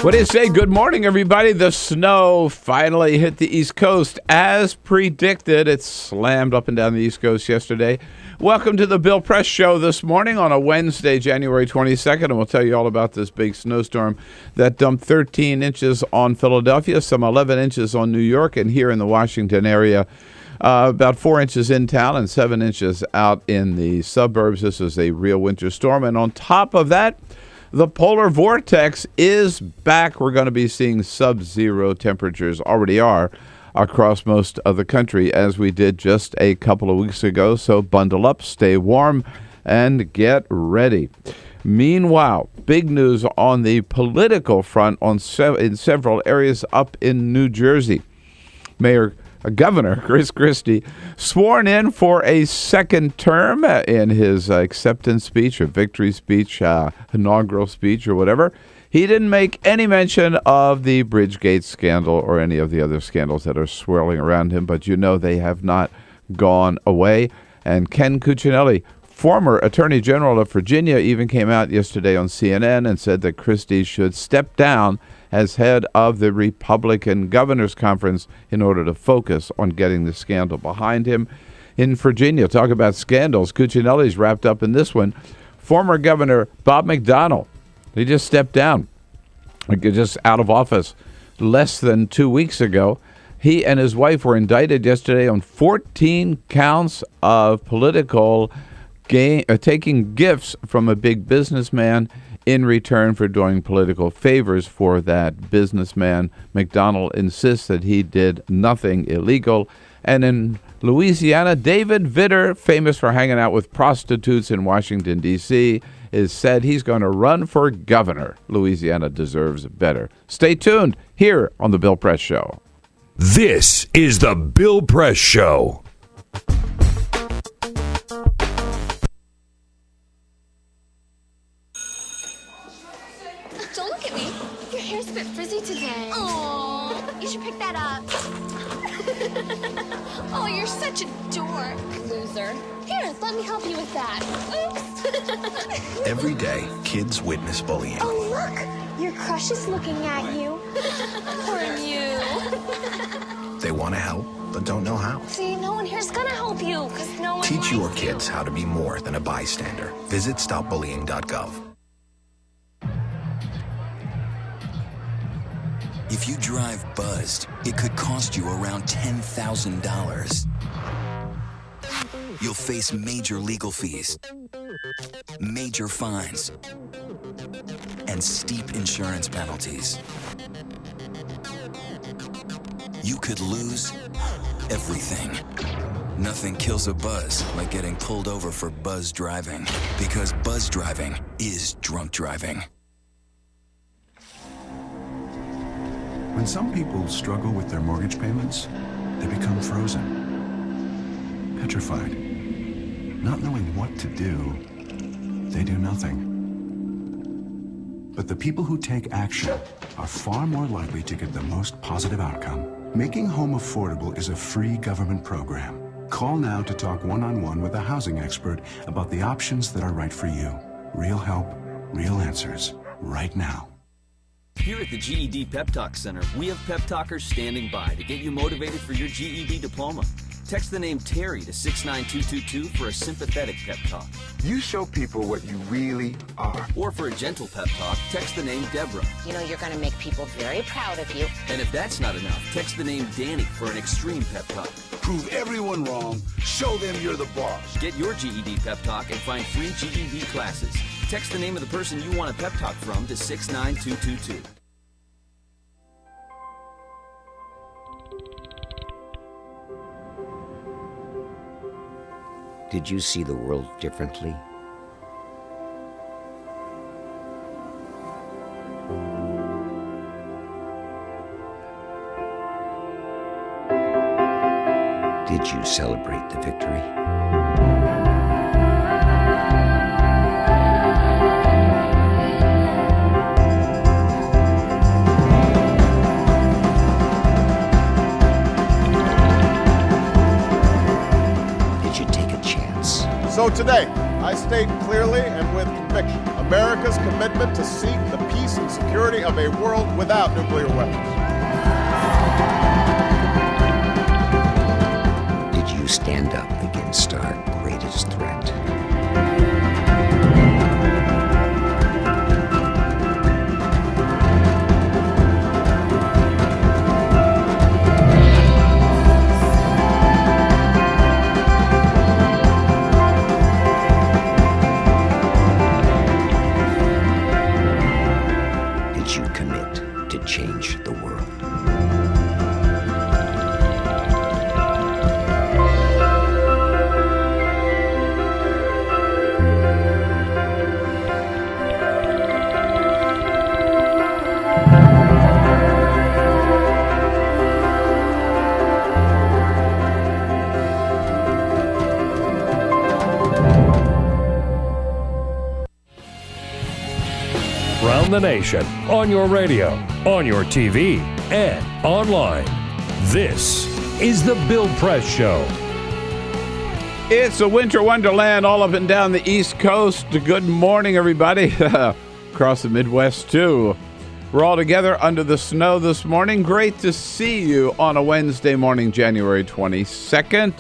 What do you say? Good morning, everybody. The snow finally hit the East Coast. As predicted, it slammed up and down the East Coast yesterday. Welcome to the Bill Press Show this morning on a Wednesday, January 22nd, and we'll tell you all about this big snowstorm that dumped 13 inches on Philadelphia, some 11 inches on New York, and here in the Washington area, about 4 inches in town and 7 inches out in the suburbs. This is a real winter storm, and on top of that, the polar vortex is back. We're going to be seeing sub-zero temperatures, already are, across most of the country, as we did just a couple of weeks ago. So bundle up, stay warm, and get ready. Meanwhile, big news on the political front in several areas up in New Jersey. Governor Chris Christie sworn in for a second term in his acceptance speech or victory speech, inaugural speech or whatever. He didn't make any mention of the Bridgegate scandal or any of the other scandals that are swirling around him, but you know they have not gone away. And Ken Cuccinelli, former Attorney General of Virginia, even came out yesterday on CNN and said that Christie should step down as head of the Republican Governors Conference in order to focus on getting the scandal behind him. In Virginia, talk about scandals, Cuccinelli's wrapped up in this one. Former Governor Bob McDonnell, he just stepped down, just out of office less than 2 weeks ago. He and his wife were indicted yesterday on 14 counts of political taking gifts from a big businessman in return for doing political favors for that businessman. McDonnell insists that he did nothing illegal. And in Louisiana, David Vitter, famous for hanging out with prostitutes in Washington, D.C., is said he's going to run for governor. Louisiana deserves better. Stay tuned here on The Bill Press Show. This is The Bill Press Show. Don't look at me. Your hair's a bit frizzy today. Oh, you should pick that up. Oh, you're such a dork. Loser. Here, let me help you with that. Oops. Every day, kids witness bullying. Oh, look. Your crush is looking at you. Poor you. They want to help, but don't know how. See, no one here's gonna help you, because no one Teach your likes kids you. how to be more than a bystander. Visit stopbullying.gov. If you drive buzzed, it could cost you around $10,000. You'll face major legal fees, major fines, and steep insurance penalties. You could lose everything. Nothing kills a buzz like getting pulled over for buzz driving, because buzz driving is drunk driving. When some people struggle with their mortgage payments, they become frozen, petrified. Not knowing what to do, they do nothing. But the people who take action are far more likely to get the most positive outcome. Making home affordable is a free government program. Call now to talk one-on-one with a housing expert about the options that are right for you. Real help, real answers, right now. Here at the GED Pep Talk Center, we have pep talkers standing by to get you motivated for your GED diploma. Text the name Terry to 69222 for a sympathetic pep talk. You show people what you really are. Or for a gentle pep talk, text the name Deborah. You know you're going to make people very proud of you. And if that's not enough, text the name Danny for an extreme pep talk. Prove everyone wrong. Show them you're the boss. Get your GED pep talk and find free GED classes. Text the name of the person you want a pep talk from to 69222. Did you see the world differently? Did you celebrate the victory? Did you take a chance? So today, I state clearly and with conviction America's commitment to seek the peace and security of a world without nuclear weapons. Did you stand up against our greatest threat? Did you commit to change the world? Around the nation, on your radio, on your TV, and online. This is the Bill Press Show. It's a winter wonderland all up and down the East Coast. Good morning, everybody. Across the Midwest, too. We're all together under the snow this morning. Great to see you on a Wednesday morning, January 22nd.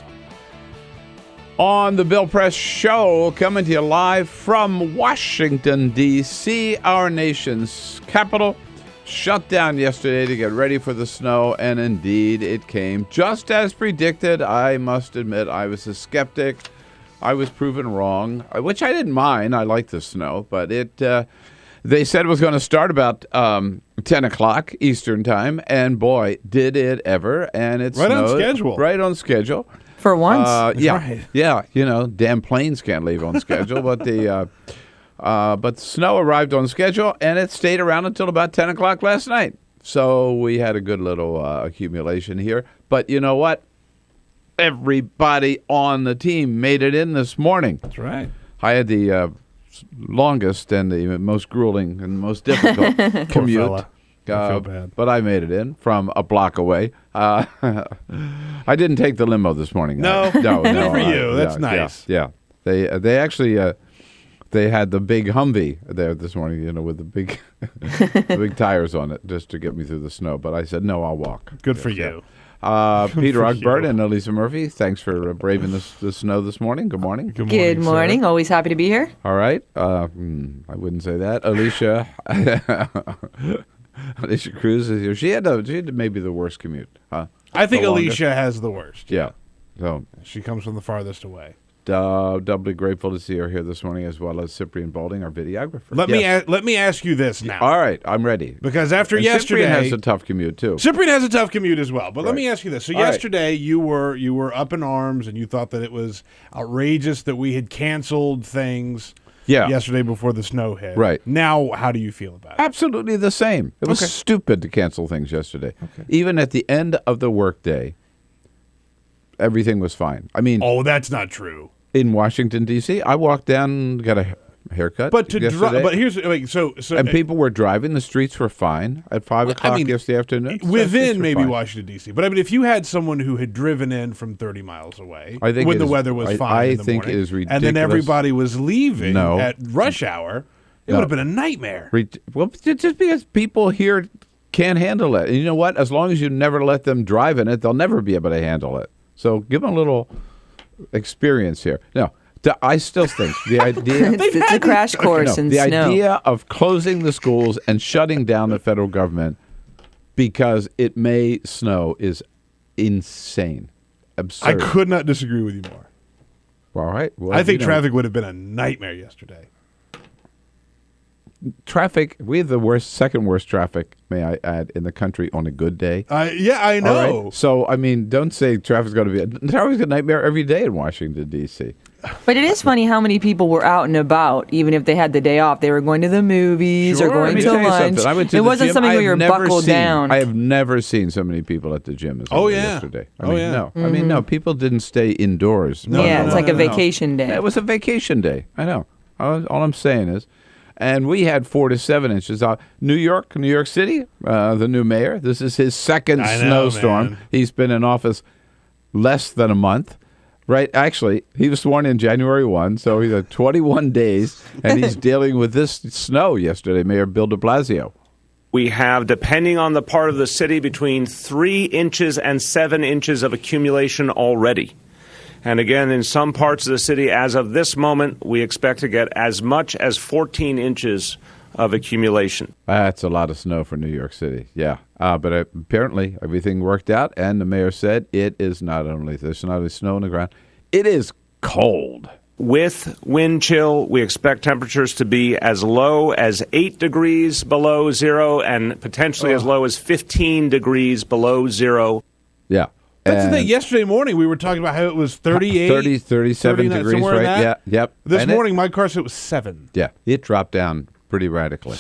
On the Bill Press Show, coming to you live from Washington, D.C., our nation's capital. Shut down yesterday to get ready for the snow, and indeed it came just as predicted. I must admit I was a skeptic. I was proven wrong, which I didn't mind. I liked the snow, but they said it was going to start about 10 o'clock Eastern time, and boy, did it ever. And it right snowed. On schedule. Right on schedule. For once. Yeah, right. yeah. You know, damn planes can't leave on schedule, but the snow arrived on schedule, and it stayed around until about 10 o'clock last night. So we had a good little accumulation here. But you know what? Everybody on the team made it in this morning. That's right. I had the longest and the most grueling and most difficult commute. Poor fella. I feel bad. But I made it in from a block away. I didn't take the limo this morning. No. No. Good for you. That's nice. Yeah. They actually they had the big Humvee there this morning, you know, with the big the big tires on it, just to get me through the snow. But I said no, I'll walk. Good for you. Peter for Ogbert you. and Elisa Murphy, thanks for braving the snow this morning. Good morning. Good morning. Sir. Always happy to be here. All right. I wouldn't say that. Alicia. Alicia Cruz is here. She had maybe the worst commute, huh? I think The longest. Alicia has the worst. Yeah. So She comes from the farthest away. doubly grateful to see her here this morning, as well as Cyprian Balding, our videographer. Let me ask you this now. All right, I'm ready. Because after And yesterday, Cyprian has a tough commute too. Cyprian has a tough commute as well. But let Right. me ask you this. So All right. yesterday you were up in arms and you thought that it was outrageous that we had canceled things yesterday before the snow hit. Right. Now, how do you feel about it? Absolutely the same. It was stupid to cancel things yesterday. Even at the end of the workday, everything was fine. I mean, that's not true. In Washington D.C., I walked down, got a haircut. But to yesterday, but here's so and people were driving. The streets were fine at 5 o'clock yesterday afternoon. Within maybe fine. Washington D.C. But I mean, if you had someone who had driven in from 30 miles away I think when it the is- weather was fine, I in the think morning, it is and then ridiculous. everybody was leaving No. at rush hour, it No. would have been a nightmare. Well, just because people here can't handle it. And you know what? As long as you never let them drive in it, they'll never be able to handle it. So give them a little experience here. No, I still think the idea... It's a crash course in the snow. idea of closing the schools and shutting down the federal government because it may snow is insane. Absurd. I could not disagree with you more. All right. Well, I think you know, traffic would have been a nightmare yesterday. Traffic, we have the second worst traffic, may I add, in the country on a good day. Yeah, I know. All right? So, I mean, don't say traffic's going to be traffic's a nightmare every day in Washington, D.C. But it is funny how many people were out and about, even if they had the day off. They were going to the movies or going to lunch. It wasn't something where you're buckled down. I have never seen so many people at the gym as yesterday. No. I mean, no, people didn't stay indoors. It's like a vacation day. It was a vacation day. I know. All I'm saying is, and we had 4 to 7 inches. New York City, the new mayor, this is his second snowstorm. Man. He's been in office less than a month. Right. Actually, he was sworn in January 1, so he's at 21 days, and he's dealing with this snow yesterday, Mayor Bill de Blasio. We have, depending on the part of the city, between 3 inches and 7 inches of accumulation already. And again, in some parts of the city, as of this moment, we expect to get as much as 14 inches of accumulation. That's a lot of snow for New York City, yeah. But apparently everything worked out, and the mayor said there's not only snow on the ground, it is cold. With wind chill, we expect temperatures to be as low as 8 degrees below zero and potentially as low as 15 degrees below zero. Yeah. That's the thing. Yesterday morning, we were talking about how it was 38, 37 degrees, right? Yeah, yep. This morning, my car said it was 7. Yeah, it dropped down pretty radically.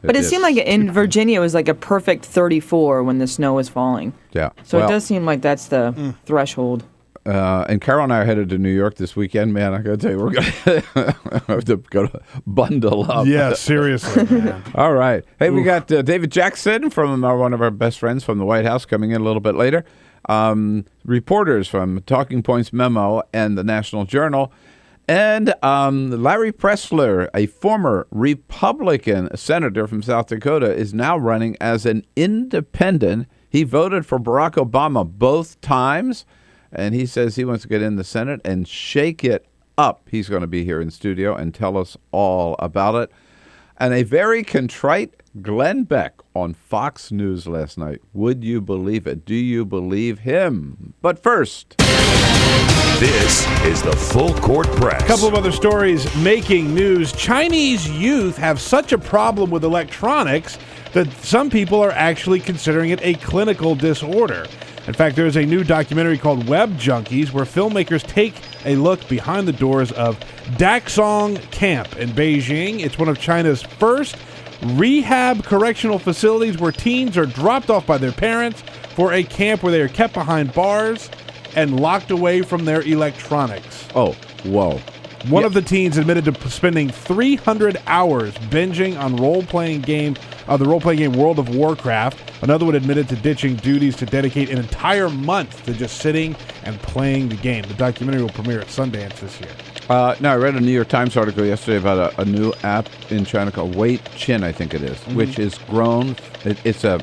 But it seemed like in Virginia it was like a perfect 34 when the snow was falling. Yeah. So it does seem like that's the threshold. And Carol and I are headed to New York this weekend, man. I got to tell you, we're going to have to go to bundle up. Yeah, seriously, man. All right. Hey, we got David Jackson from one of our best friends from the White House coming in a little bit later. Reporters from Talking Points Memo and the National Journal. And Larry Pressler, a former Republican senator from South Dakota, is now running as an independent. He voted for Barack Obama both times, and he says he wants to get in the Senate and shake it up. He's going to be here in studio and tell us all about it. And a very contrite Glenn Beck on Fox News last night. Would you believe it? Do you believe him? But first, this is the Full Court Press. A couple of other stories making news. Chinese youth have such a problem with electronics that some people are actually considering it a clinical disorder. In fact, there's a new documentary called Web Junkies where filmmakers take a look behind the doors of Daxong Camp in Beijing. It's one of China's first rehab correctional facilities where teens are dropped off by their parents for a camp where they are kept behind bars and locked away from their electronics. Oh, whoa. One of the teens admitted to spending 300 hours binging on the role-playing game World of Warcraft. Another one admitted to ditching duties to dedicate an entire month to just sitting and playing the game. The documentary will premiere at Sundance this year. I read a New York Times article yesterday about a new app in China called Wei Chin, I think it is, which is grown. It's a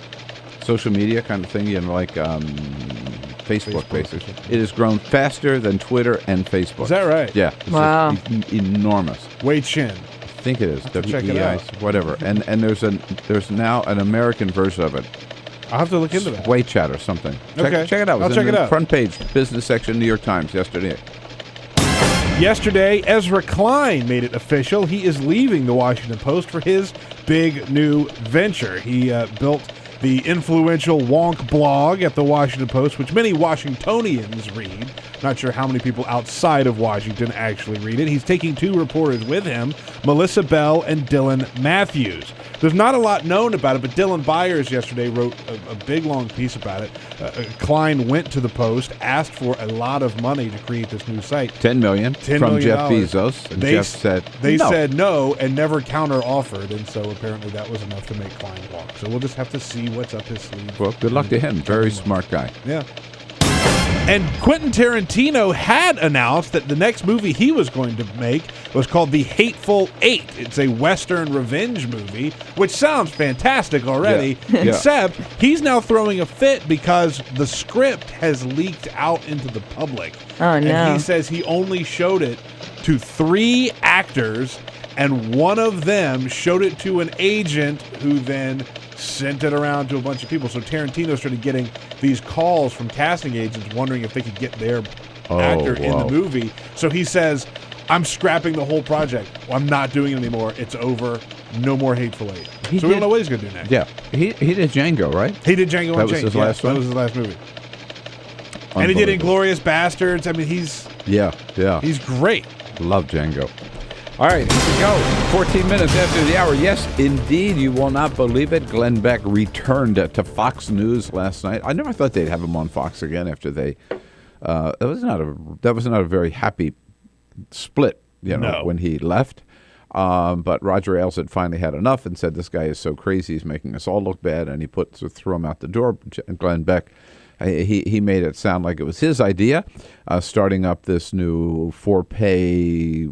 social media kind of thing, like Facebook, basically. It has grown faster than Twitter and Facebook. Is that right? Yeah. It's enormous. Wei Chin. I think it is. W-E-I, whatever. And there's now an American version of it. I'll have to look into that. Wei Chat or something. Okay. Check it out. I'll check it out. Front page, business section, New York Times yesterday. Yesterday, Ezra Klein made it official. He is leaving the Washington Post for his big new venture. He built the influential Wonk blog at the Washington Post, which many Washingtonians read. Not sure how many people outside of Washington actually read it. He's taking 2 reporters with him, Melissa Bell and Dylan Matthews. There's not a lot known about it, but Dylan Byers yesterday wrote a big, long piece about it. Klein went to the Post, asked for a lot of money to create this new site. $10 million from Jeff Bezos. And Jeff said no. Said no and never counter-offered, and so apparently that was enough to make Klein walk. So we'll just have to see what's up his sleeve. Well, good luck to him. Very smart guy. Yeah. And Quentin Tarantino had announced that the next movie he was going to make was called The Hateful Eight. It's a Western revenge movie, which sounds fantastic already, except he's now throwing a fit because the script has leaked out into the public. Oh, no. And he says he only showed it to 3 actors, and one of them showed it to an agent who then sent it around to a bunch of people. So Tarantino started getting these calls from casting agents wondering if they could get their actor in the movie. So he says, I'm scrapping the whole project. I'm not doing it anymore. It's over. No more Hateful Eight. We don't know what he's going to do next. Yeah. He did Django, right? He did Django Unchained. That was his last one? That was his last movie. And he did Inglourious Bastards. I mean, he's great. Love Django. All right, here we go. 14 minutes after the hour. Yes, indeed, you will not believe it. Glenn Beck returned to Fox News last night. I never thought they'd have him on Fox again after they. That was not a very happy split, when he left. But Roger Ailes had finally had enough and said, "This guy is so crazy; he's making us all look bad." And he threw him out the door. Glenn Beck. He made it sound like it was his idea, starting up this new for-pay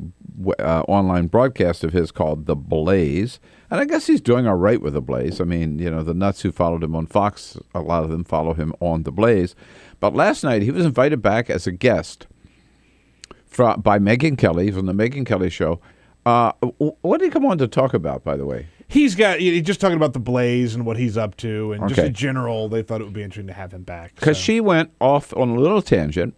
online broadcast of his called The Blaze. And I guess he's doing all right with The Blaze. I mean, the nuts who followed him on Fox, a lot of them follow him on The Blaze. But last night he was invited back as a guest by Megyn Kelly from the Megyn Kelly Show. What did he come on to talk about, by the way? He's just talking about The Blaze and what he's up to, and just in general, they thought it would be interesting to have him back. Because she went off on a little tangent.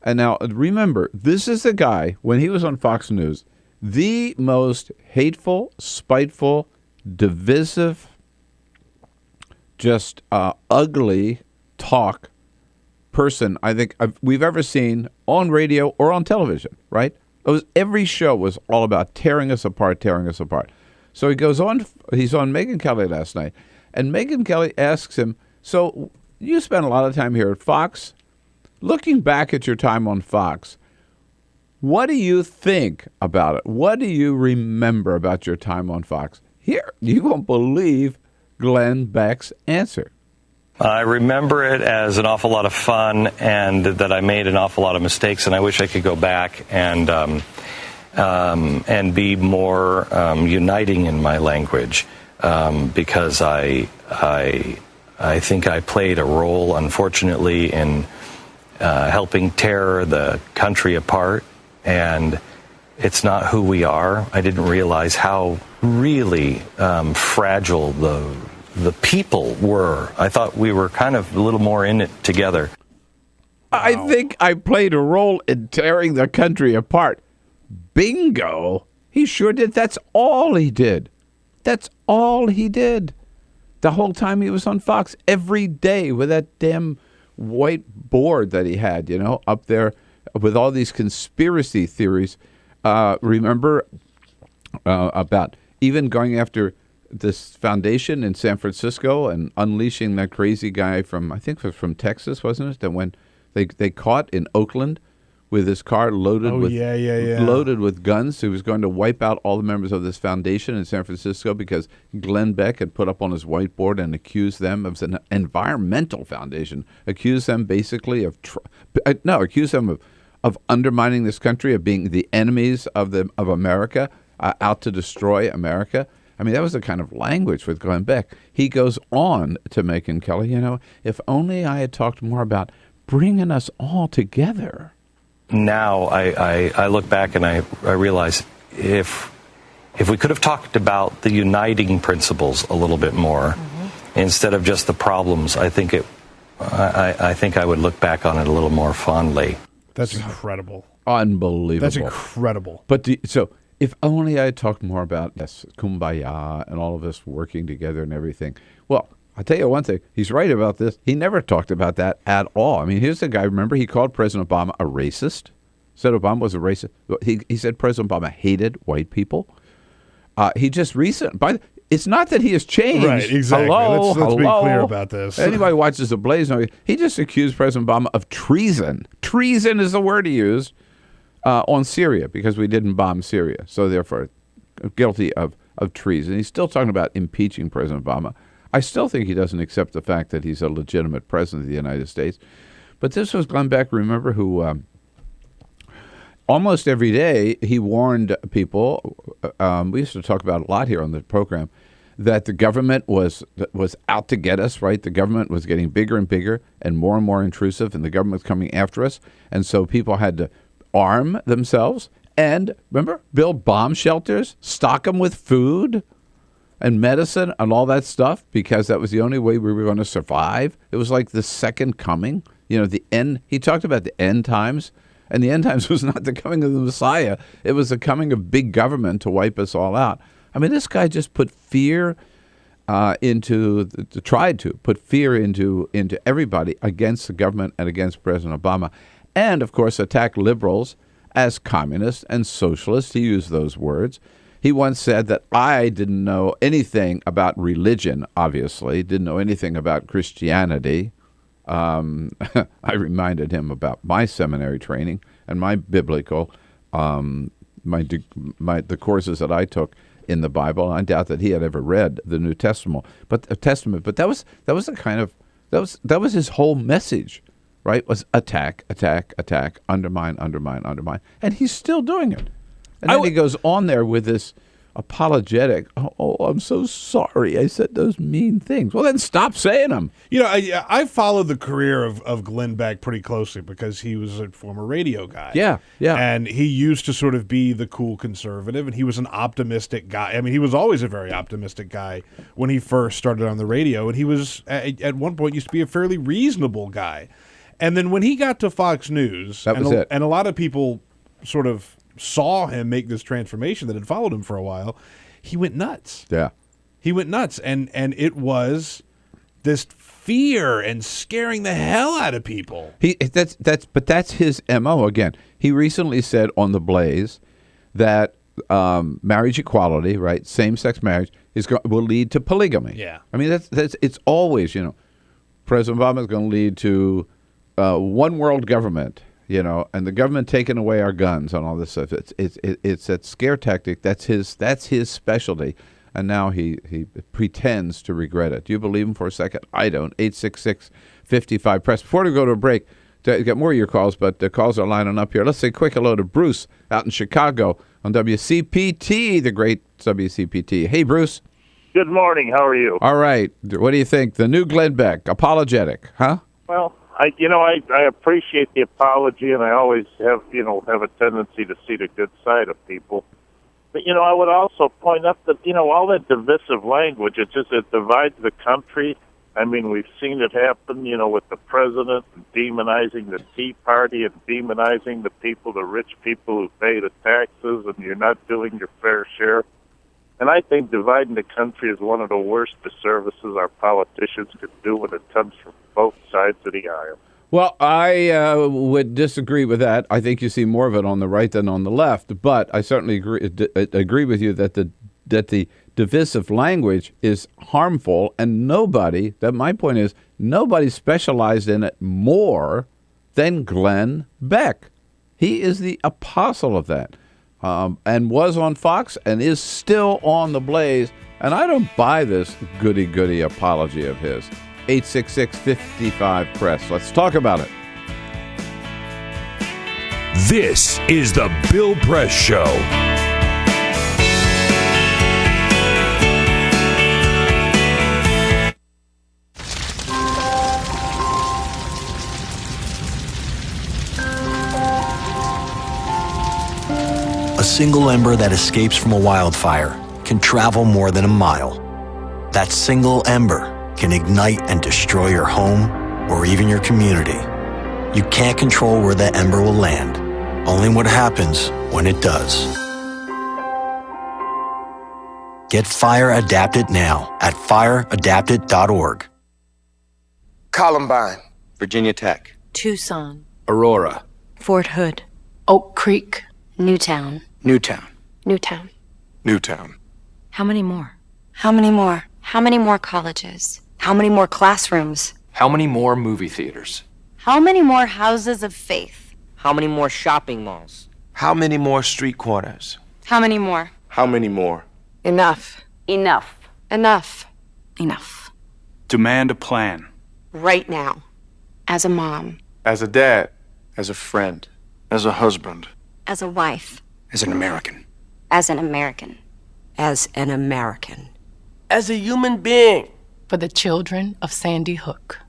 And now, remember, this is the guy, when he was on Fox News, the most hateful, spiteful, divisive, just ugly talk person I think we've ever seen on radio or on television, right? Every show was all about tearing us apart. So he goes on, he's on Megyn Kelly last night, and Megyn Kelly asks him, so you spent a lot of time here at Fox. Looking back at your time on Fox, what do you think about it? What do you remember about your time on Fox? Here, you won't believe Glenn Beck's answer. I remember it as an awful lot of fun, and that I made an awful lot of mistakes, and I wish I could go back and be more uniting in my language, because I think I played a role, unfortunately, in helping tear the country apart, and it's not who we are. I didn't realize how really fragile the people were. I thought we were kind of a little more in it together. Wow. I think I played a role in tearing the country apart. Bingo. He sure did. That's all he did. The whole time he was on Fox, every day with that damn white board that he had, up there with all these conspiracy theories. Remember about even going after this foundation in San Francisco and unleashing that crazy guy from, I think it was from Texas, wasn't it? That when they caught in Oakland with his car loaded with guns. He was going to wipe out all the members of this foundation in San Francisco because Glenn Beck had put up on his whiteboard and accused them of an environmental foundation, accused them basically of undermining this country, of being the enemies of America, out to destroy America. I mean, that was the kind of language with Glenn Beck. He goes on to Megyn Kelly, if only I had talked more about bringing us all together. Now I look back and I realize if we could have talked about the uniting principles a little bit more, instead of just the problems, I think I would look back on it a little more fondly. That's incredible. Unbelievable. That's incredible. But so if only I had talked more about kumbaya and all of us working together and everything. Well, I'll tell you one thing. He's right about this. He never talked about that at all. I mean, here's the guy. Remember, he called President Obama a racist. Said Obama was a racist. He said President Obama hated white people. He just it's not that he has changed. Right, exactly. Hello. Let's be clear about this. Anybody watches The Blaze, he just accused President Obama of treason. Treason is the word he used on Syria because we didn't bomb Syria. So therefore, guilty of treason. He's still talking about impeaching President Obama. I still think he doesn't accept the fact that he's a legitimate president of the United States. But this was Glenn Beck, remember, who almost every day he warned people, we used to talk about it a lot here on the program, that the government was out to get us, right? The government was getting bigger and bigger and more intrusive, and the government was coming after us. And so people had to arm themselves and, remember, build bomb shelters, stock them with food and medicine and all that stuff, because that was the only way we were going to survive. It was like the second coming, the end. He talked about the end times, and the end times was not the coming of the Messiah. It was the coming of big government to wipe us all out. I mean, this guy just put fear tried to put fear into everybody against the government and against President Obama, and of course attack liberals as communists and socialists. He used those words. He once said that I didn't know anything about religion, obviously, didn't know anything about Christianity. I reminded him about my seminary training and my biblical, the courses that I took in the Bible. I doubt that he had ever read the New Testament, but that was his whole message, right? Was attack, undermine, and he's still doing it. And then he goes on there with this apologetic, oh, I'm so sorry I said those mean things. Well, then stop saying them. You know, I followed the career of Glenn Beck pretty closely because he was a former radio guy. Yeah. And he used to sort of be the cool conservative, and he was an optimistic guy. I mean, he was always a very optimistic guy when he first started on the radio, and he was, at one point, used to be a fairly reasonable guy. And then when he got to Fox News, and a lot of people sort of saw him make this transformation that had followed him for a while, he went nuts. Yeah. He went nuts. And it was this fear and scaring the hell out of people. That's his MO again. He recently said on The Blaze that marriage equality, right, same-sex marriage, will lead to polygamy. Yeah. I mean, it's always, President Obama is going to lead to one world government, and the government taking away our guns and all this stuff. It's that scare tactic. That's his specialty, and now he pretends to regret it. Do you believe him for a second? I don't. 866-55-PRESS. Before we go to a break, to get more of your calls, but the calls are lining up here. Let's say quick hello to Bruce out in Chicago on WCPT, the great WCPT. Hey, Bruce. Good morning. How are you? All right. What do you think? The new Glenn Beck, apologetic, huh? Well, I appreciate the apology, and I always have a tendency to see the good side of people. But, I would also point out that, all that divisive language, it divides the country. I mean, we've seen it happen, with the president demonizing the Tea Party and demonizing the rich people who pay the taxes, and you're not doing your fair share. And I think dividing the country is one of the worst disservices our politicians could do when it comes from both sides of the aisle. Well, I would disagree with that. I think you see more of it on the right than on the left. But I certainly agree with you that the divisive language is harmful, and my point is, nobody specialized in it more than Glenn Beck. He is the apostle of that. And was on Fox and is still on The Blaze. And I don't buy this goody-goody apology of his. 866-55-PRESS. Let's talk about it. This is the Bill Press Show. A single ember that escapes from a wildfire can travel more than a mile. That single ember can ignite and destroy your home or even your community. You can't control where that ember will land, only what happens when it does. Get Fire Adapted now at fireadapted.org. Columbine, Virginia Tech, Tucson, Aurora, Fort Hood, Oak Creek, Newtown. Newtown. Newtown. Newtown. How many more? How many more? How many more colleges? How many more classrooms? How many more movie theaters? How many more houses of faith? How many more shopping malls? How many more street corners? How many more? How many more? Enough. Enough. Enough. Enough. Demand a plan. Right now. As a mom. As a dad. As a friend. As a husband. As a wife. As an American. As an American. As an American. As a human being. For the children of Sandy Hook.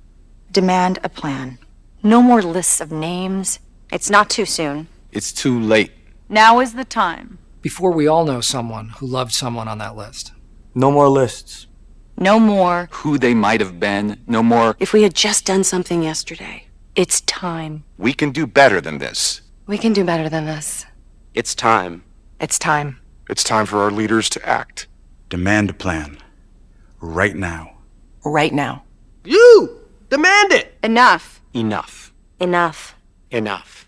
Demand a plan. No more lists of names. It's not too soon. It's too late. Now is the time. Before we all know someone who loved someone on that list. No more lists. No more. Who they might have been. No more. If we had just done something yesterday. It's time. We can do better than this. We can do better than this. It's time. It's time. It's time for our leaders to act. Demand a plan. right now. Right now. You! Demand it! Enough. Enough. Enough. Enough.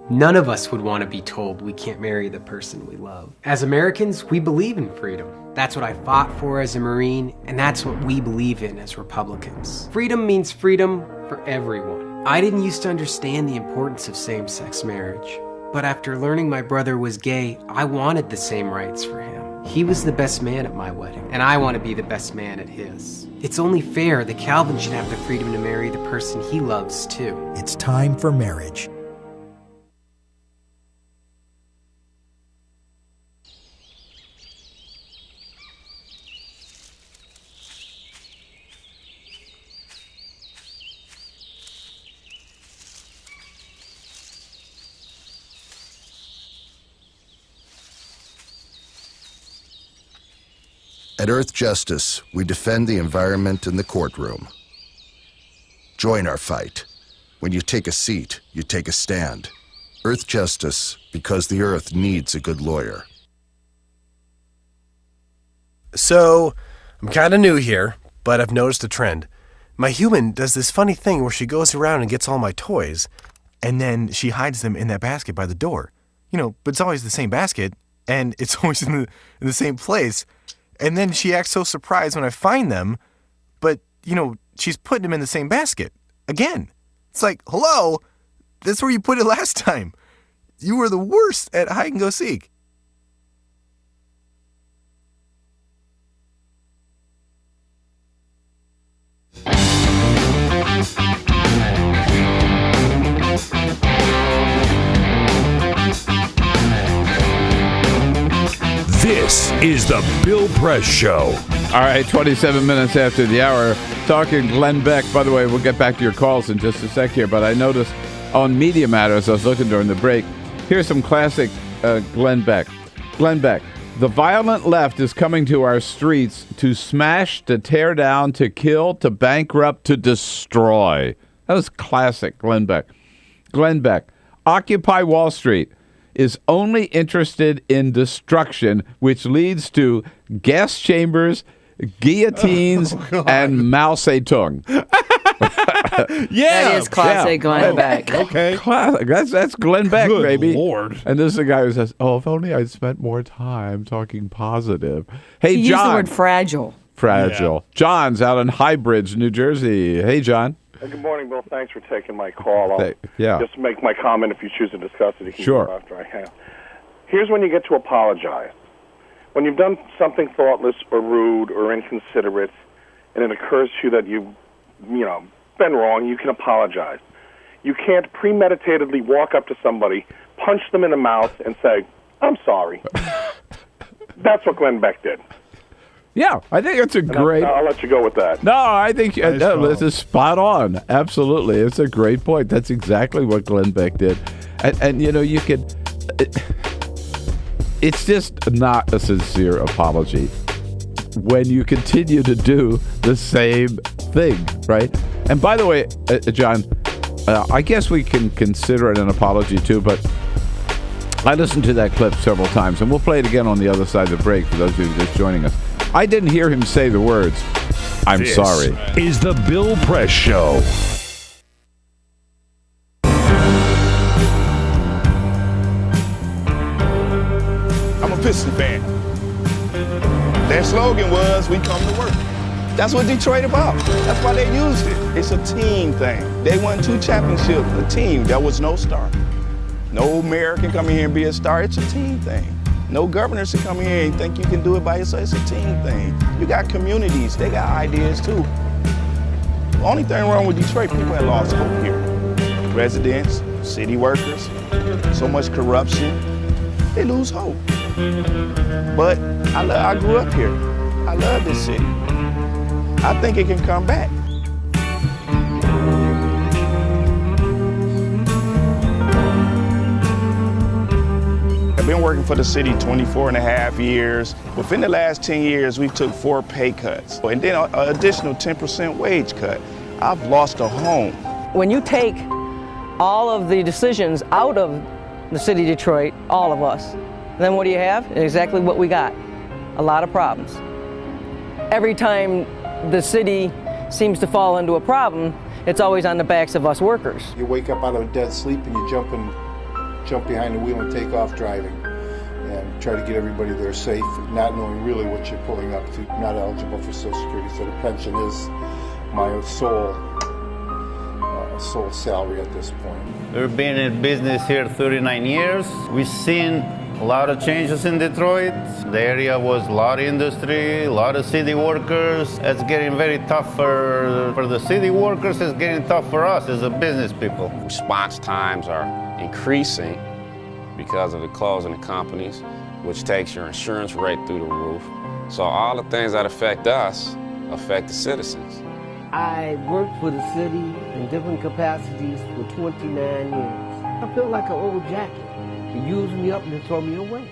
None of us would want to be told we can't marry the person we love. As Americans, we believe in freedom. That's what I fought for as a Marine, and that's what we believe in as Republicans. Freedom means freedom for everyone. I didn't used to understand the importance of same-sex marriage, but after learning my brother was gay, I wanted the same rights for him. He was the best man at my wedding, and I want to be the best man at his. It's only fair that Calvin should have the freedom to marry the person he loves, too. It's time for marriage. At Earth Justice, we defend the environment in the courtroom. Join our fight. When you take a seat, you take a stand. Earth Justice, because the Earth needs a good lawyer. So, I'm kind of new here, but I've noticed a trend. My human does this funny thing where she goes around and gets all my toys, and then she hides them in that basket by the door. You know, but it's always the same basket, and it's always in the same place. And then she acts so surprised when I find them, but, you know, she's putting them in the same basket. Again. It's like, hello, that's where you put it last time. You were the worst at hide and go seek. This is the Bill Press Show. All right, 27 minutes after the hour, talking Glenn Beck. By the way, we'll get back to your calls in just a sec here, but I noticed on Media Matters, I was looking during the break, here's some classic Glenn Beck. Glenn Beck, the violent left is coming to our streets to smash, to tear down, to kill, to bankrupt, to destroy. That was classic Glenn Beck. Glenn Beck, Occupy Wall Street is only interested in destruction, which leads to gas chambers, guillotines, and Mao Zedong. That is classic Glenn Beck. Okay. Classic. That's Glenn Beck, Good baby. Lord. And this is a guy who says, oh, if only I'd spent more time talking positive. Hey, He John. used the word fragile. Fragile. Yeah. John's out in High Bridge, New Jersey. Hey, John. Good morning, Bill. Thanks for taking my call. I'll yeah. just make my comment. If you choose to discuss it, you can sure. go after I have. Here's when you get to apologize. When you've done something thoughtless or rude or inconsiderate, and it occurs to you that you've, been wrong, you can apologize. You can't premeditatedly walk up to somebody, punch them in the mouth, and say, I'm sorry. That's what Glenn Beck did. Yeah, I think it's a great... I'll let you go with that. No, I think this is spot on. Absolutely. It's a great point. That's exactly what Glenn Beck did. And you could... It's just not a sincere apology when you continue to do the same thing, right? And by the way, John, I guess we can consider it an apology too, but I listened to that clip several times, and we'll play it again on the other side of the break for those of you just joining us. I didn't hear him say the words, I'm sorry. This is the Bill Press Show. I'm a Piston fan. Their slogan was, we come to work. That's what Detroit about. That's why they used it. It's a team thing. They won 2 championships, a team. There was no star. No mayor can come in here and be a star. It's a team thing. No governors can come here and think you can do it by yourself. It's a team thing. You got communities. They got ideas, too. The only thing wrong with Detroit, people have lost hope here. Residents, city workers, so much corruption, they lose hope. But I grew up here. I love this city. I think it can come back. I've been working for the city 24 and a half years. Within the last 10 years, we took 4 pay cuts and then an additional 10% wage cut. I've lost a home. When you take all of the decisions out of the city of Detroit, all of us, then what do you have? Exactly what we got, a lot of problems. Every time the city seems to fall into a problem, it's always on the backs of us workers. You wake up out of a dead sleep and you jump behind the wheel and take off driving and try to get everybody there safe, not knowing really what you're pulling up to. Not eligible for Social Security, so the pension is my sole salary at this point. We've been in business here 39 years. We've seen a lot of changes in Detroit. The area was a lot of industry, a lot of city workers. It's getting very tough for the city workers. It's getting tough for us as a business people. Response times are increasing because of the closing of companies, which takes your insurance rate through the roof. So all the things that affect us affect the citizens. I worked for the city in different capacities for 29 years. I feel like an old jacket. They use me up and they throw me away.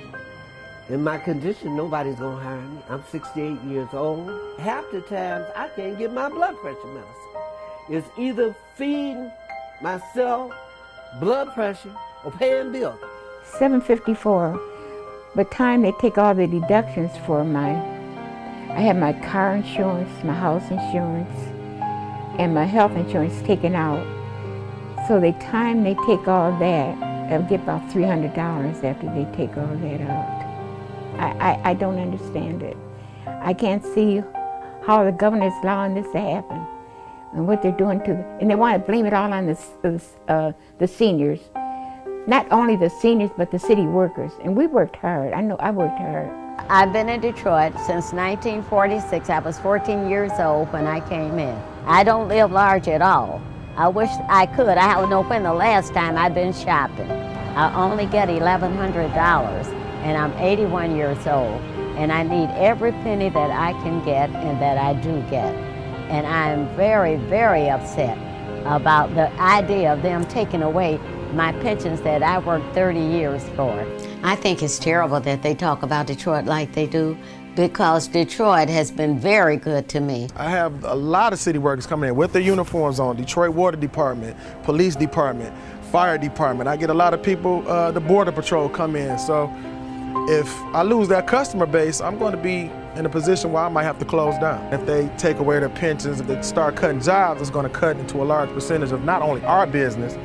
In my condition, nobody's gonna hire me. I'm 68 years old. Half the times, I can't get my blood pressure medicine. It's either feeding myself blood pressure or paying bills. $754. By the time they take all the deductions for I have my car insurance, my house insurance, and my health insurance taken out. So the time they take all that, I'll get about $300 after they take all that out. I don't understand it. I can't see how the governor is allowing this to happen and what they're doing and they want to blame it all on the seniors. Not only the seniors, but the city workers. And we worked hard. I know I worked hard. I've been in Detroit since 1946. I was 14 years old when I came in. I don't live large at all. I wish I could. I don't know when the last time I've been shopping. I only get $1,100, and I'm 81 years old, and I need every penny that I can get and that I do get. And I'm very, very upset about the idea of them taking away my pensions that I worked 30 years for. I think it's terrible that they talk about Detroit like they do, because Detroit has been very good to me. I have a lot of city workers coming in with their uniforms on, Detroit Water Department, Police Department, Fire Department. I get a lot of people, the Border Patrol come in. So if I lose that customer base, I'm going to be in a position where I might have to close down. If they take away their pensions, if they start cutting jobs, it's going to cut into a large percentage of not only our business,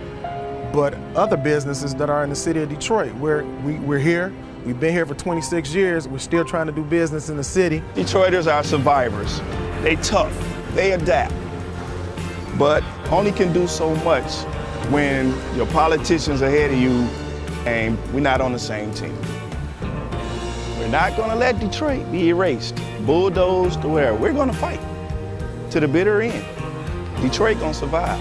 but other businesses that are in the city of Detroit. We're here. We've been here for 26 years. We're still trying to do business in the city. Detroiters are survivors. They tough. They adapt. But only can do so much when your politicians ahead of you and we're not on the same team. We're not going to let Detroit be erased, bulldozed, or wherever. We're going to fight to the bitter end. Detroit going to survive.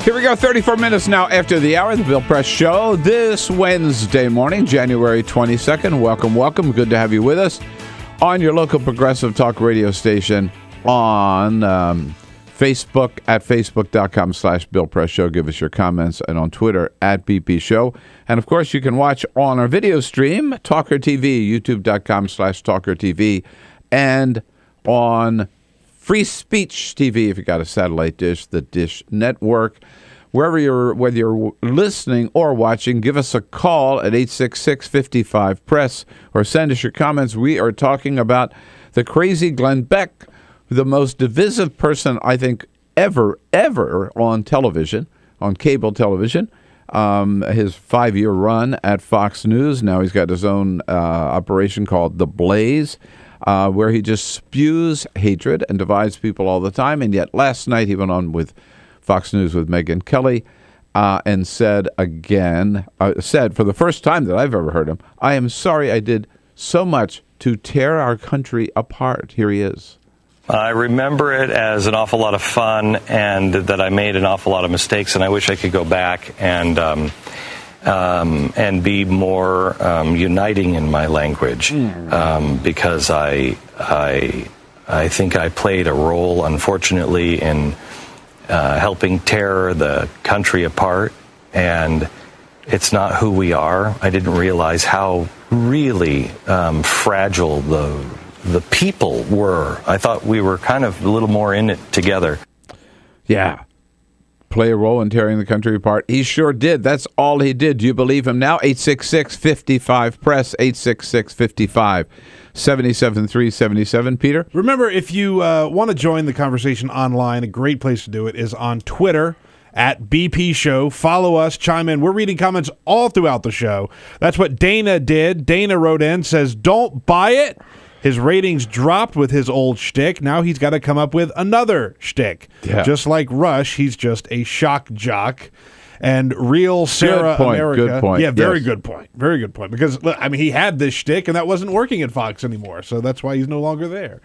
Here we go, 34 minutes now after the hour, the Bill Press Show, this Wednesday morning, January 22nd. Welcome, welcome. Good to have you with us on your local progressive talk radio station on Facebook at facebook.com/Bill Press Show. Give us your comments, and on Twitter at BP Show. And, of course, you can watch on our video stream, TawkrTV, youtube.com/TawkrTV, and on Free Speech TV, if you got a satellite dish, the Dish Network. Whether you're listening or watching, give us a call at 866-55-PRESS or send us your comments. We are talking about the crazy Glenn Beck, the most divisive person, I think, ever on television, on cable television. His 5-year run at Fox News. Now he's got his own operation called The Blaze, where he just spews hatred and divides people all the time. And yet last night he went on with Fox News with Megyn Kelly and said for the first time that I've ever heard him, I am sorry I did so much to tear our country apart. Here he is. I remember it as an awful lot of fun, and that I made an awful lot of mistakes, and I wish I could go back and be more uniting in my language, because I think I played a role, unfortunately, in helping tear the country apart, and it's not who we are. I didn't realize how really fragile the people were. I thought we were kind of a little more in it together. Yeah. Play a role in tearing the country apart. He sure did. That's all he did. Do you believe him now? 866-55-PRESS, 866-55-77377. Peter? Remember, if you want to join the conversation online, a great place to do it is on Twitter at BP Show. Follow us, chime in. We're reading comments all throughout the show. That's what Dana did. Dana wrote in, says, don't buy it. His ratings dropped with his old shtick. Now he's got to come up with another shtick. Yeah. Just like Rush, he's just a shock jock. And real Sarah America. Good point. Yeah, very good point. Very good point. Because, look, I mean, he had this shtick, and that wasn't working at Fox anymore. So that's why he's no longer there.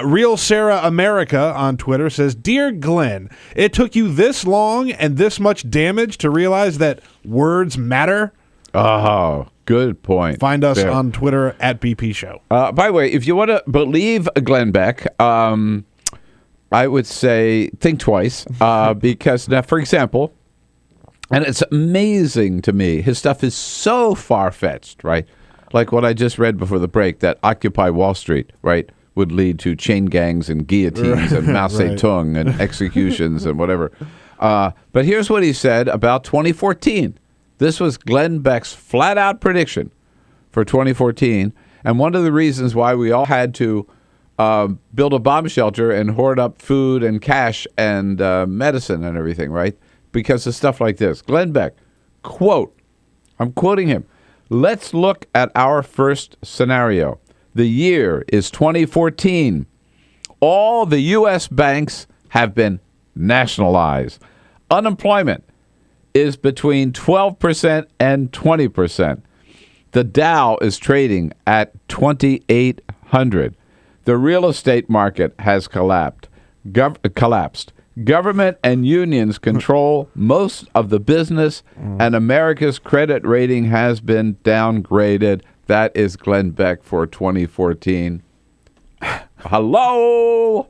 Real Sarah America on Twitter says, Dear Glenn, it took you this long and this much damage to realize that words matter? Oh, good point. Find us on Twitter at BP Show. By the way, if you want to believe Glenn Beck, I would say think twice. Because, now, for example, and it's amazing to me, his stuff is so far-fetched, right? Like what I just read before the break, that Occupy Wall Street, right, would lead to chain gangs and guillotines and Mao Zedong and executions and whatever. But here's what he said about 2014. This was Glenn Beck's flat-out prediction for 2014, and one of the reasons why we all had to build a bomb shelter and hoard up food and cash and medicine and everything, right? Because of stuff like this. Glenn Beck, quote, I'm quoting him, let's look at our first scenario. The year is 2014. All the U.S. banks have been nationalized. Unemployment is between 12% and 20%. The Dow is trading at 2,800. The real estate market has collapsed. Government and unions control most of the business, and America's credit rating has been downgraded. That is Glenn Beck for 2014. Hello?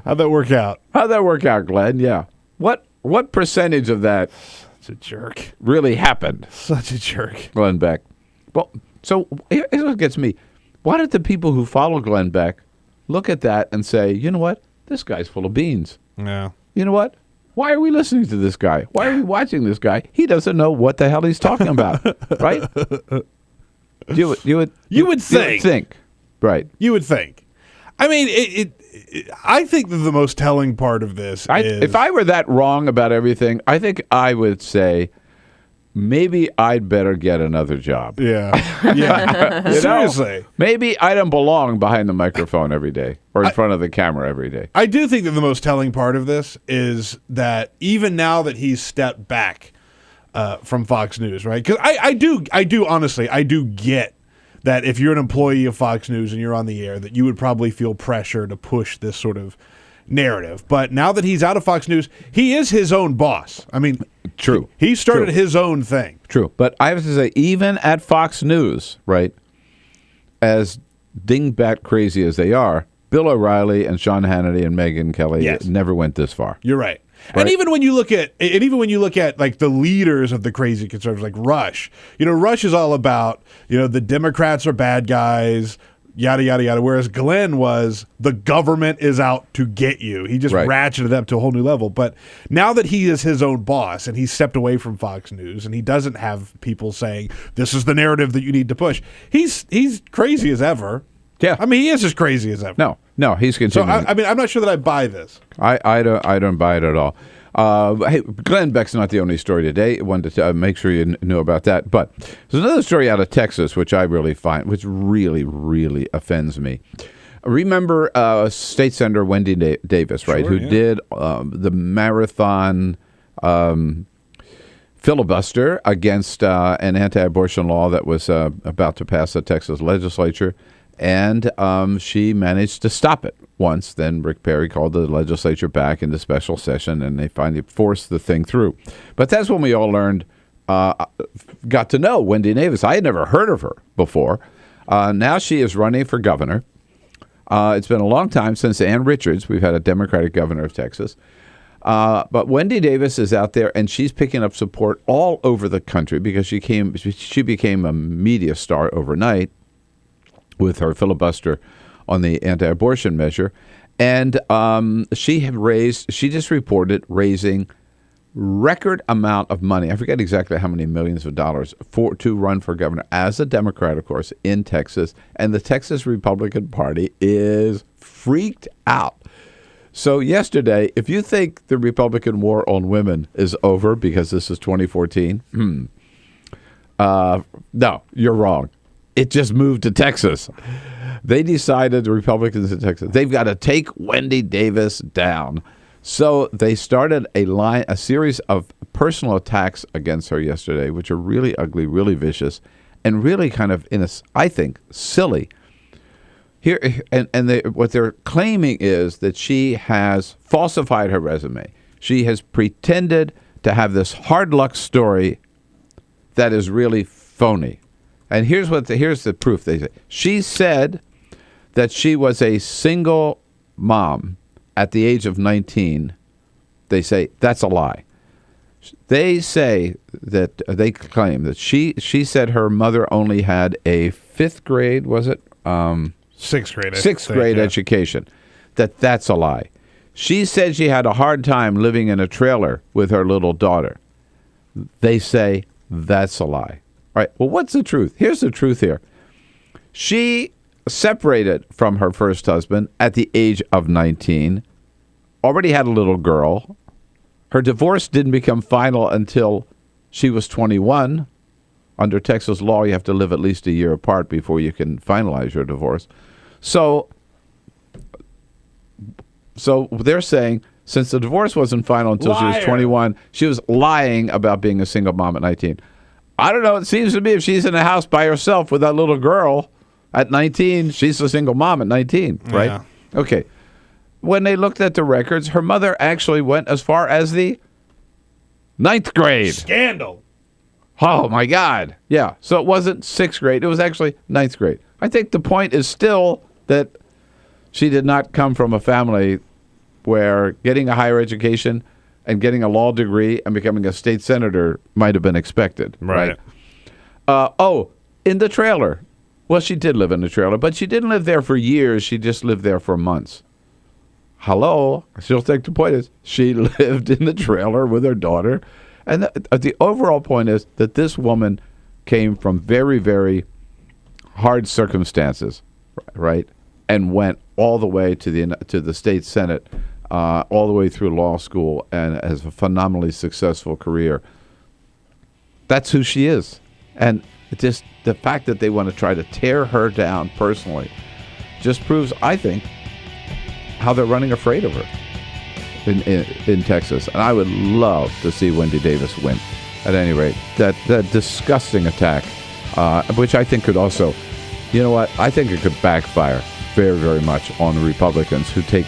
How'd that work out? How'd that work out, Glenn? Yeah. What percentage of that Such a jerk. really happened? Such a jerk. Glenn Beck. Well, so here's what gets me. Why did the people who follow Glenn Beck look at that and say, you know what? This guy's full of beans. Yeah. You know what? Why are we listening to this guy? Why are we watching this guy? He doesn't know what the hell he's talking about, right? You would think. Right. You would think. I mean, I think that the most telling part of this is... If I were that wrong about everything, I think I would say, maybe I'd better get another job. Yeah. Yeah. Seriously. Maybe I don't belong behind the microphone every day or in front of the camera every day. I do think that the most telling part of this is that even now that he's stepped back from Fox News, right? Because I do honestly get that if you're an employee of Fox News and you're on the air, that you would probably feel pressure to push this sort of, narrative. But now that he's out of Fox News, he is his own boss. I mean, true. He started his own thing. True. But I have to say, even at Fox News, right, as dingbat crazy as they are, Bill O'Reilly and Sean Hannity and Megyn Kelly never went this far. You're right. Right. And even when you look at like the leaders of the crazy conservatives, like Rush, Rush is all about, the Democrats are bad guys, yada, yada, yada. Whereas Glenn was, the government is out to get you. He just ratcheted up to a whole new level. But now that he is his own boss and he's stepped away from Fox News and he doesn't have people saying, this is the narrative that you need to push, he's crazy as ever. Yeah. I mean, he is as crazy as ever. No, he's continuing. So, I'm not sure that I buy this. I don't buy it at all. Hey, Glenn Beck's not the only story today. I wanted to make sure you knew about that. But there's another story out of Texas, which I really find, which really, really offends me. Remember State Senator Wendy Davis, right, who did the marathon filibuster against an anti-abortion law that was about to pass the Texas legislature. And she managed to stop it once. Then Rick Perry called the legislature back into special session, and they finally forced the thing through. But that's when we all learned, got to know Wendy Davis. I had never heard of her before. Now she is running for governor. It's been a long time since Ann Richards. We've had a Democratic governor of Texas. But Wendy Davis is out there, and she's picking up support all over the country because she became a media star overnight with her filibuster on the anti-abortion measure. And she just reported raising record amount of money. I forget exactly how many millions of dollars to run for governor as a Democrat, of course, in Texas. And the Texas Republican Party is freaked out. So yesterday, if you think the Republican war on women is over because this is 2014, no, you're wrong. It just moved to Texas. They decided, the Republicans in Texas, they've got to take Wendy Davis down. So they started a series of personal attacks against her yesterday, which are really ugly, really vicious, and really kind of, I think, silly. Here, what they're claiming is that she has falsified her resume. She has pretended to have this hard luck story that is really phony. And here's the proof. They say she said that she was a single mom at the age of 19. They say that's a lie. They say that they claim that she said her mother only had a fifth grade, was it? Sixth grade. Sixth grade education. That's a lie. She said she had a hard time living in a trailer with her little daughter. They say that's a lie. All right. Well, what's the truth? Here's the truth here. She separated from her first husband at the age of 19, already had a little girl. Her divorce didn't become final until she was 21. Under Texas law, you have to live at least a year apart before you can finalize your divorce. So they're saying since the divorce wasn't final until she was 21, she was lying about being a single mom at 19. I don't know. It seems to me if she's in a house by herself with that little girl at 19, she's a single mom at 19, right? Yeah. Okay. When they looked at the records, her mother actually went as far as the 9th grade. Scandal. Oh, my God. Yeah. So it wasn't 6th grade. It was actually 9th grade. I think the point is still that she did not come from a family where getting a higher education and getting a law degree and becoming a state senator might have been expected. Right. In the trailer. Well, she did live in the trailer, but she didn't live there for years. She just lived there for months. Hello? She'll think the point is she lived in the trailer with her daughter. And the overall point is that this woman came from very, very hard circumstances, right? And went all the way to the state senate, all the way through law school, and has a phenomenally successful career. That's who she is. And just the fact that they want to try to tear her down personally just proves, I think, how they're running afraid of her in Texas. And I would love to see Wendy Davis win. At any rate, that disgusting attack, which I think could also, you know what, I think it could backfire very, very much on the Republicans who take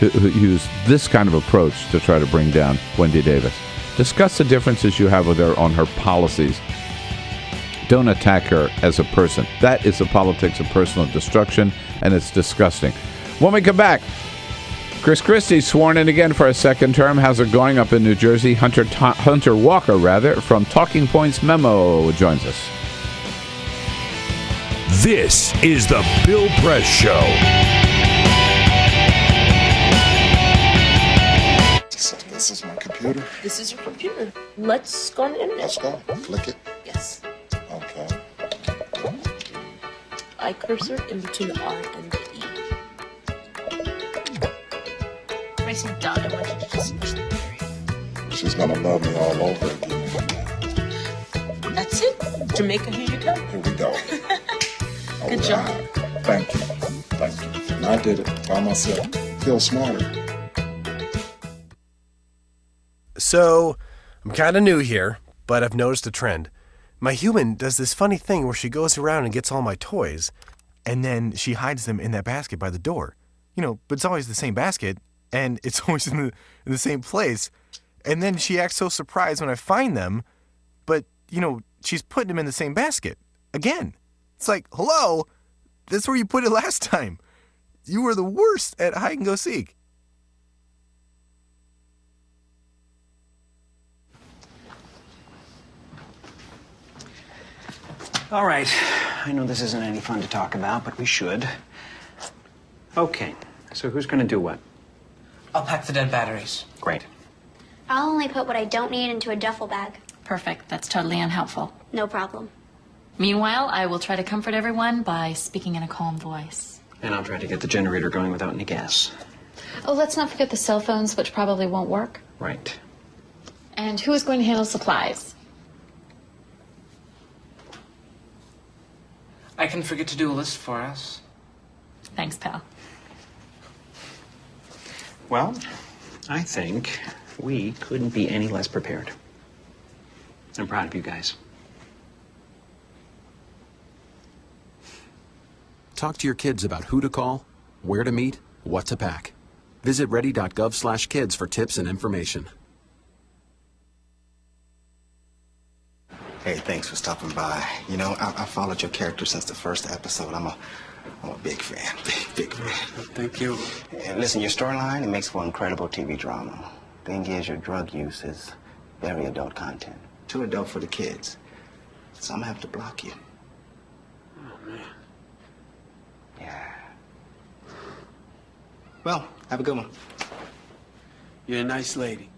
who use this kind of approach to try to bring down Wendy Davis. Discuss the differences you have with her on her policies. Don't attack her as a person. That is the politics of personal destruction, and it's disgusting. When we come back, Chris Christie's sworn in again for a second term. How's it going up in New Jersey? Hunter Walker, from Talking Points Memo joins us. This is the Bill Press Show. This is my computer. This is your computer. Let's go on the internet. Let's go. Click it. Yes. Okay. I cursor in between the R and the E. Pressing done. I want you to just push the area. She's gonna love me all over again. That's it. Jamaica, here you go. Here we go. Good job. Thank you. Thank you. And I did it by myself. Feel smarter. So, I'm kind of new here, but I've noticed a trend. My human does this funny thing where she goes around and gets all my toys, and then she hides them in that basket by the door. But it's always the same basket, and it's always in the same place. And then she acts so surprised when I find them, but, she's putting them in the same basket. Again. It's like, hello? That's where you put it last time. You were the worst at hide and go seek. All right. I know this isn't any fun to talk about, but we should. Okay. So who's going to do what? I'll pack the dead batteries. Great. I'll only put what I don't need into a duffel bag. Perfect. That's totally unhelpful. No problem. Meanwhile, I will try to comfort everyone by speaking in a calm voice. And I'll try to get the generator going without any gas. Oh, let's not forget the cell phones, which probably won't work. Right. And who is going to handle supplies? I can forget to do a list for us. Thanks, pal. Well, I think we couldn't be any less prepared. I'm proud of you guys. Talk to your kids about who to call, where to meet, what to pack. Visit ready.gov/kids for tips and information. Hey, thanks for stopping by. I followed your character since the first episode. I'm a big fan. Big fan. Thank you. And listen, your storyline, it makes for incredible TV drama. Thing is, your drug use is very adult content. Too adult for the kids. So I'm gonna have to block you. Oh, man. Yeah. Well, have a good one. You're a nice lady.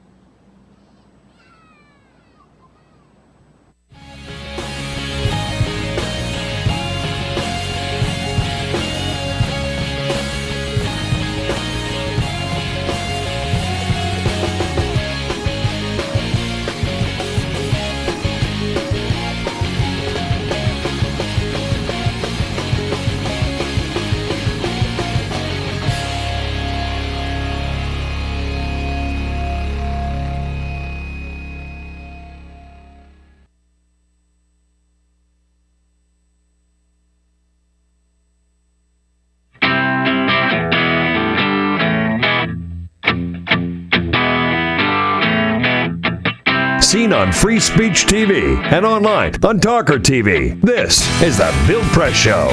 Seen on Free Speech TV and online on TawkrTV. This is the Bill Press Show.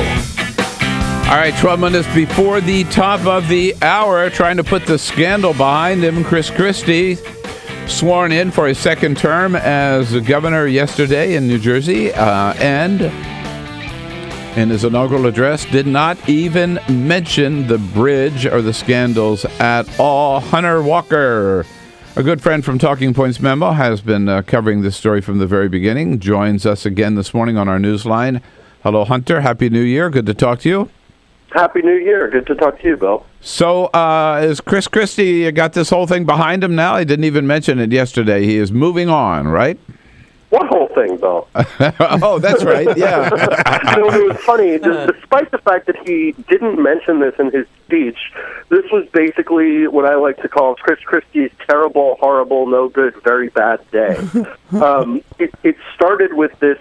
All right, 12 minutes before the top of the hour, trying to put the scandal behind him, Chris Christie, sworn in for his second term as governor yesterday in New Jersey, and in his inaugural address did not even mention the bridge or the scandals at all. Hunter Walker, a good friend from Talking Points Memo, has been covering this story from the very beginning, joins us again this morning on our newsline. Hello, Hunter. Happy New Year. Good to talk to you. Happy New Year. Good to talk to you, Bill. So is Chris Christie got this whole thing behind him now? He didn't even mention it yesterday. He is moving on, right? What whole thing, Bill? Oh, that's right. Yeah. It was funny. Despite the fact that he didn't mention this in his speech, this was basically what I like to call Chris Christie's terrible, horrible, no good, very bad day. It started with this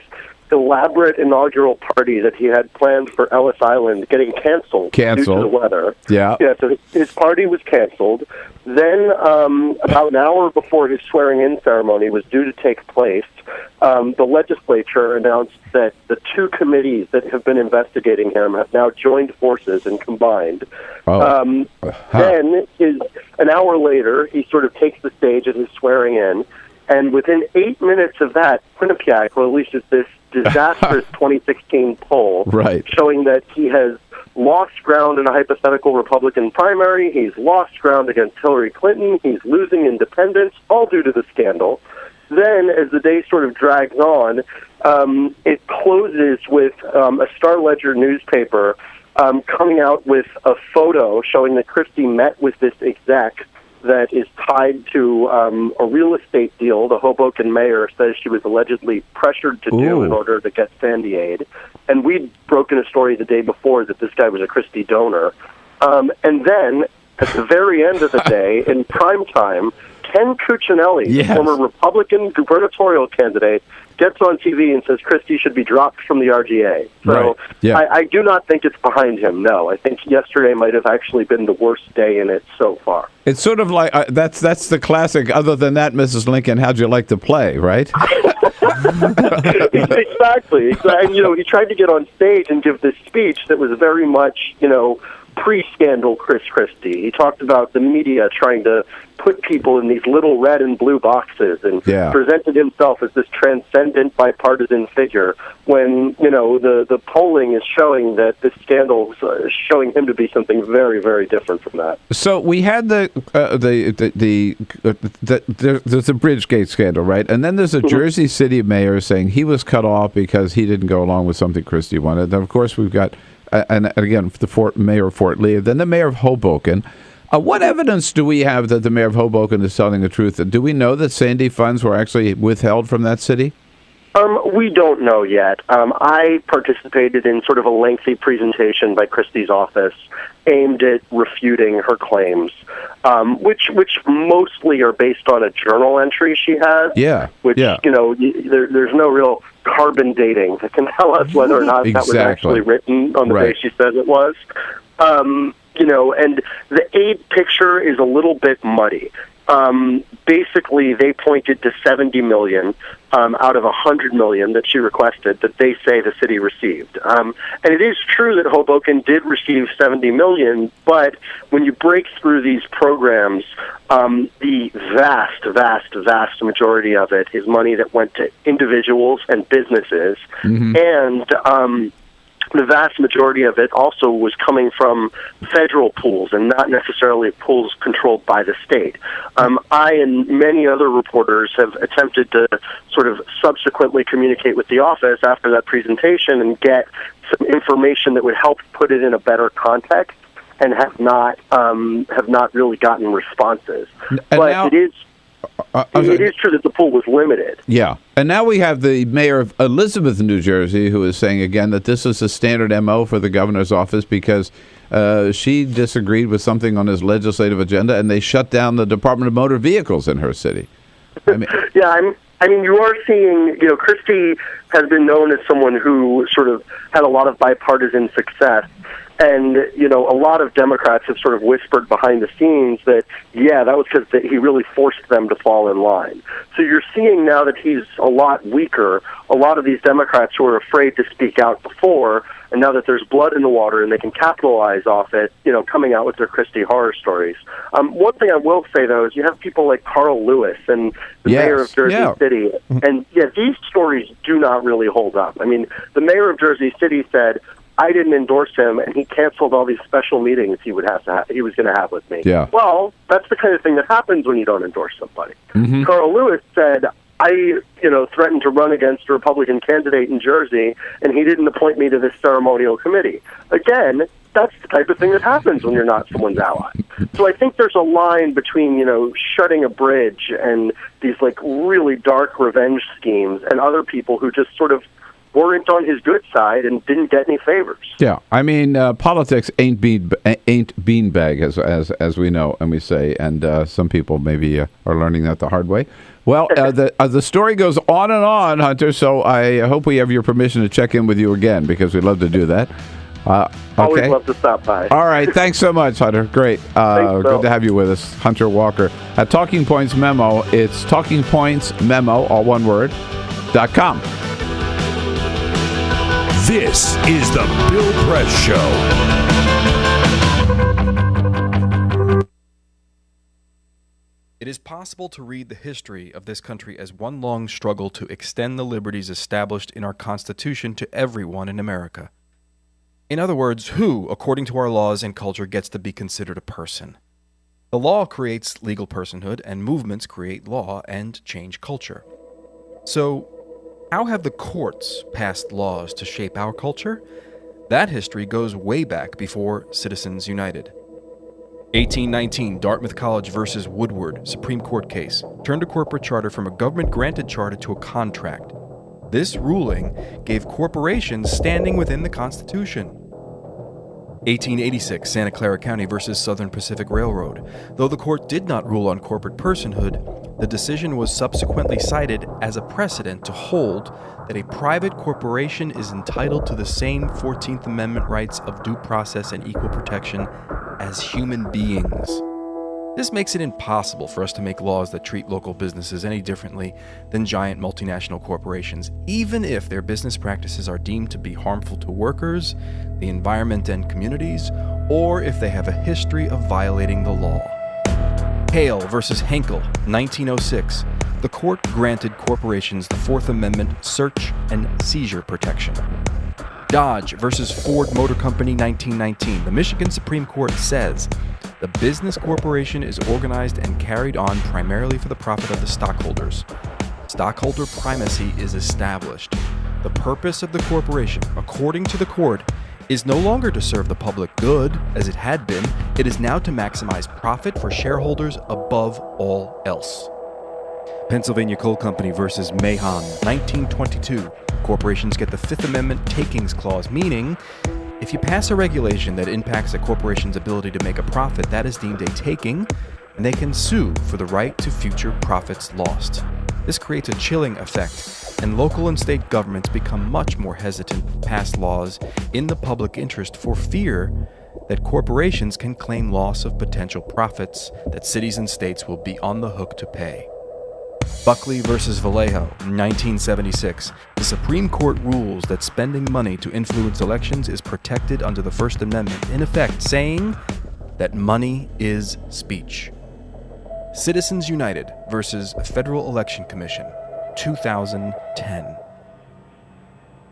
elaborate inaugural party that he had planned for Ellis Island getting canceled due to the weather. Yeah. Yeah, so his party was canceled. Then, about an hour before his swearing-in ceremony was due to take place, the legislature announced that the two committees that have been investigating him have now joined forces and combined. Then, an hour later, he sort of takes the stage at his swearing-in, and within 8 minutes of that, Quinnipiac releases this disastrous 2016 poll showing that he has lost ground in a hypothetical Republican primary. He's lost ground against Hillary Clinton. He's losing independents, all due to the scandal. Then, as the day sort of drags on, it closes with a Star-Ledger newspaper coming out with a photo showing that Christie met with this exec that is tied to a real estate deal the Hoboken mayor says she was allegedly pressured to do in order to get Sandy aid. And we'd broken a story the day before that this guy was a Christie donor. And then, at the very end of the day, in prime time, Ken Cuccinelli, the former Republican gubernatorial candidate, gets on TV and says Christie should be dropped from the RGA. So I do not think it's behind him, no. I think yesterday might have actually been the worst day in it so far. It's sort of like, that's the classic, other than that, Mrs. Lincoln, how'd you like to play, right? Exactly. And, he tried to get on stage and give this speech that was very much, pre-scandal Chris Christie. He talked about the media trying to put people in these little red and blue boxes and presented himself as this transcendent bipartisan figure when, the polling is showing that this scandal is showing him to be something very, very different from that. So we had there's a Bridgegate scandal, right? And then there's a Jersey City mayor saying he was cut off because he didn't go along with something Christie wanted. And of course, we've got and again, the mayor of Fort Lee, then the mayor of Hoboken. What evidence do we have that the mayor of Hoboken is telling the truth? Do we know that Sandy funds were actually withheld from that city? We don't know yet. I participated in sort of a lengthy presentation by Christie's office aimed at refuting her claims, which mostly are based on a journal entry she has. There's no real carbon dating that can tell us whether or not that was actually written on the day she says it was. And the aid picture is a little bit muddy. Basically, they pointed to $70 million out of $100 million that she requested that they say the city received. And it is true that Hoboken did receive $70 million, but when you break through these programs, the vast majority of it is money that went to individuals and businesses, and the vast majority of it also was coming from federal pools and not necessarily pools controlled by the state. I and many other reporters have attempted to sort of subsequently communicate with the office after that presentation and get some information that would help put it in a better context, and have not really gotten responses. But it is true that the pool was limited. Yeah. And now we have the mayor of Elizabeth, New Jersey, who is saying again that this is a standard MO for the governor's office because she disagreed with something on his legislative agenda and they shut down the Department of Motor Vehicles in her city. I mean, you are seeing, Christie has been known as someone who sort of had a lot of bipartisan success. And, a lot of Democrats have sort of whispered behind the scenes that, that was because he really forced them to fall in line. So you're seeing now that he's a lot weaker, a lot of these Democrats who were afraid to speak out before, and now that there's blood in the water and they can capitalize off it, coming out with their Christie horror stories. One thing I will say, though, is you have people like Carl Lewis and the mayor of Jersey City. And, these stories do not really hold up. I mean, the mayor of Jersey City said, I didn't endorse him, and he canceled all these special meetings he was going to have with me. Yeah. Well, that's the kind of thing that happens when you don't endorse somebody. Carl Lewis said, I threatened to run against a Republican candidate in Jersey, and he didn't appoint me to this ceremonial committee. Again, that's the type of thing that happens when you're not someone's ally. So I think there's a line between, shutting a bridge and these, really dark revenge schemes and other people who just sort of weren't on his good side and didn't get any favors. Yeah, I mean, politics ain't beanbag, as we know and we say, and some people maybe are learning that the hard way. Well, the story goes on and on, Hunter, so I hope we have your permission to check in with you again, because we'd love to do that. Always okay. love to stop by. All right, thanks so much, Hunter. Great. Good to have you with us, Hunter Walker. At Talking Points Memo, it's Talking Points Memo, all one word, .com. This is the Bill Press Show. It is possible to read the history of this country as one long struggle to extend the liberties established in our Constitution to everyone in America. In other words, who, according to our laws and culture, gets to be considered a person? The law creates legal personhood, and movements create law and change culture. So, how have the courts passed laws to shape our culture? That history goes way back before Citizens United. 1819, Dartmouth College versus Woodward, Supreme Court case, turned a corporate charter from a government-granted charter to a contract. This ruling gave corporations standing within the Constitution. 1886, Santa Clara County versus Southern Pacific Railroad. Though the court did not rule on corporate personhood, the decision was subsequently cited as a precedent to hold that a private corporation is entitled to the same 14th Amendment rights of due process and equal protection as human beings. This makes it impossible for us to make laws that treat local businesses any differently than giant multinational corporations, even if their business practices are deemed to be harmful to workers, the environment and communities, or if they have a history of violating the law. Hale versus Henkel, 1906. The court granted corporations the Fourth Amendment search and seizure protection. Dodge versus Ford Motor Company, 1919. The Michigan Supreme Court says the business corporation is organized and carried on primarily for the profit of the stockholders. Stockholder primacy is established. The purpose of the corporation, according to the court, is no longer to serve the public good, as it had been. It is now to maximize profit for shareholders above all else. Pennsylvania Coal Company versus Mahon, 1922. Corporations get the Fifth Amendment takings clause, meaning if you pass a regulation that impacts a corporation's ability to make a profit, that is deemed a taking, and they can sue for the right to future profits lost. This creates a chilling effect, and local and state governments become much more hesitant to pass laws in the public interest for fear that corporations can claim loss of potential profits that cities and states will be on the hook to pay. Buckley versus Vallejo, 1976. The Supreme Court rules that spending money to influence elections is protected under the First Amendment, in effect saying that money is speech. Citizens United versus Federal Election Commission, 2010.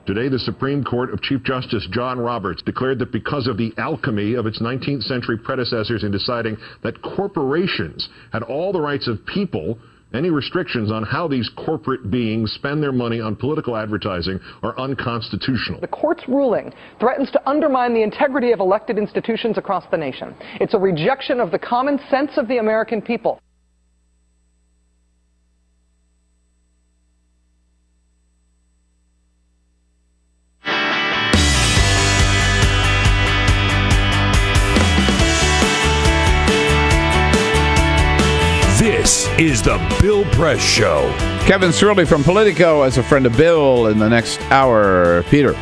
Today, the Supreme Court of Chief Justice John Roberts declared that because of the alchemy of its 19th century predecessors in deciding that corporations had all the rights of people, any restrictions on how these corporate beings spend their money on political advertising are unconstitutional. The court's ruling threatens to undermine the integrity of elected institutions across the nation. It's a rejection of the common sense of the American people. This is the Bill Press Show. Kevin Cirilli from Politico as a friend of Bill in the next hour. Peter.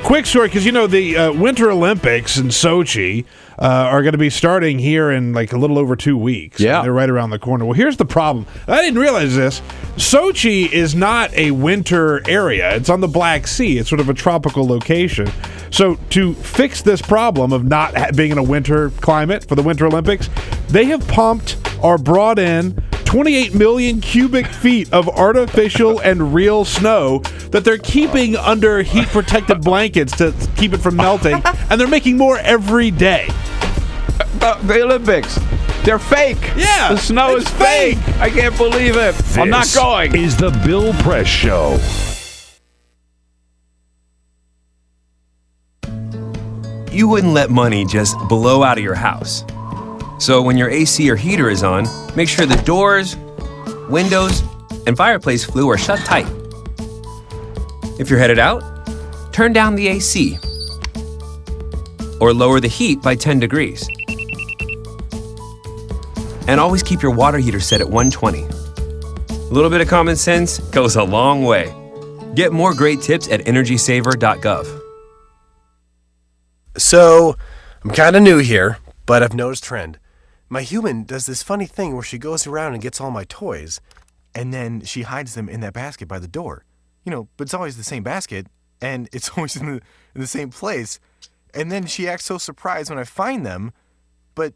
Quick story, because you know the Winter Olympics in Sochi are going to be starting here in like a little over 2 weeks. Yeah. They're right around the corner. Well, here's the problem. I didn't realize this. Sochi is not a winter area. It's on the Black Sea. It's sort of a tropical location. So to fix this problem of not being in a winter climate for the Winter Olympics, they have pumped or brought in 28 million cubic feet of artificial and real snow that they're keeping under heat-protected blankets to keep it from melting, and they're making more every day. The Olympics, they're fake. Yeah, the snow is fake. I can't believe it. I'm not going. This is the Bill Press Show. You wouldn't let money just blow out of your house. So when your AC or heater is on, make sure the doors, windows, and fireplace flue are shut tight. If you're headed out, turn down the AC. Or lower the heat by 10 degrees. And always keep your water heater set at 120. A little bit of common sense goes a long way. Get more great tips at energysaver.gov. So, I'm kind of new here, but I've noticed a trend. My human does this funny thing where she goes around and gets all my toys, and then she hides them in that basket by the door. But it's always the same basket, and it's always in the same place. And then she acts so surprised when I find them, but,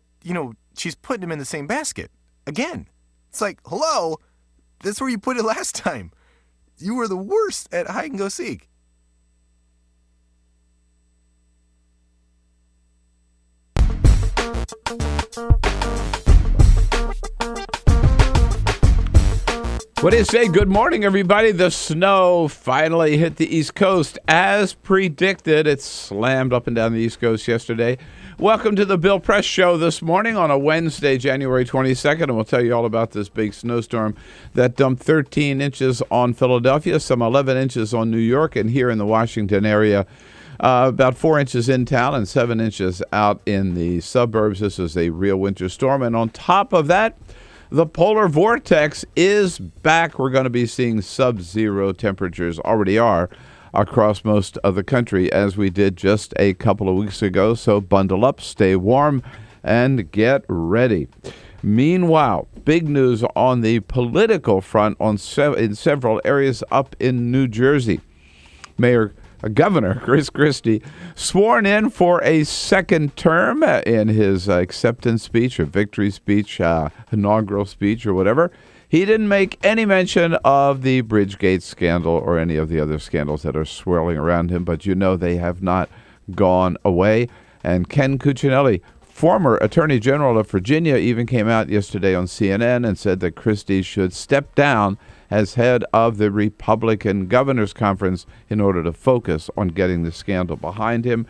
she's putting them in the same basket. Again. It's like, hello? That's where you put it last time. You were the worst at hide and go seek. What do you say? Good morning, everybody. The snow finally hit the East Coast as predicted. It slammed up and down the East Coast yesterday. Welcome to the Bill Press Show this morning on a Wednesday, January 22nd, and we'll tell you all about this big snowstorm that dumped 13 inches on Philadelphia, some 11 inches on New York, and here in the Washington area, about 4 inches in town and 7 inches out in the suburbs. This is a real winter storm, and on top of that, the polar vortex is back. We're going to be seeing sub-zero temperatures, already are, across most of the country, as we did just a couple of weeks ago. So bundle up, stay warm, and get ready. Meanwhile, big news on the political front in several areas up in New Jersey. Governor Chris Christie sworn in for a second term in his acceptance speech or victory speech, inaugural speech or whatever. He didn't make any mention of the Bridgegate scandal or any of the other scandals that are swirling around him, but they have not gone away. And Ken Cuccinelli, former Attorney General of Virginia, even came out yesterday on CNN and said that Christie should step down as head of the Republican Governors Conference in order to focus on getting the scandal behind him.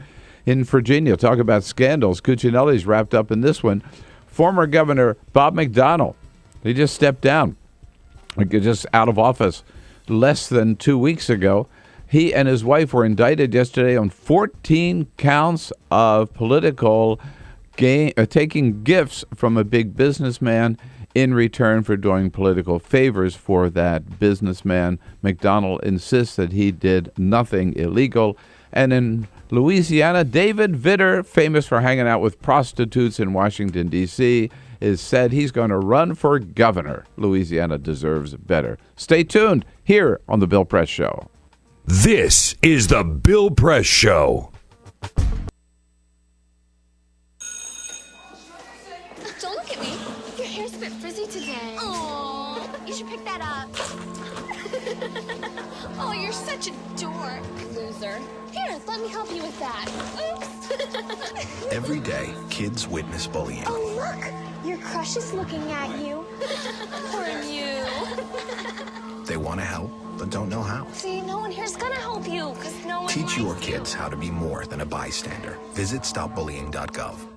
In Virginia, talk about scandals. Cuccinelli's wrapped up in this one. Former Governor Bob McDonnell, he just stepped down, just out of office less than 2 weeks ago. He and his wife were indicted yesterday on 14 counts of political taking gifts from a big businessman in return for doing political favors for that businessman. McDonnell insists that he did nothing illegal. And in Louisiana, David Vitter, famous for hanging out with prostitutes in Washington, D.C., is said he's going to run for governor. Louisiana deserves better. Stay tuned here on The Bill Press Show. This is The Bill Press Show. Don't look at me. Your hair's a bit frizzy today. Oh, you should pick that up. Oh, you're such a dork, loser. Here, let me help you with that. Oops. Every day, kids witness bullying. Oh, look. Your crush is looking at you. Poor you. They want to help, but don't know how. See, no one here's gonna help you, because no one Teach your likes kids how to be more than a bystander. Visit stopbullying.gov.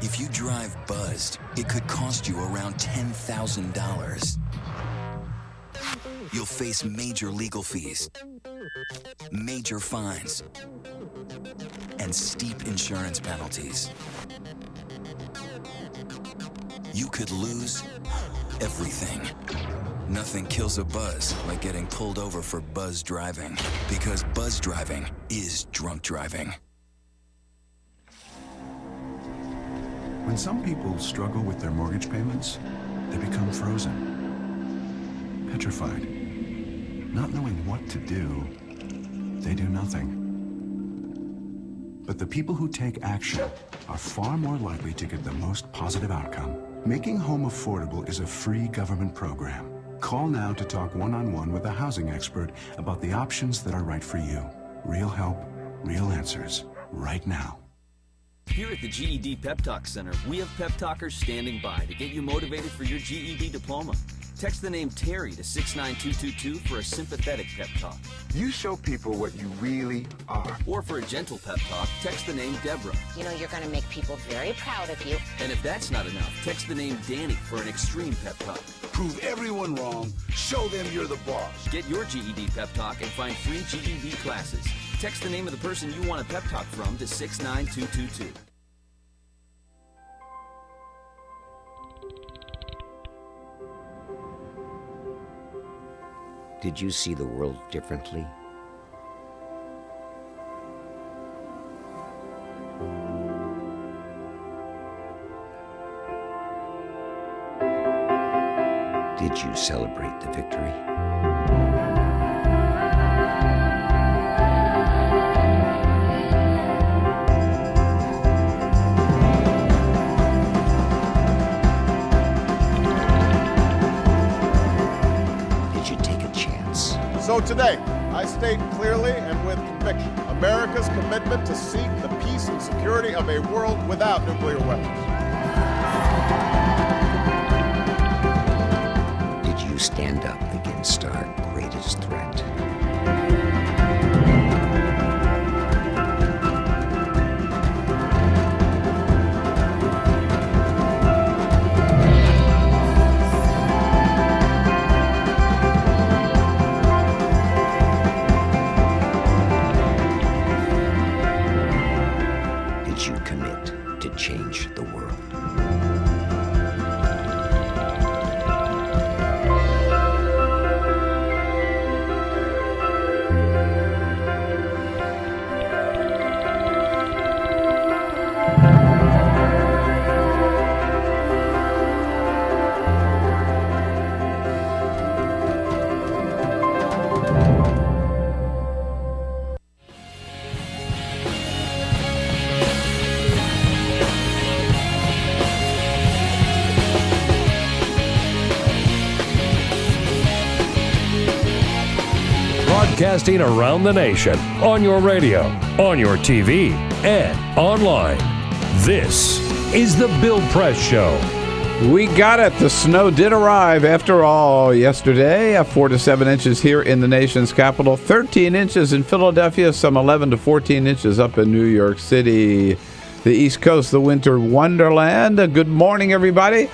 If you drive buzzed, it could cost you around $10,000. You'll face major legal fees, major fines, and steep insurance penalties. You could lose everything. Nothing kills a buzz like getting pulled over for buzz driving, because buzz driving is drunk driving. When some people struggle with their mortgage payments, they become frozen, petrified. Not knowing what to do, they do nothing. But the people who take action are far more likely to get the most positive outcome. Making home affordable is a free government program. Call now to talk one-on-one with a housing expert about the options that are right for you. Real help, real answers, right now. Here at the GED Pep Talk Center, we have pep talkers standing by to get you motivated for your GED diploma. Text the name Terry to 69222 for a sympathetic pep talk. You show people what you really are. Or for a gentle pep talk, text the name Deborah. You know you're going to make people very proud of you. And if that's not enough, text the name Danny for an extreme pep talk. Prove everyone wrong. Show them you're the boss. Get your GED pep talk and find free GED classes. Text the name of the person you want a pep talk from to 69222. Did you see the world differently? Did you celebrate the victory? So today, I state clearly and with conviction America's commitment to seek the peace and security of a world without nuclear weapons. Did you stand up against our greatest threat? Change the world. Broadcasting around the nation, on your radio, on your TV, and online. This is the Bill Press Show. We got it. The snow did arrive after all yesterday. 4 to 7 inches here in the nation's capital. 13 inches in Philadelphia. Some 11 to 14 inches up in New York City. The East Coast, the winter wonderland. Good morning, everybody.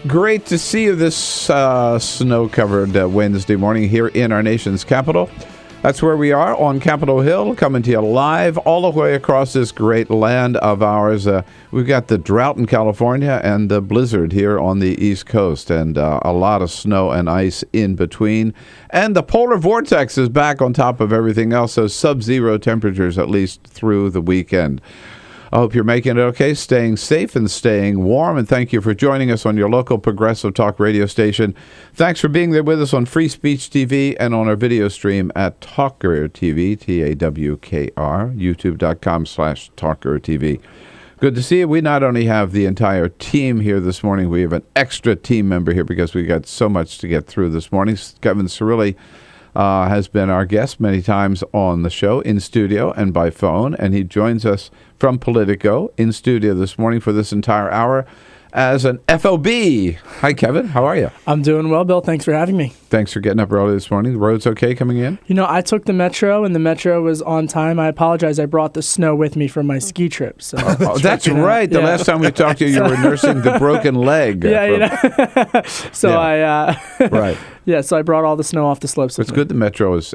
Great to see you this snow-covered Wednesday morning here in our nation's capital. That's where we are on Capitol Hill, coming to you live all the way across this great land of ours. We've got the drought in California and the blizzard here on the East Coast, and a lot of snow and ice in between. And the polar vortex is back on top of everything else, so sub-zero temperatures at least through the weekend. I hope you're making it okay, staying safe and staying warm, and thank you for joining us on your local progressive talk radio station. Thanks for being there with us on Free Speech TV and on our video stream at TawkrTV, T-A-W-K-R, youtube.com/TawkrTV. Good to see you. We not only have the entire team here this morning, we have an extra team member here because we got so much to get through this morning. Kevin Cirilli has been our guest many times on the show, in studio and by phone, and he joins us from Politico in studio this morning for this entire hour as an FOB. Hi, Kevin. How are you? I'm doing well, Bill. Thanks for having me. Thanks for getting up early this morning. The road's okay coming in? You know, I took the Metro, and the Metro was on time. I apologize. I brought the snow with me from my ski trip. So that's right. The last time we talked to you, you were nursing the broken leg. Right. Yeah, so I brought all the snow off the slopes. It's good the Metro is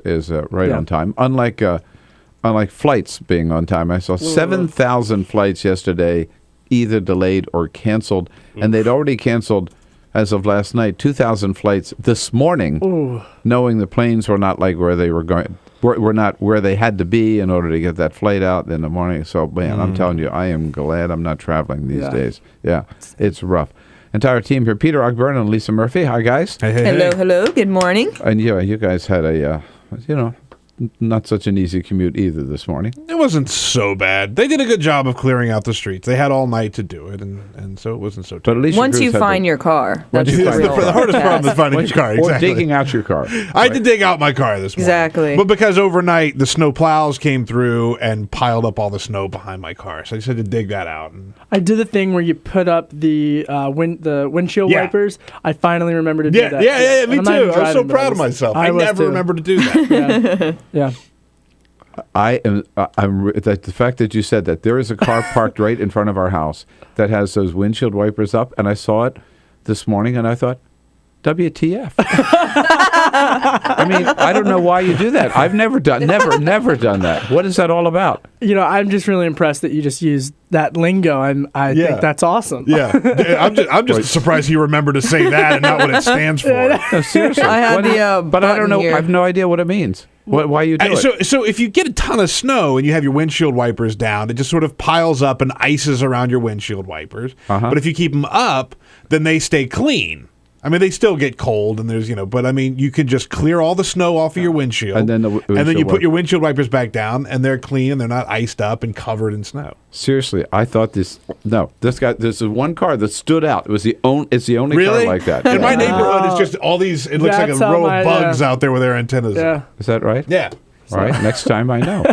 right on time. Unlike flights being on time. I saw 7,000 flights yesterday either delayed or canceled, and they'd already canceled, as of last night, 2,000 flights this morning, knowing the planes were not like where they were going, were not where they had to be in order to get that flight out in the morning. So, man, I'm telling you, I am glad I'm not traveling these days. Yeah, it's rough. Entire team here, Peter Ogburn and Lisa Murphy. Hi, guys. Hello. Good morning. And you guys had a, not such an easy commute either this morning. It wasn't so bad. They did a good job of clearing out the streets. They had all night to do it, and so it wasn't so But at least Once you find your car, that's the hardest problem is finding your car. Exactly. Or digging out your car. I had to dig out my car this morning. Exactly. But because overnight the snow plows came through and piled up all the snow behind my car, so I just had to dig that out. I did the thing where you put up the windshield wipers. I finally remembered to do that. Yeah, me And I'm not too. even I was so driving, but proud of myself. I never remembered to do that. Yeah. I'm the fact that you said that there is a car parked right in front of our house that has those windshield wipers up, and I saw it this morning, and I thought, WTF? I mean, I don't know why you do that. I've never done that. What is that all about? I'm just really impressed that you just used that lingo. I think that's awesome. Yeah, I'm just surprised you remember to say that and not what it stands for. No, seriously. I had but I don't know. here. I have no idea what it means. Why you do it? So if you get a ton of snow and you have your windshield wipers down, it just sort of piles up and ices around your windshield wipers. But if you keep them up, then they stay clean. I mean, they still get cold, and there's, but I mean, you can just clear all the snow off of your windshield, and then you put your windshield wipers back down, and they're clean, and they're not iced up and covered in snow. Seriously, I thought this is one car that stood out. It's the only car like that. In my neighborhood, it's just all these. It looks like a row of bugs out there with their antennas. Yeah. Is that right? Yeah. All right. Next time I know.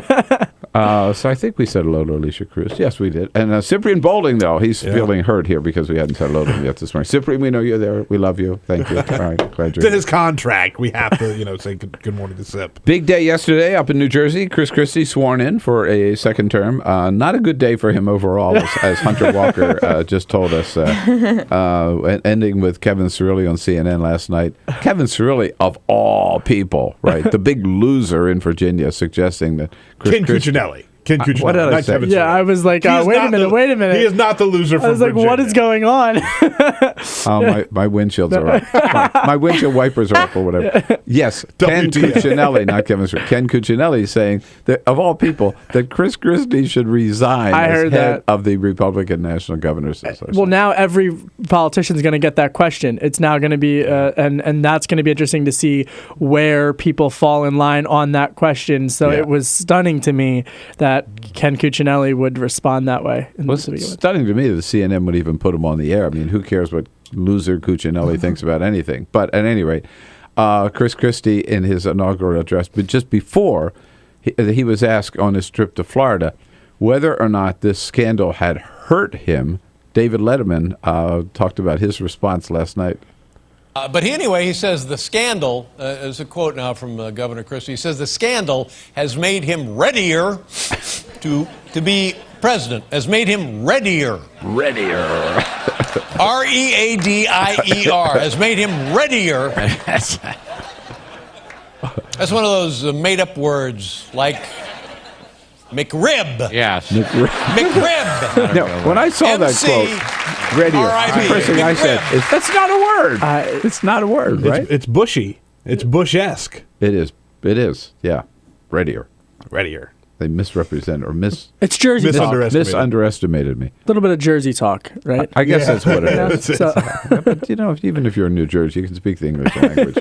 So I think we said hello to Alicia Cruz. Yes, we did. And Cyprian Bolding, though, he's feeling hurt here because we hadn't said hello to him yet this morning. Cyprian, we know you're there. We love you. Thank you. All right. Glad you're It's in his contract. We have to, say good morning to Sip. Big day yesterday up in New Jersey. Chris Christie sworn in for a second term. Not a good day for him overall, as Hunter Walker just told us. Ending with Kevin Cirilli on CNN last night. Kevin Cirilli, of all people, right? The big loser in Virginia, suggesting that Ken Cuccinelli. Ken Cuccinelli. What did I say? Yeah, I was like, wait a minute. He is not the loser from I was like, Virginia. what is going on? Oh, my windshields are up. My windshield wipers are up or whatever. Yes, Ken Cuccinelli, not Kevin Cirilli. Ken Cuccinelli saying that, of all people, that Chris Christie should resign as head of the Republican National Governors Association. Well, now every politician is going to get that question. It's now going to be, and that's going to be interesting to see where people fall in line on that question. So it was stunning to me that Ken Cuccinelli would respond that way. Well, it's stunning to me that CNN would even put him on the air. I mean, who cares what loser Cuccinelli thinks about anything? But at any rate, Chris Christie in his inaugural address, but just before he was asked on his trip to Florida whether or not this scandal had hurt him. David Letterman talked about his response last night. But anyway, he says the scandal, as a quote now from Governor Christie, he says the scandal has made him readier to be president, has made him readier. Readier. R-E-A-D-I-E-R, has made him readier. That's one of those made-up words, like McRib. Yes. McRib. No, when I saw that quote, readier, the first thing I said is, that's not a word. It's not a word, right? It's bushy. It's Bush-esque. It is. Yeah. Readier. They misrepresent or It's Jersey talk. Misunderestimated me. A little bit of Jersey talk, right? I guess that's what it is. So, but even if you're in New Jersey, you can speak the English language.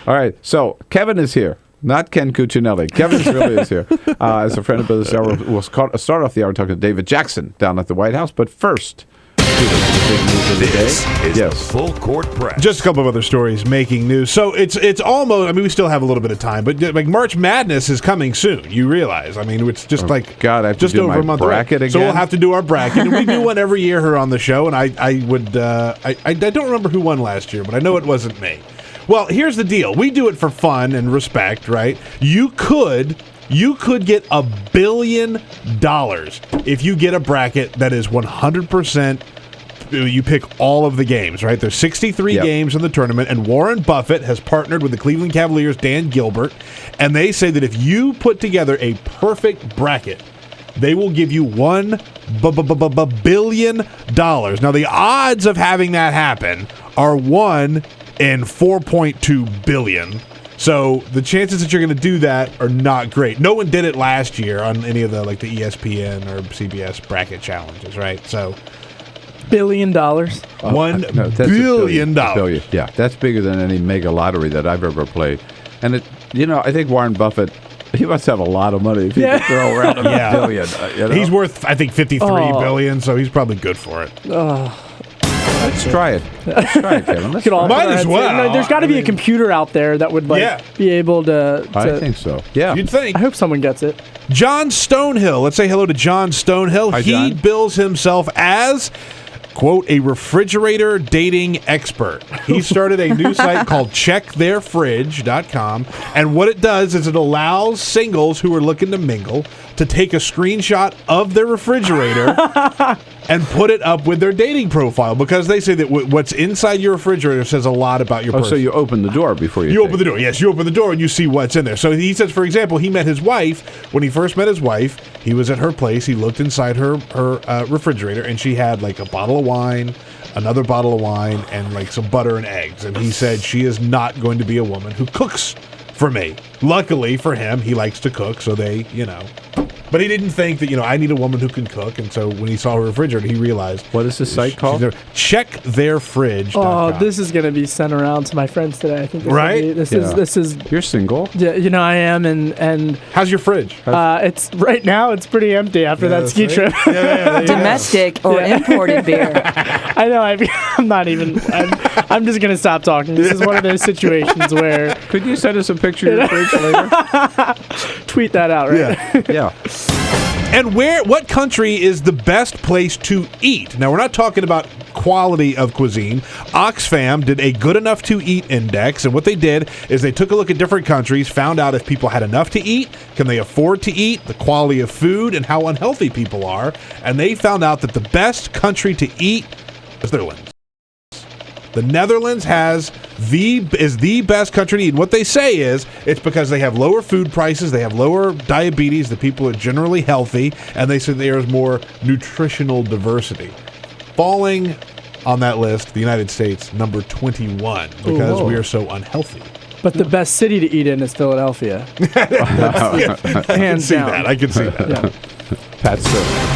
All right. So Kevin is here. Not Ken Cuccinelli. Kevin Cirilli is here. As a friend of this hour, we'll start off the hour talking to David Jackson down at the White House. But first, This is the Full Court Press. Just a couple of other stories making news. So it's almost, we still have a little bit of time, but like March Madness is coming soon. You realize. It's just I have just over a month bracket away. again? So we'll have to do our bracket. And we do one every year here on the show, and I don't remember who won last year, but I know it wasn't me. Well, here's the deal. We do it for fun and respect, right? You could get $1 billion if you get a bracket that is 100%. You pick all of the games, right? There's 63 games in the tournament, and Warren Buffett has partnered with the Cleveland Cavaliers' Dan Gilbert, and they say that if you put together a perfect bracket, they will give you $1 billion. Now, the odds of having that happen are 1 in 4.2 billion. So the chances that you're going to do that are not great. No one did it last year on any of the ESPN or CBS bracket challenges, right? So $1 billion. $1 billion. Billion. Yeah, that's bigger than any mega lottery that I've ever played. And I think Warren Buffett He must have a lot of money if he can throw around a billion. He's worth, I think, $53 billion, so he's probably good for it. Let's try it. Let's try it, Kevin. Let's Might try it. as well. No, there's got to be a computer out there that would be able to. I think so. Yeah. You'd think. I hope someone gets it. John Stonehill. Let's say hello to John Stonehill. Hi, He John. bills himself as, quote, a refrigerator dating expert. He started a new site called checktheirfridge.com, and what it does is it allows singles who are looking to mingle to take a screenshot of their refrigerator and put it up with their dating profile, because they say that what's inside your refrigerator says a lot about your person. So you open the door before you open the door. Yes, you open the door and you see what's in there. So he says, for example, he met his wife. When he first met his wife, he was at her place. He looked inside her refrigerator, and she had like a bottle of wine, another bottle of wine, and like some butter and eggs. And he said, she is not going to be a woman who cooks for me. Luckily for him, he likes to cook, so they, But he didn't think that, I need a woman who can cook. And so when he saw her refrigerator, he realized. What is this site called? Checktheirfridge.com. Oh, this is going to be sent around to my friends today. I think this this is. You're single? Yeah, I am. And how's your fridge? It's right now. It's pretty empty after that ski trip. Domestic or imported beer. I know. I'm not even. I'm just going to stop talking. This is one of those situations where. Could you send us a picture of your fridge later? Tweet that out, right? Yeah. And what country is the best place to eat? Now, we're not talking about quality of cuisine. Oxfam did a good enough to eat index, and what they did is they took a look at different countries, found out if people had enough to eat, can they afford to eat, the quality of food, and how unhealthy people are, and they found out that the best country to eat is the Netherlands. The Netherlands is the best country to eat. And what they say is it's because they have lower food prices, they have lower diabetes, the people are generally healthy, and they say there is more nutritional diversity. Falling on that list, the United States, number 21, because we are so unhealthy. But the best city to eat in is Philadelphia. Hands down. I can see that. Yeah. Pat's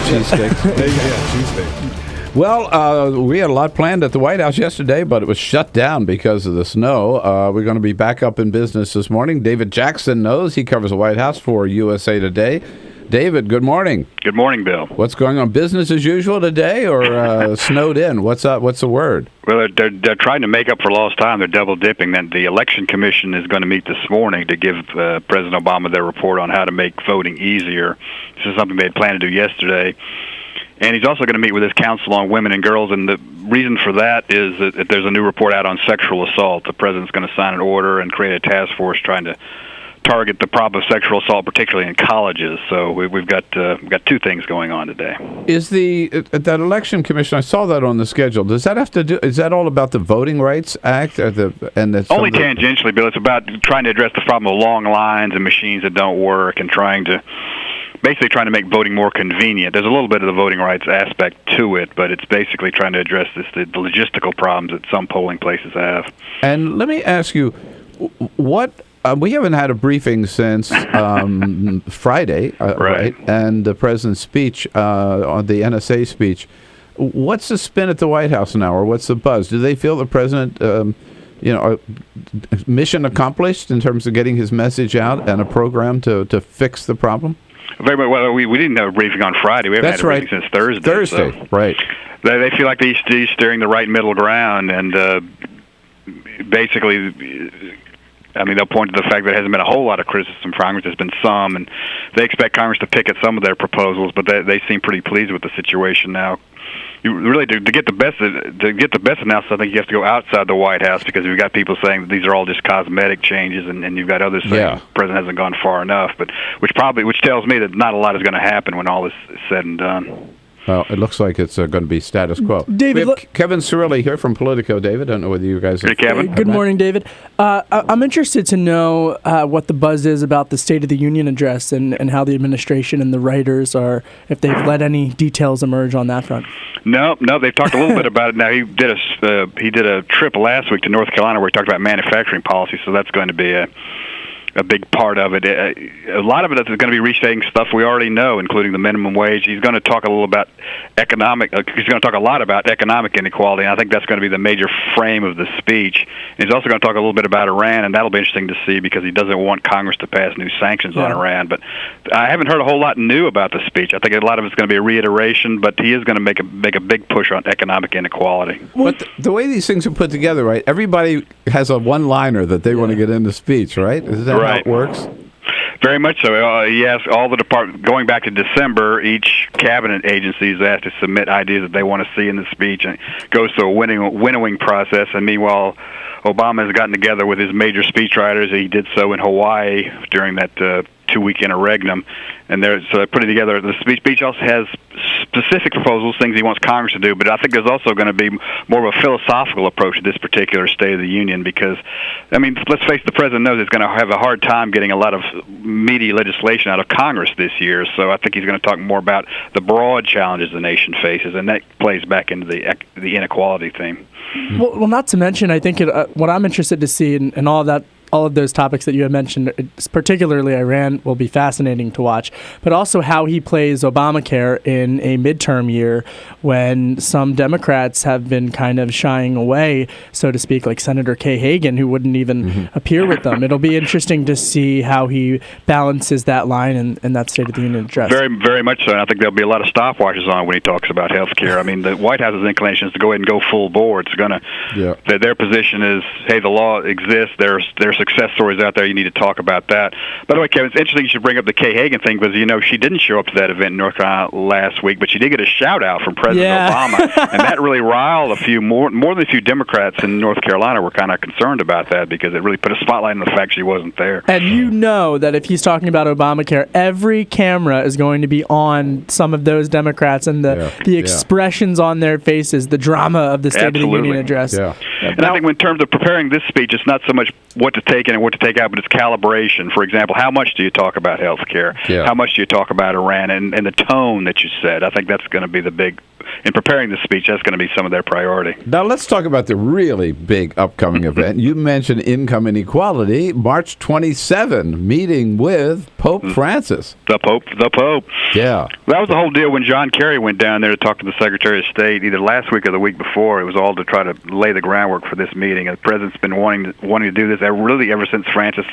cheesesteak. Cheesesteak. Well, we had a lot planned at the White House yesterday, but it was shut down because of the snow. We're going to be back up in business this morning. David Jackson knows. He covers the White House for USA Today. David, good morning. Good morning, Bill. What's going on? Business as usual today, or snowed in? What's up? What's the word? Well, they're trying to make up for lost time. They're double dipping. Then the Election Commission is going to meet this morning to give President Obama their report on how to make voting easier. This is something they had planned to do yesterday. And he's also going to meet with his Council on Women and Girls, and the reason for that is that there's a new report out on sexual assault. The president's going to sign an order and create a task force trying to target the problem of sexual assault, particularly in colleges. So we've got two things going on today. Is that Election Commission? I saw that on the schedule. Does that have to do? Is that all about the Voting Rights Act? Only tangentially, Bill. It's about trying to address the problem of long lines and machines that don't work, and basically trying to make voting more convenient. There's a little bit of the voting rights aspect to it, but it's basically trying to address the logistical problems that some polling places have. And let me ask you, what we haven't had a briefing since Friday, right? And the president's speech, on the NSA speech. What's the spin at the White House now, or what's the buzz? Do they feel the president, mission accomplished in terms of getting his message out and a program to fix the problem? Very well. We didn't have a briefing on Friday. We haven't had a briefing since Thursday. So right. They feel like he's steering the right middle ground, and basically, they'll point to the fact that there hasn't been a whole lot of criticism from Congress. There's been some, and they expect Congress to pick at some of their proposals, but they seem pretty pleased with the situation now. You really to get the best analysis, I think you have to go outside the White House, because you've got people saying that these are all just cosmetic changes, and you've got others saying the president hasn't gone far enough. But which tells me that not a lot is going to happen when all is said and done. Well, it looks like it's going to be status quo. David, we have Kevin Cirilli here from Politico. David, I don't know whether you guys. Hey, Kevin. Good morning, David. I'm interested to know what the buzz is about the State of the Union address and how the administration and the writers are, if they've let any details emerge on that front. No, they've talked a little bit about it. Now, he did a trip last week to North Carolina where he talked about manufacturing policy, so that's going to be a big part of it. A lot of it is going to be restating stuff we already know, including the minimum wage. He's going to talk a little about he's going to talk a lot about economic inequality, and I think that's going to be the major frame of the speech. And he's also going to talk a little bit about Iran, and that'll be interesting to see because he doesn't want Congress to pass new sanctions on Iran. But I haven't heard a whole lot new about the speech. I think a lot of it's going to be a reiteration, but he is going to make a big push on economic inequality. But the way these things are put together, right? Everybody has a one-liner that they want to get in the speech, right? Is that how it works? Very much so. Yes, all the departments, going back to December, each cabinet agency is asked to submit ideas that they want to see in the speech, and it goes through a winnowing process. And meanwhile, Obama has gotten together with his major speechwriters. He did so in Hawaii during that 2-week interregnum, and they're putting together the speech. Also has specific proposals, things he wants Congress to do, but I think there's also going to be more of a philosophical approach to this particular State of the Union because, I mean, let's face it, the president knows he's going to have a hard time getting a lot of meaty legislation out of Congress this year, so I think he's going to talk more about the broad challenges the nation faces, and that plays back into the inequality theme. Well, not to mention, I think what I'm interested to see in all of that, all of those topics that you had mentioned, particularly Iran, will be fascinating to watch, but also how he plays Obamacare in a midterm year when some Democrats have been kind of shying away, so to speak, like Senator Kay Hagan, who wouldn't even appear with them. It'll be interesting to see how he balances that line in that State of the Union address. Very, very much so, and I think there'll be a lot of stopwatches on when he talks about health care. I mean, the White House's inclination is to go ahead and go full bore. It's going to, their position is, hey, the law exists, there's success stories out there. You need to talk about that. By the way, Kevin, it's interesting you should bring up the Kay Hagan thing because, she didn't show up to that event in North Carolina last week, but she did get a shout-out from President Obama, and that really riled more than a few Democrats in North Carolina were kind of concerned about that because it really put a spotlight on the fact she wasn't there. And you know that if he's talking about Obamacare, every camera is going to be on some of those Democrats and the expressions on their faces, the drama of the State of the Union address. And I think in terms of preparing this speech, it's not so much what to take in and what to take out, but it's calibration. For example, how much do you talk about health care? How much do you talk about Iran? And the tone that you said. I think that's going to be the big, in preparing this speech, that's going to be some of their priority. Now let's talk about the really big upcoming event. You mentioned income inequality, March 27, meeting with Pope Francis. The Pope. Yeah. That was the whole deal when John Kerry went down there to talk to the Secretary of State, either last week or the week before. It was all to try to lay the groundwork for this meeting. And the president's been wanting to do this really ever since Francis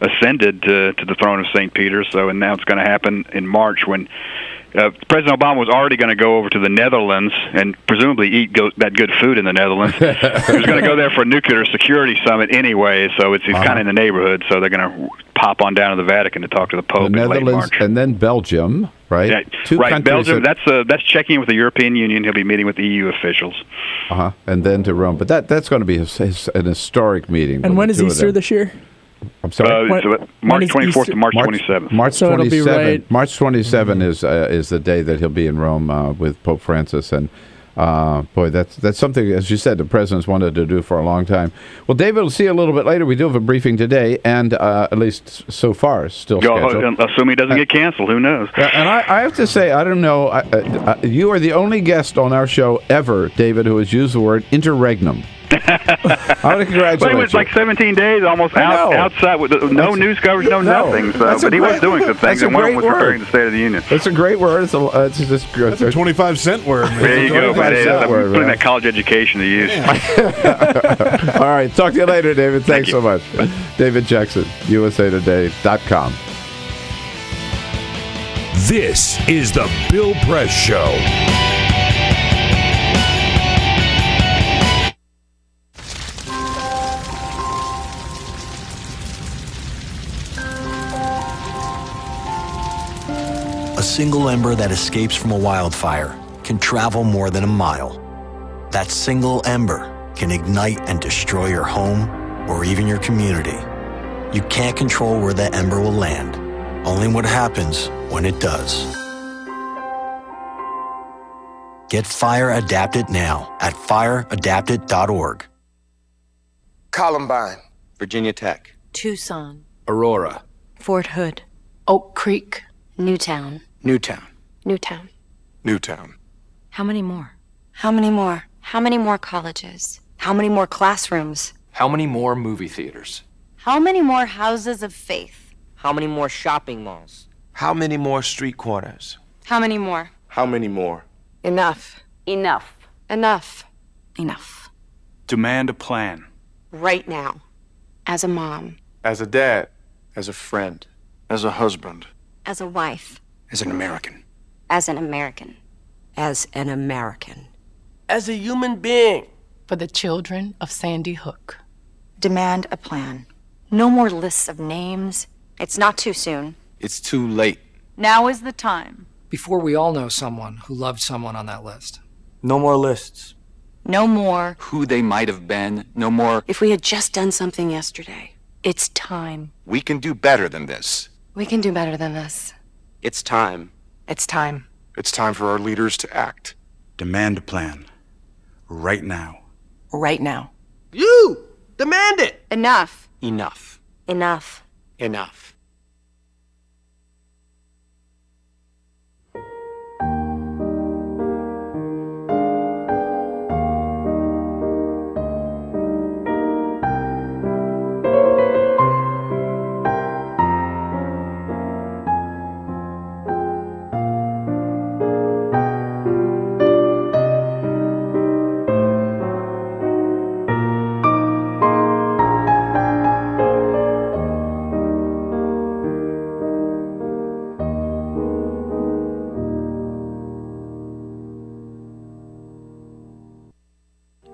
ascended to the throne of St. Peter. So, and now it's going to happen in March when President Obama was already going to go over to the Netherlands and presumably eat that good food in the Netherlands. He was going to go there for a nuclear security summit anyway, so he's kind of in the neighborhood. So they're going to pop on down to the Vatican to talk to the Pope in late March. And then Belgium, right? Yeah, two countries. Belgium. That's checking in with the European Union. He'll be meeting with EU officials. And then to Rome. But that's going to be an historic meeting. And when is Easter this year? I'm sorry. March 24th to March 27th. March 27. March 27 is the day that he'll be in Rome with Pope Francis, and boy, that's something, as you said, the president's wanted to do for a long time. Well, David, we'll see you a little bit later. We do have a briefing today, and at least so far, still scheduled. Assuming it doesn't get canceled, who knows? And I have to say, I don't know. You are the only guest on our show ever, David, who has used the word interregnum. I want to congratulate you. It was like 17 days almost outside with no news coverage, nothing. So, but he was doing some things, and one of them was preparing the State of the Union. It's a great word. It's a 25-cent word. There you go. I'm putting that college education to use. All right. Talk to you later, David. Thanks so much. David Jackson, usatoday.com. This is the Bill Press Show. A single ember that escapes from a wildfire can travel more than a mile. That single ember can ignite and destroy your home or even your community. You can't control where that ember will land, only what happens when it does. Get Fire Adapted now at fireadapted.org. Columbine, Virginia Tech, Tucson, Aurora, Fort Hood, Oak Creek, Newtown. Newtown. Newtown. Newtown. How many more? How many more? How many more colleges? How many more classrooms? How many more movie theaters? How many more houses of faith? How many more shopping malls? How many more street corners? How many more? How many more? Enough. Enough. Enough. Enough. Demand a plan. Right now. As a mom. As a dad. As a friend. As a husband. As a wife. As an American. As an American. As an American. As a human being. For the children of Sandy Hook. Demand a plan. No more lists of names. It's not too soon. It's too late. Now is the time. Before we all know someone who loved someone on that list. No more lists. No more. Who they might have been. No more. If we had just done something yesterday. It's time. We can do better than this. We can do better than this. It's time. It's time. It's time for our leaders to act. Demand a plan. Right now. Right now. You! Demand it! Enough. Enough. Enough. Enough.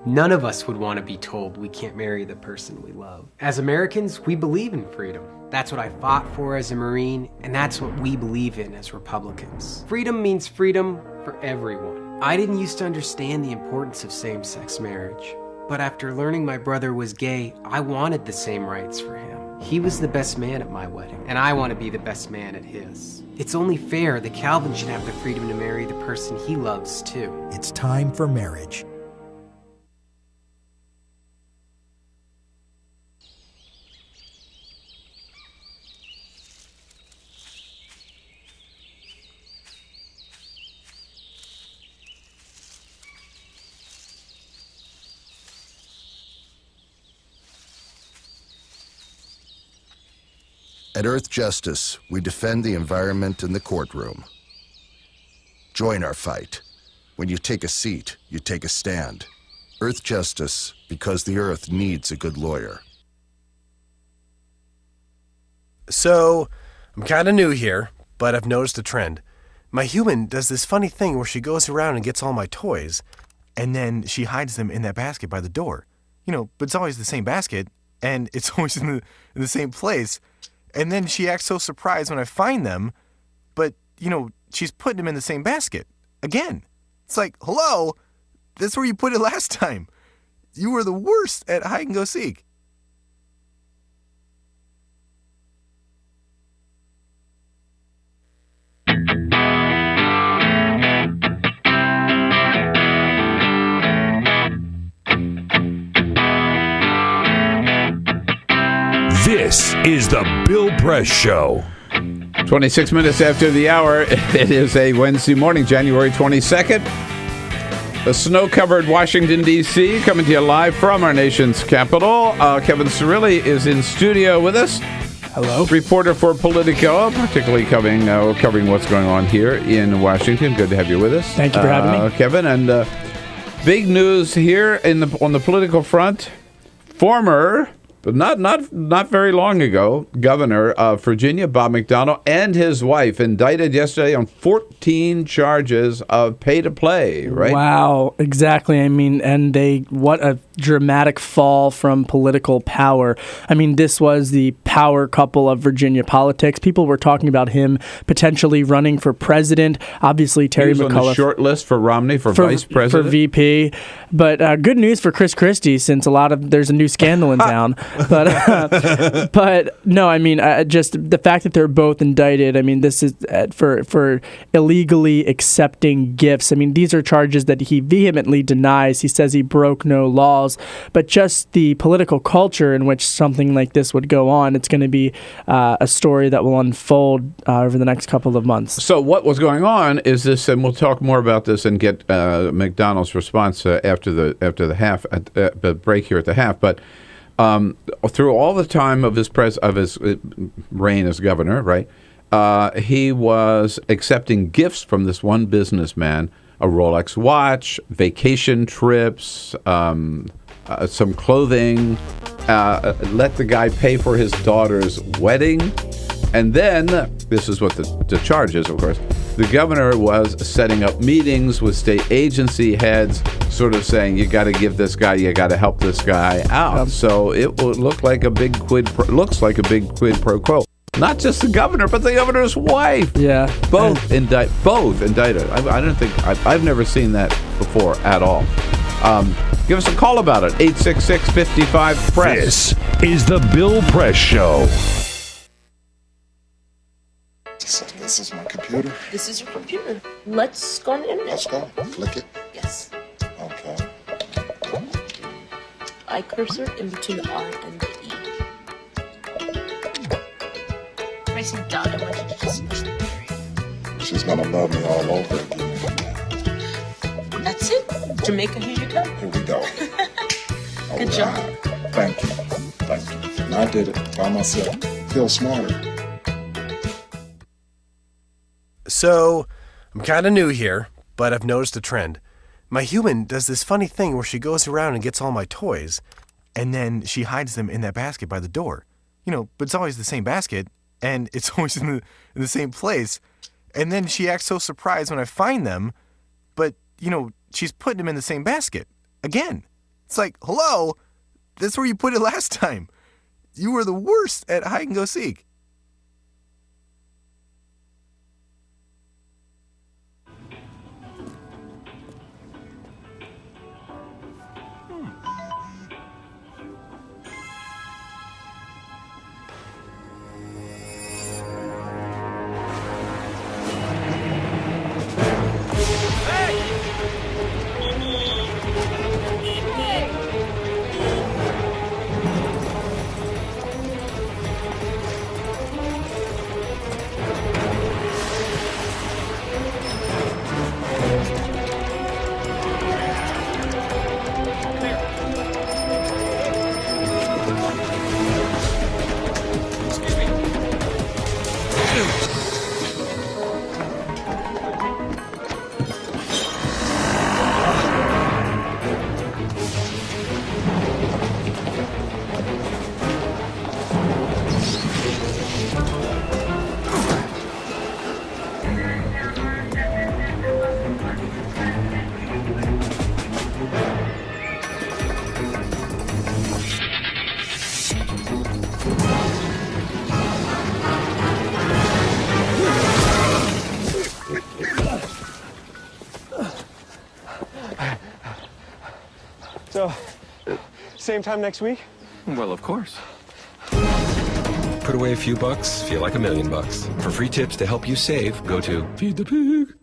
None of us would want to be told we can't marry the person we love. As Americans, we believe in freedom. That's what I fought for as a Marine, and that's what we believe in as Republicans. Freedom means freedom for everyone. I didn't used to understand the importance of same-sex marriage, but after learning my brother was gay, I wanted the same rights for him. He was the best man at my wedding, and I want to be the best man at his. It's only fair that Calvin should have the freedom to marry the person he loves, too. It's time for marriage. At Earth Justice, we defend the environment in the courtroom. Join our fight. When you take a seat, you take a stand. Earth Justice, because the Earth needs a good lawyer. So, I'm kind of new here, but I've noticed a trend. My human does this funny thing where she goes around and gets all my toys, and then she hides them in that basket by the door. But it's always the same basket, and it's always in the same place. And then she acts so surprised when I find them, but, she's putting them in the same basket. Again. It's like, hello? That's where you put it last time. You were the worst at hide and go seek. This is the Bill Press Show. 26 minutes after the hour. It is a Wednesday morning, January 22nd. The snow-covered Washington, D.C., coming to you live from our nation's capital. Kevin Cirilli is in studio with us. Hello. Reporter for Politico, particularly covering what's going on here in Washington. Good to have you with us. Thank you for having me. Kevin. And big news here on the political front. Former... But not very long ago, Governor of Virginia, Bob McDonnell, and his wife indicted yesterday on 14 charges of pay-to-play, right? Wow, exactly. And what a dramatic fall from political power. This was the power couple of Virginia politics. People were talking about him potentially running for president. Obviously, Terry McAuliffe. He was on the short list for Romney for vice president. For VP. But good news for Chris Christie, since there's a new scandal in town. But no, just the fact that they're both indicted. This is for illegally accepting gifts. These are charges that he vehemently denies. He says he broke no laws, but just the political culture in which something like this would go on. It's going to be a story that will unfold over the next couple of months. So what was going on is this, and we'll talk more about this and get McDonnell's response after the half, the break here at the half, but. Through all the time of his reign as governor, right, he was accepting gifts from this one businessman, a Rolex watch, vacation trips, some clothing, let the guy pay for his daughter's wedding. And then, this is what the charge is, of course, the governor was setting up meetings with state agency heads, sort of saying, you got to give this guy, you got to help this guy out. So it will look like a big quid pro quo. Not just the governor, but the governor's wife. Yeah. Both indicted. I don't think, I've never seen that before at all. Give us a call about it, 866-55-PRESS. This is the Bill Press Show. So this is my computer. This is your computer. Let's go on the internet. Let's go. Click it. Yes. Okay. I cursor in between the R and the E. Pressing dot. I want you to just push the area. She's gonna love me all over again. That's it. Jamaica, here you go. Here we go. Good job. Thank you. Thank you. And I did it by myself. Feel smarter. So, I'm kind of new here, but I've noticed a trend. My human does this funny thing where she goes around and gets all my toys, and then she hides them in that basket by the door. But it's always the same basket, and it's always in the same place. And then she acts so surprised when I find them, but, she's putting them in the same basket. Again. It's like, hello, that's where you put it last time. You were the worst at hide and go seek. So, same time next week? Well, of course. Put away a few bucks, feel like $1 million. For free tips to help you save, go to Feed the Pig.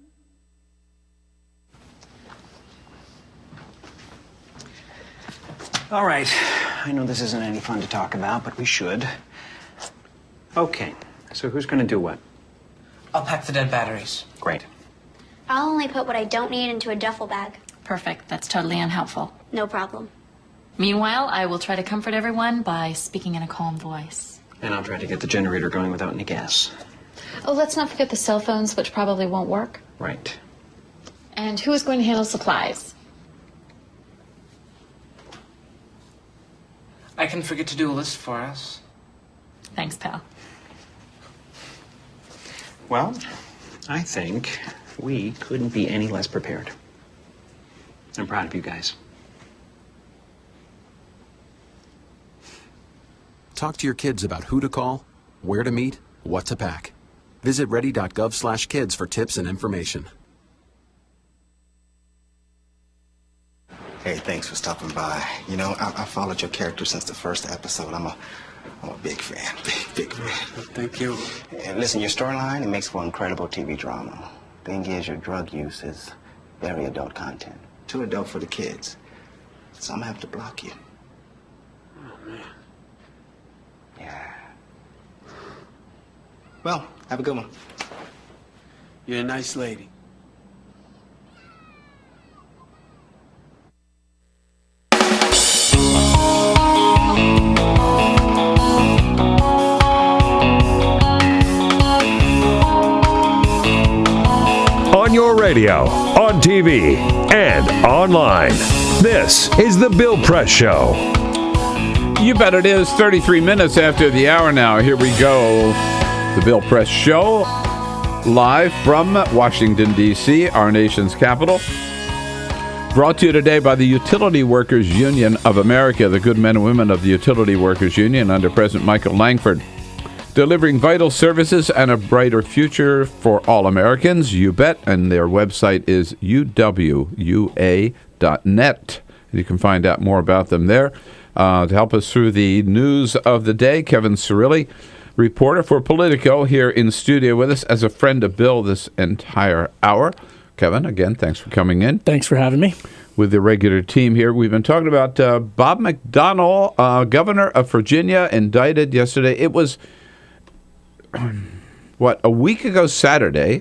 All right. I know this isn't any fun to talk about, but we should. Okay. So who's going to do what? I'll pack the dead batteries. Great. I'll only put what I don't need into a duffel bag. Perfect. That's totally unhelpful. No problem. Meanwhile, I will try to comfort everyone by speaking in a calm voice. And I'll try to get the generator going without any gas. Oh, let's not forget the cell phones, which probably won't work. Right. And who is going to handle supplies? I can forget to do a list for us. Thanks, pal. Well, I think we couldn't be any less prepared. I'm proud of you guys. Talk to your kids about who to call, where to meet, what to pack. Visit ready.gov/kids for tips and information. Hey, thanks for stopping by. You know, I followed your character since the first episode. I'm a big fan, big fan. Thank you. And listen, your storyline, it makes for incredible TV drama. Thing is, your drug use is very adult content. Too adult for the kids. So I'm gonna have to block you. Oh, man. Yeah. Well, have a good one. You're a nice lady. radio, on TV, and online. This is The Bill Press Show. You bet it is. 33 minutes after the hour now. Here we go. The Bill Press Show, live from Washington, D.C., our nation's capital. Brought to you today by the Utility Workers Union of America, the good men and women of the Utility Workers Union under President Michael Langford. Delivering vital services and a brighter future for all Americans, you bet. And their website is uwua.net. You can find out more about them there. To help us through the news of the day, Kevin Cirilli, reporter for Politico, here in studio with us as a friend of Bill this entire hour. Kevin, again, thanks for coming in. Thanks for having me. With the regular team here, we've been talking about Bob McDonnell, governor of Virginia, indicted yesterday. It was, a week ago Saturday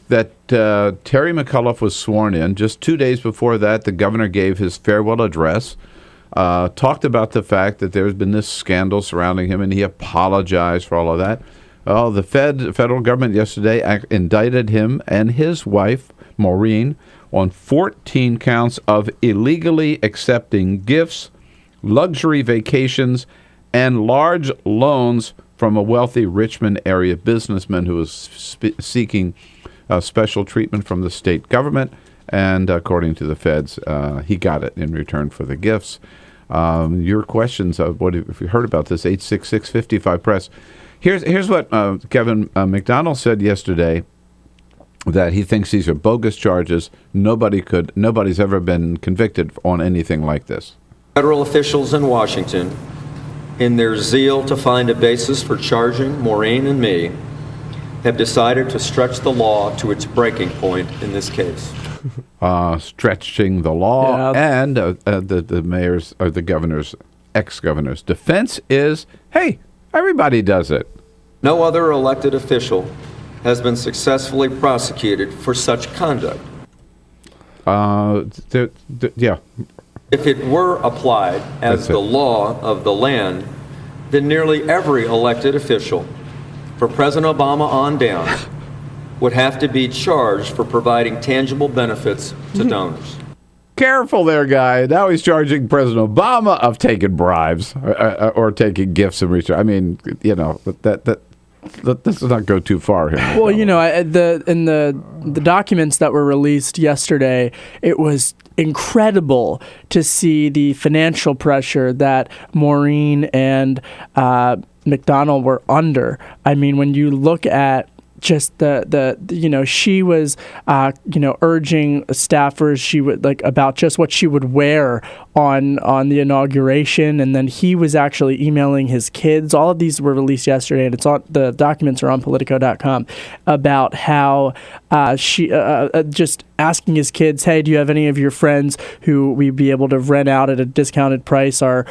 that Terry McAuliffe was sworn in. Just 2 days before that, the governor gave his farewell address, talked about the fact that there's been this scandal surrounding him, and he apologized for all of that. Well, the federal government yesterday indicted him and his wife, Maureen, on 14 counts of illegally accepting gifts, luxury vacations, and large loans from a wealthy Richmond area businessman who was seeking special treatment from the state government. And according to the feds, he got it in return for the gifts. Your questions of what if you heard about this, 866-55-PRESS. Here's what Kevin McDonnell said yesterday, that he thinks these are bogus charges. Nobody's ever been convicted on anything like this. Federal officials in Washington, in their zeal to find a basis for charging Maureen and me, have decided to stretch the law to its breaking point in this case. Stretching the law, and the mayor's or the governor's, ex-governor's defense is, hey, everybody does it. No other elected official has been successfully prosecuted for such conduct. Yeah. If it were applied as the law of the land, then nearly every elected official, for President Obama on down, would have to be charged for providing tangible benefits to donors. Careful there, guy. Now he's charging President Obama of taking bribes or taking gifts in return. I mean, let's not go too far here. Well, in the documents that were released yesterday, it was incredible to see the financial pressure that Maureen and McDonnell were under. I mean, when you look at just she was urging staffers about just what she would wear on the inauguration, and then he was actually emailing his kids. All of these were released yesterday, and the documents are on Politico.com about how she just asking his kids, hey, do you have any of your friends who we'd be able to rent out at a discounted price our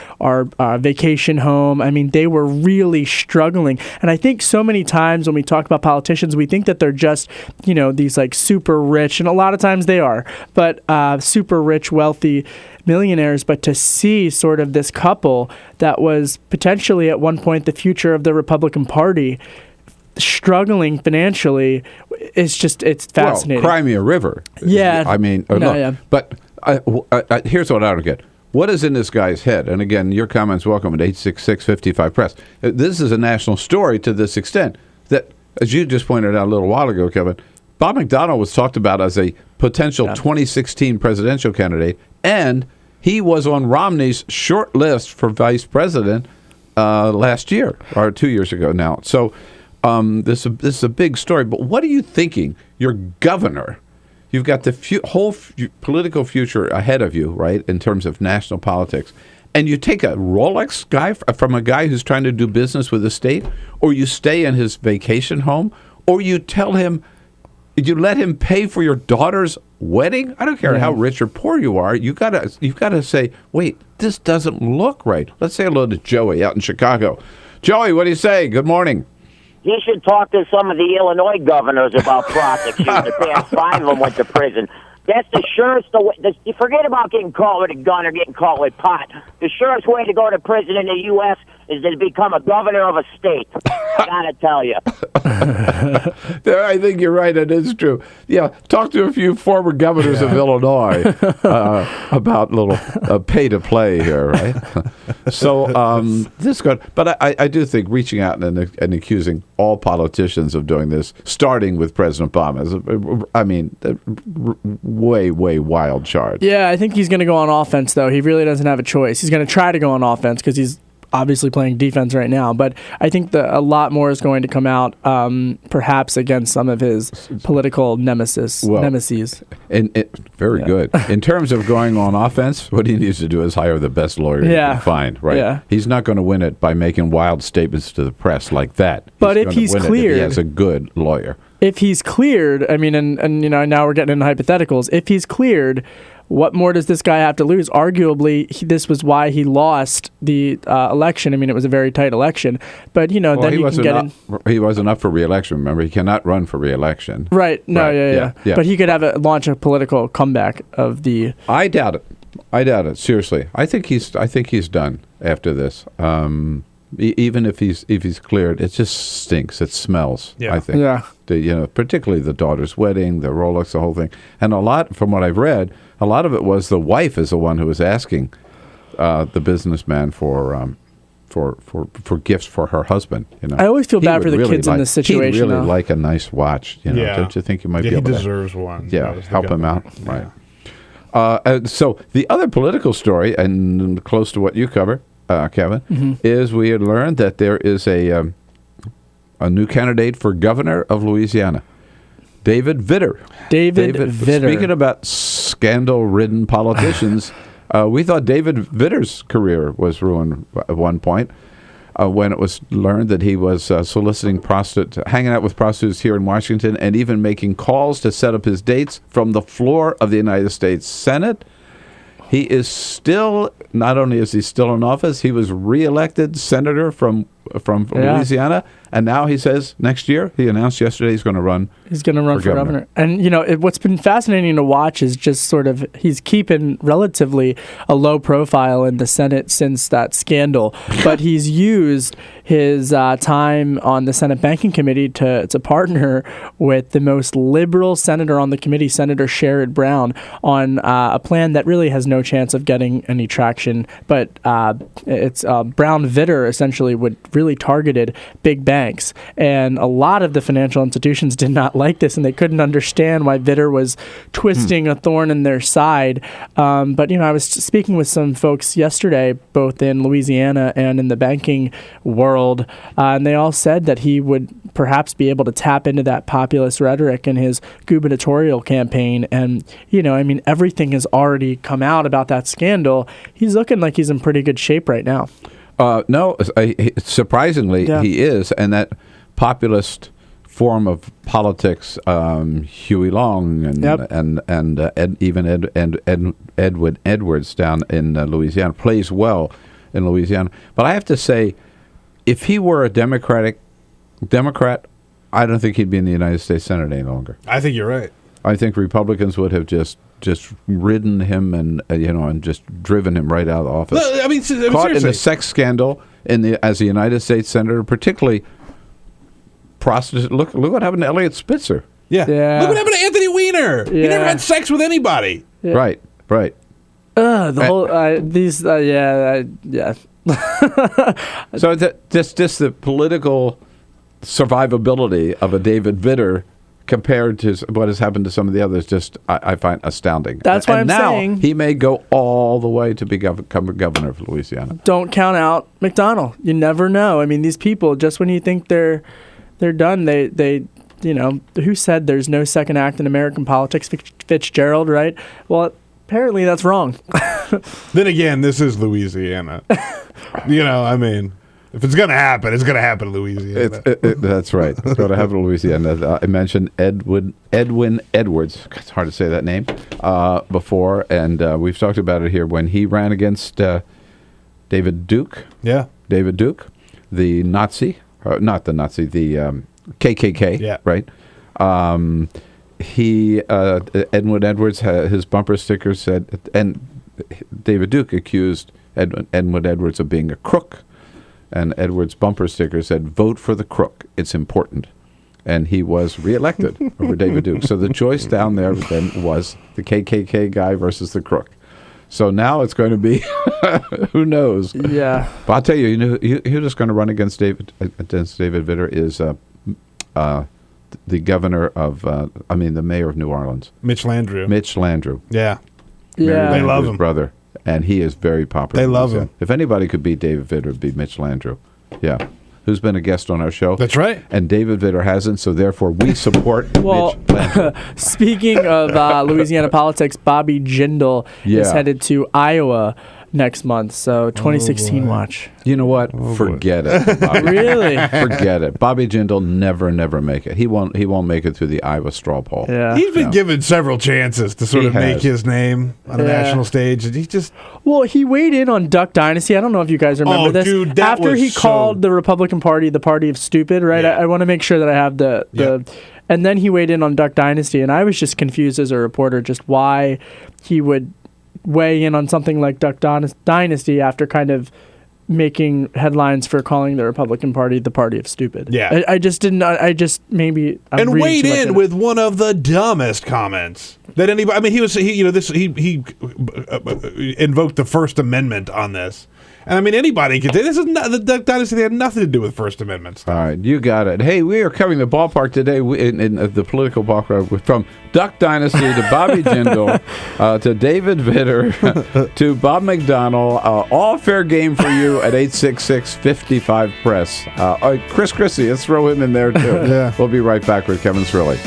vacation home? I mean, they were really struggling. And I think so many times when we talk about politicians, we think that they're just, these super rich, and a lot of times they are, but super rich, wealthy millionaires. But to see sort of this couple that was potentially at one point the future of the Republican Party struggling financially, it's fascinating. Well, Crimea River. Yeah. I mean, but here's what I don't get. What is in this guy's head? And again, your comments welcome at 866-55-PRESS. This is a national story to this extent that, as you just pointed out a little while ago, Kevin, Bob McDonnell was talked about as a potential 2016 presidential candidate, and he was on Romney's short list for vice president last year, or 2 years ago now. So this is a big story. But what are you thinking? You're governor. You've got the whole political future ahead of you, right, in terms of national politics. And you take a Rolex guy from a guy who's trying to do business with the state, or you stay in his vacation home, or you tell him, you let him pay for your daughter's wedding? I don't care how rich or poor you are. You've got to say, wait, this doesn't look right. Let's say hello to Joey out in Chicago. Joey, what do you say? Good morning. He should talk to some of the Illinois governors about prosecuting. The past 5 of them went to prison. That's the surest way. Forget about getting caught with a gun or getting caught with pot. The surest way to go to prison in the U.S. is to become a governor of a state. I gotta tell you. I think you're right. It is true. Yeah, talk to a few former governors of Illinois about little pay to play here, right? So this good, but I do think reaching out and accusing all politicians of doing this, starting with President Obama, is, I mean, way wild charge. Yeah, I think he's going to go on offense, though. He really doesn't have a choice. He's going to try to go on offense because he's obviously playing defense right now, but I think a lot more is going to come out, perhaps against some of his political nemesis. Very good. In terms of going on offense, what he needs to do is hire the best lawyer he can find. Right? Yeah. He's not going to win it by making wild statements to the press like that. But if he's cleared, he has a good lawyer. If he's cleared, I mean, and you know, now we're getting into hypotheticals. If he's cleared, what more does this guy have to lose? Arguably, this was why he lost the election. I mean, it was a very tight election. But, you know, then he can get in. He wasn't up for re-election, remember? He cannot run for re-election. Right. No, right. Yeah. But he could launch a political comeback of the... I doubt it. Seriously. I think he's done after this. Even if he's cleared, it just stinks. It smells, I think. Yeah. Particularly the daughter's wedding, the Rolex, the whole thing. And a lot, from what I've read, a lot of it was the wife is the one who was asking the businessman for gifts for her husband. You know, I always feel bad for the kids in this situation. He'd really like a nice watch. You know, don't you think you might be able to? He deserves one. Yeah, help him out. Right. So the other political story, and close to what you cover, Kevin, is we had learned that there is a new candidate for governor of Louisiana. David Vitter. David Vitter. Speaking about scandal-ridden politicians, we thought David Vitter's career was ruined at one point when it was learned that he was hanging out with prostitutes here in Washington and even making calls to set up his dates from the floor of the United States Senate. He is still, not only is he still in office, he was reelected senator from Louisiana, and now he says next year, he announced yesterday he's going to run. He's going to run for governor. And, you know, what's been fascinating to watch is just sort of he's keeping relatively a low profile in the Senate since that scandal, but he's used his time on the Senate Banking Committee to partner with the most liberal senator on the committee, Senator Sherrod Brown, on a plan that really has no chance of getting any traction. But it's Brown-Vitter essentially would really targeted big banks. And a lot of the financial institutions did not like this, and they couldn't understand why Vitter was twisting a thorn in their side. But, you know, I was speaking with some folks yesterday, both in Louisiana and in the banking world, and they all said that he would perhaps be able to tap into that populist rhetoric in his gubernatorial campaign. And, you know, I mean, everything has already come out about that scandal. He's looking like he's in pretty good shape right now. No, surprisingly, he is. And that populist form of politics, Huey Long and even Edwin Edwards down in Louisiana, plays well in Louisiana. But I have to say, if he were a Democrat, I don't think he'd be in the United States Senate any longer. I think you're right. I think Republicans would have just ridden him and just driven him right out of office. No, I mean, caught seriously. in the sex scandal as a United States senator, particularly prostitutes. Look what happened to Elliot Spitzer. Yeah. Look what happened to Anthony Weiner. He never had sex with anybody. Yeah. Right. The whole So just the political survivability of a David Vitter compared to what has happened to some of the others, just I find astounding. That's why I'm saying now he may go all the way to become governor of Louisiana. Don't count out McDonnell. You never know. I mean, these people, just when you think they're done, they you know, who said there's no second act in American politics? Fitzgerald, right? Well, apparently that's wrong. Then again, this is Louisiana. You know, I mean, if it's going to happen, it's going to happen in Louisiana. That's right. It's going to happen in Louisiana. I mentioned Edwin Edwards. It's hard to say that name before, and we've talked about it here when he ran against David Duke. Yeah. David Duke, the Nazi, not the Nazi, the KKK. Yeah. Right. Edwin Edwards, his bumper sticker said, and David Duke accused Edwin Edwards of being a crook. and Edwards' bumper sticker said, "Vote for the crook. It's important." And he was reelected over David Duke. So the choice down there then was the KKK guy versus the crook. So now it's going to be, who knows? Yeah. But I'll tell you, who's just going to run against David Vitter is the governor of, the mayor of New Orleans. Mitch Landrieu. Mitch Landrieu. Yeah. Yeah. They love him. Brother. And he is very popular. They love him. If anybody could beat David Vitter, it would be Mitch Landrieu. Yeah. Who's been a guest on our show. That's right. And David Vitter hasn't, so therefore we support Mitch Landrieu. Speaking of Louisiana politics, Bobby Jindal is headed to Iowa next month, so 2016 watch. You know what? Forget it. Bobby. Really? Forget it. Bobby Jindal never make it. He won't make it through the Iowa straw poll. Yeah. He's been given several chances to sort of make his name on a national stage, and he just... Well, he weighed in on Duck Dynasty. I don't know if you guys remember this. Dude, that after was he called the Republican Party the party of stupid, right? Yeah. I want to make sure that I have the and then he weighed in on Duck Dynasty, and I was just confused as a reporter just why he would weigh in on something like Duck Dynasty after kind of making headlines for calling the Republican Party the party of stupid. Yeah. I just didn't. I just maybe. And weighed in with one of the dumbest comments that anybody. I mean, he invoked the First Amendment on this. And I mean, anybody could say this is not the Duck Dynasty. They had nothing to do with First Amendment stuff. All right, you got it. Hey, we are covering the ballpark today in the political ballpark from Duck Dynasty to Bobby Jindal to David Vitter to Bob McDonnell. All fair game for you at 866-55-PRESS. Chris Christie, let's throw him in there too. Yeah. We'll be right back with Kevin Cirilli.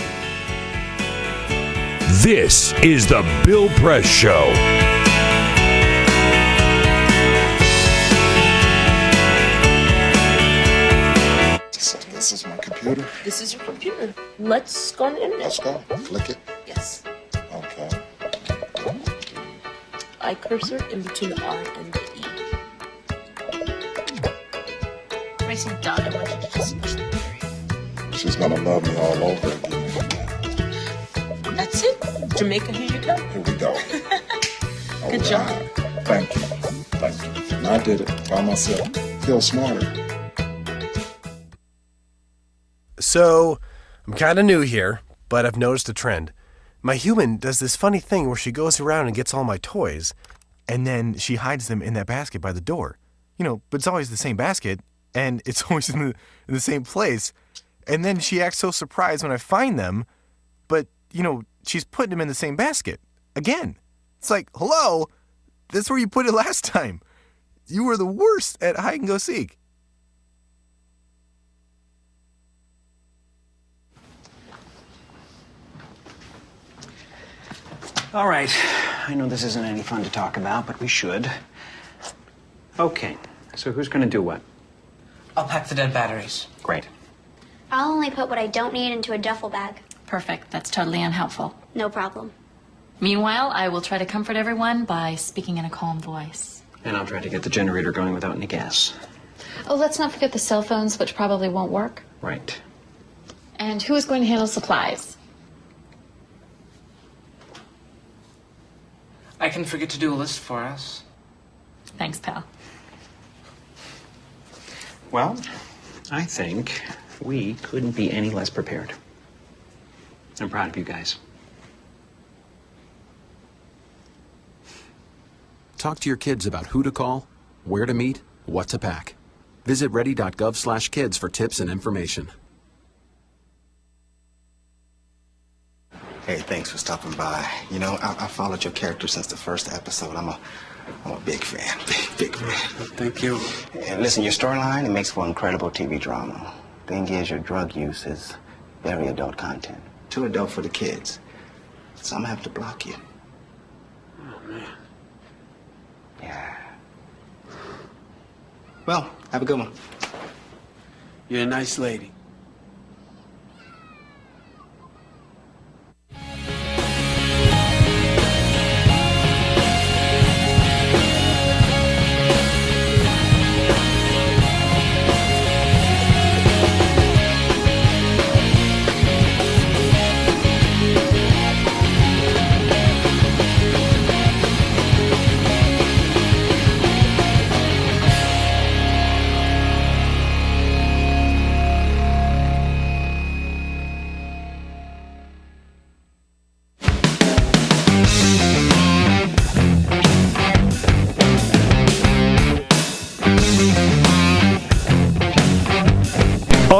This is the Bill Press Show. This is my computer. This is your computer. Let's go on the internet. Let's go. Click it. Yes. Okay. I cursor in between the R and the E. When I say dot, I want you to just push the area. She's gonna love me all over again. That's it. Jamaica, here you go. Here we go. Good job. Thank you. And I did it by myself. Feel smarter. So, I'm kind of new here, but I've noticed a trend. My human does this funny thing where she goes around and gets all my toys, and then she hides them in that basket by the door. But it's always the same basket, and it's always in the same place. And then she acts so surprised when I find them, but, she's putting them in the same basket. Again. It's like, hello? That's where you put it last time. You were the worst at hide and go seek. All right. I know this isn't any fun to talk about, but we should. Okay. So who's going to do what? I'll pack the dead batteries. Great. I'll only put what I don't need into a duffel bag. Perfect. That's totally unhelpful. No problem. Meanwhile, I will try to comfort everyone by speaking in a calm voice. And I'll try to get the generator going without any gas. Oh, let's not forget the cell phones, which probably won't work. Right. And who is going to handle supplies? I can forget to do a list for us. Thanks, pal. Well, I think we couldn't be any less prepared. I'm proud of you guys. Talk to your kids about who to call, where to meet, what to pack. Visit ready.gov/kids for tips and information. Hey, thanks for stopping by. I followed your character since the first episode. I'm a big fan. Big fan. Thank you. And listen, your storyline, it makes for incredible TV drama. Thing is, your drug use is very adult content. Too adult for the kids. So I'm gonna have to block you. Oh, man. Yeah. Well, have a good one. You're a nice lady.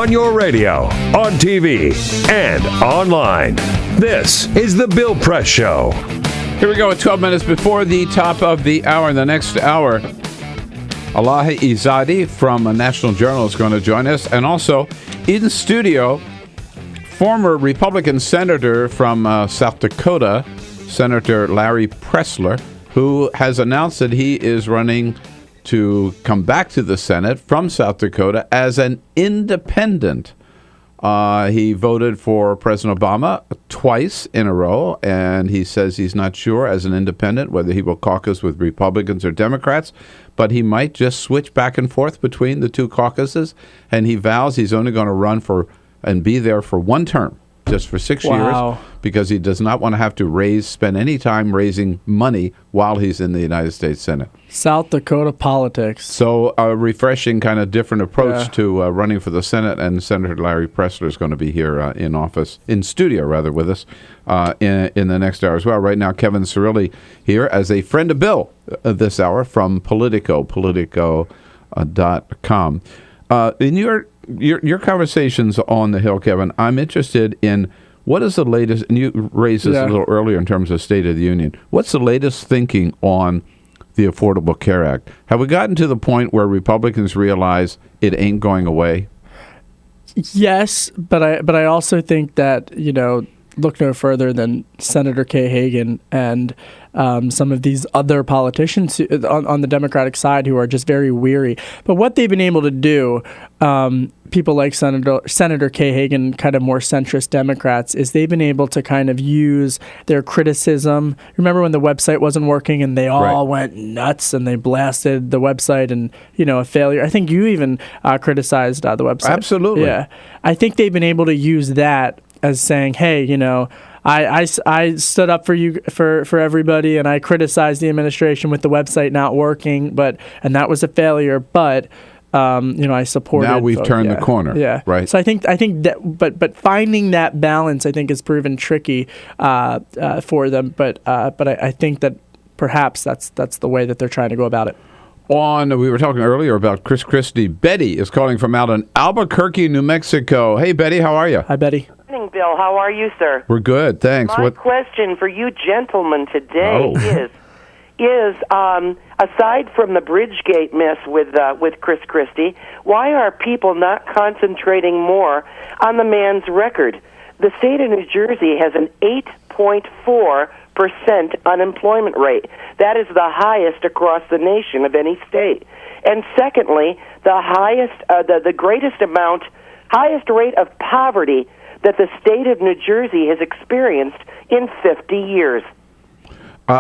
on your radio, on TV, and online. This is The Bill Press Show. Here we go at 12 minutes before the top of the hour. In the next hour, Elahe Izadi from a National Journal is going to join us. And also, in studio, former Republican senator from South Dakota, Senator Larry Pressler, who has announced that he is running to come back to the Senate from South Dakota as an independent. He voted for President Obama twice in a row, and he says he's not sure as an independent whether he will caucus with Republicans or Democrats, but he might just switch back and forth between the two caucuses, and he vows he's only going to run for and be there for one term, just for 6 years, because he does not want to have to spend any time raising money while he's in the United States Senate. South Dakota politics. So a refreshing kind of different approach to running for the Senate, and Senator Larry Pressler is going to be here in studio rather, with us in the next hour as well. Right now, Kevin Cirilli here as a friend of Bill this hour from Politico, Politico.com. In your conversations on the Hill, Kevin, I'm interested in what is the latest, and you raised this a little earlier in terms of State of the Union. What's the latest thinking on the Affordable Care Act? Have we gotten to the point where Republicans realize it ain't going away? Yes, but I also think that, look no further than Senator Kay Hagan and some of these other politicians on the Democratic side who are just very weary. But what they've been able to do, people like Senator Kay Hagan, kind of more centrist Democrats, is they've been able to kind of use their criticism. Remember when the website wasn't working and they all went nuts and they blasted the website and, a failure? I think you even criticized the website. Absolutely. Yeah. I think they've been able to use that as saying, hey, I stood up for you, for everybody, and I criticized the administration with the website not working, and that was a failure. But I supported. Now we've turned the corner. Yeah, right. So I think that, but finding that balance, I think, has proven tricky for them. But I think that perhaps that's the way that they're trying to go about it. We were talking earlier about Chris Christie. Betty is calling from out in Albuquerque, New Mexico. Hey, Betty, how are you? Hi, Betty. Good morning, Bill. How are you, sir? We're good, thanks. My question for you gentlemen today is aside from the Bridgegate mess with Chris Christie, why are people not concentrating more on the man's record? The state of New Jersey has an 8.4% unemployment rate. That is the highest across the nation of any state. And secondly, the highest rate of poverty that the state of New Jersey has experienced in 50 years.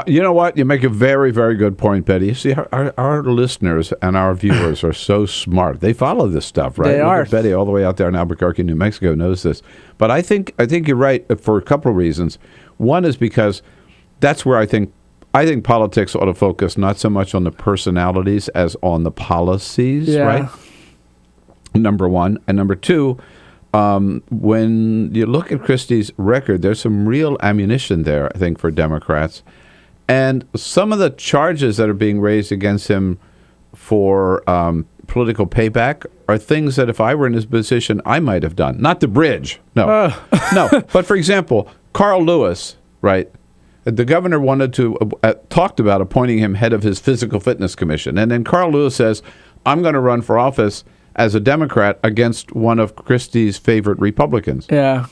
You know what? You make a very, very good point, Betty. You see, our listeners and our viewers are so smart. They follow this stuff, right? They are. Betty, all the way out there in Albuquerque, New Mexico, knows this. But I think you're right for a couple of reasons. One is because that's where I think politics ought to focus not so much on the personalities as on the policies, right? Number one. And number two, when you look at Christie's record, there's some real ammunition there, I think, for Democrats. And some of the charges that are being raised against him for political payback are things that if I were in his position, I might have done. Not the bridge. No. No. But for example, Carl Lewis, right? The governor wanted to talked about appointing him head of his physical fitness commission. And then Carl Lewis says, I'm going to run for office as a Democrat against one of Christie's favorite Republicans. Yeah.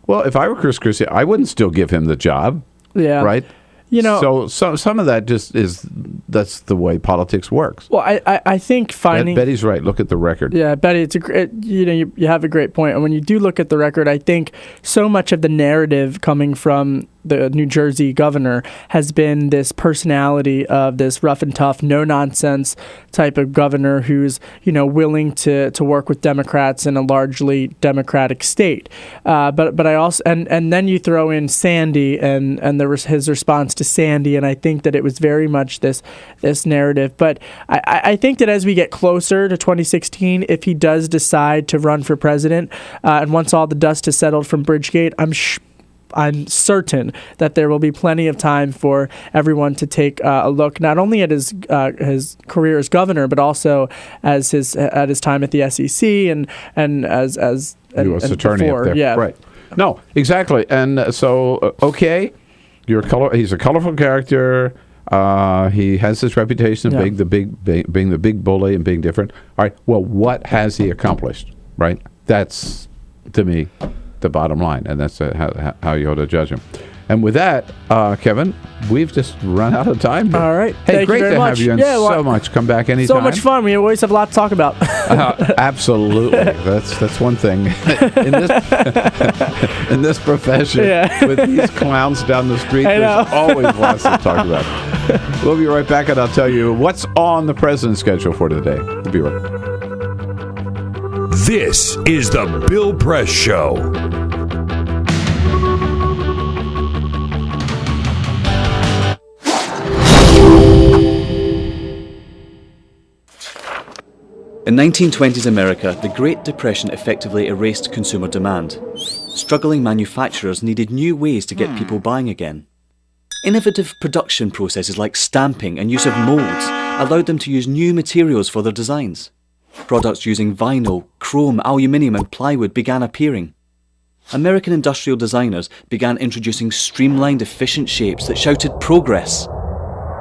Well, if I were Chris Christie, I wouldn't still give him the job. Yeah. Right? So some of that just that's the way politics works. Well, I think finding Betty's right. Look at the record. Yeah, Betty, it's a great. You have a great point. And when you do look at the record, I think so much of the narrative coming from the New Jersey governor has been this personality of this rough and tough, no nonsense type of governor who's willing to work with Democrats in a largely Democratic state. But I also and then you throw in Sandy and there was his response to Sandy, and I think that it was very much this narrative. But I think that as we get closer to 2016, if he does decide to run for president, and once all the dust has settled from Bridgegate, I'm certain that there will be plenty of time for everyone to take a look not only at his career as governor, but also as his time at the SEC and as U.S. attorney before. up there. Yeah. Right. No, exactly. And so, okay, he's a colorful character. He has this reputation of being the big bully and being different. All right. Well, what has he accomplished? Right. That's, to me, the bottom line, and that's how you ought to judge him. And with that, Kevin, we've just run out of time here. All right. Hey, Thank great you very to much. have you in so much. Come back anytime. So much fun. We always have a lot to talk about. Absolutely. That's one thing in this profession with these clowns down the street. There's always lots to talk about. We'll be right back, and I'll tell you what's on the president's schedule for today. We'll be right back. This is the Bill Press Show. In 1920s America, the Great Depression effectively erased consumer demand. Struggling manufacturers needed new ways to get people buying again. Innovative production processes like stamping and use of molds allowed them to use new materials for their designs. Products using vinyl, chrome, aluminium and plywood began appearing. American industrial designers began introducing streamlined, efficient shapes that shouted progress.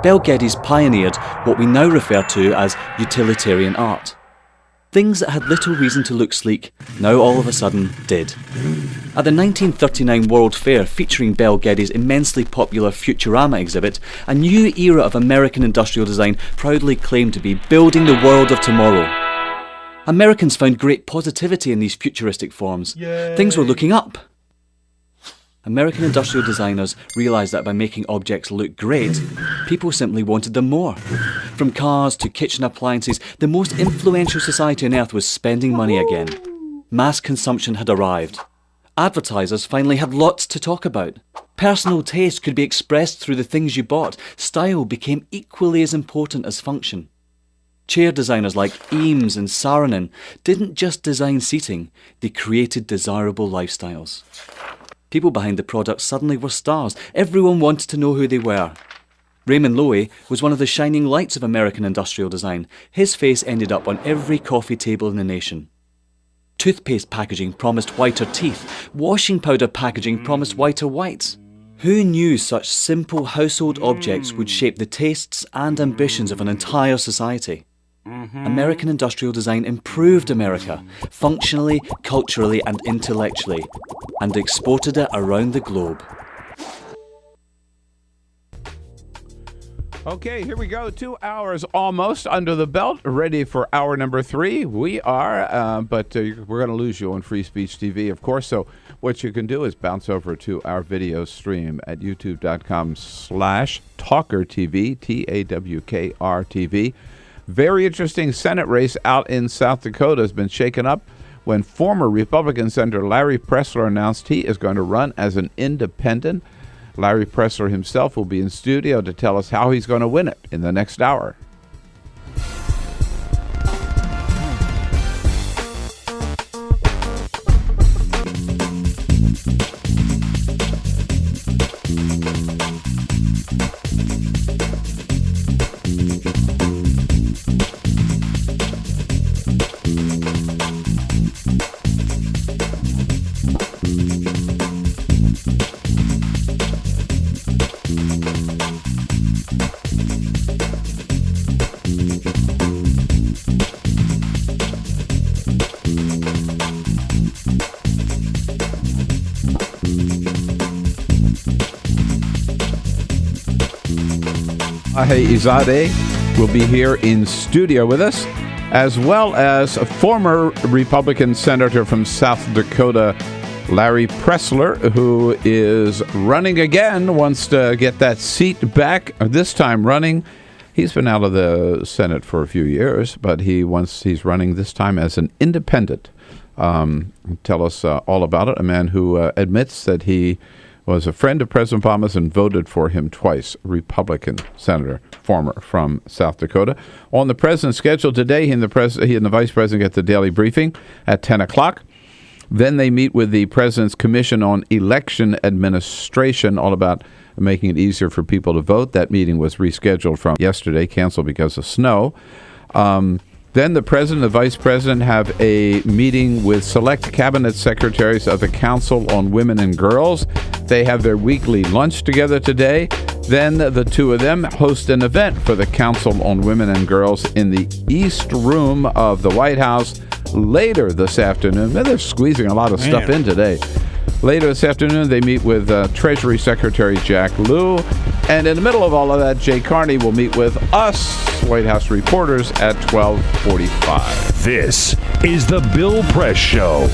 Bel Geddes pioneered what we now refer to as utilitarian art. Things that had little reason to look sleek, now all of a sudden did. At the 1939 World Fair featuring Bel Geddes' immensely popular Futurama exhibit, a new era of American industrial design proudly claimed to be building the world of tomorrow. Americans found great positivity in these futuristic forms. Yay. Things were looking up. American industrial designers realised that by making objects look great, people simply wanted them more. From cars to kitchen appliances, the most influential society on earth was spending money again. Mass consumption had arrived. Advertisers finally had lots to talk about. Personal taste could be expressed through the things you bought. Style became equally as important as function. Chair designers like Eames and Saarinen didn't just design seating, they created desirable lifestyles. People behind the products suddenly were stars. Everyone wanted to know who they were. Raymond Loewy was one of the shining lights of American industrial design. His face ended up on every coffee table in the nation. Toothpaste packaging promised whiter teeth. Washing powder packaging promised whiter whites. Who knew such simple household objects would shape the tastes and ambitions of an entire society? American industrial design improved America, functionally, culturally and intellectually, and exported it around the globe. Okay, here we go. 2 hours almost under the belt, ready for hour number 3. We are, but we're going to lose you on Free Speech TV, of course. So what you can do is bounce over to our video stream at youtube.com/TawkrTV, TAWKRTV. Very interesting Senate race out in South Dakota has been shaken up when former Republican Senator Larry Pressler announced he is going to run as an independent. Larry Pressler himself will be in studio to tell us how he's going to win it in the next hour. Elahe Izadi will be here in studio with us, as well as a former Republican senator from South Dakota, Larry Pressler, who is running again, wants to get that seat back, this time running. He's been out of the Senate for a few years, but he's running this time as an independent. Tell us all about it. A man who admits that he was a friend of President Obama's and voted for him twice, Republican senator, former from South Dakota. On the president's schedule today, he and the vice president get the daily briefing at 10 o'clock. Then they meet with the President's Commission on Election Administration, all about making it easier for people to vote. That meeting was rescheduled from yesterday, canceled because of snow. Then the President and the Vice President have a meeting with select cabinet secretaries of the Council on Women and Girls. They have their weekly lunch together today. Then the two of them host an event for the Council on Women and Girls in the East Room of the White House later this afternoon. They're squeezing a lot of stuff in today. Later this afternoon, they meet with Treasury Secretary Jack Lew. And in the middle of all of that, Jay Carney will meet with us, White House reporters, at 12:45. This is the Bill Press Show.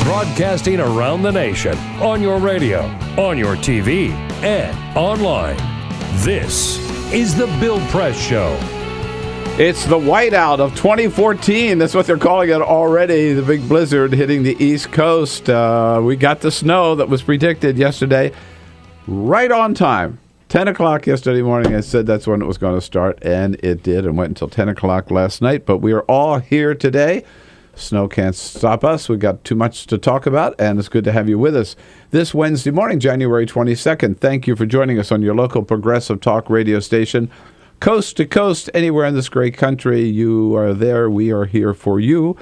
Broadcasting around the nation, on your radio, on your TV, and online. This is the Bill Press Show. It's the whiteout of 2014. That's what they're calling it already. The big blizzard hitting the East Coast. We got the snow that was predicted yesterday right on time. 10 o'clock yesterday morning, I said that's when it was going to start, and it did, and went until 10 o'clock last night. But we are all here today. Snow can't stop us. We've got too much to talk about, and it's good to have you with us this Wednesday morning, January 22nd. Thank you for joining us on your local progressive talk radio station. Coast to coast, anywhere in this great country, you are there. We are here for you.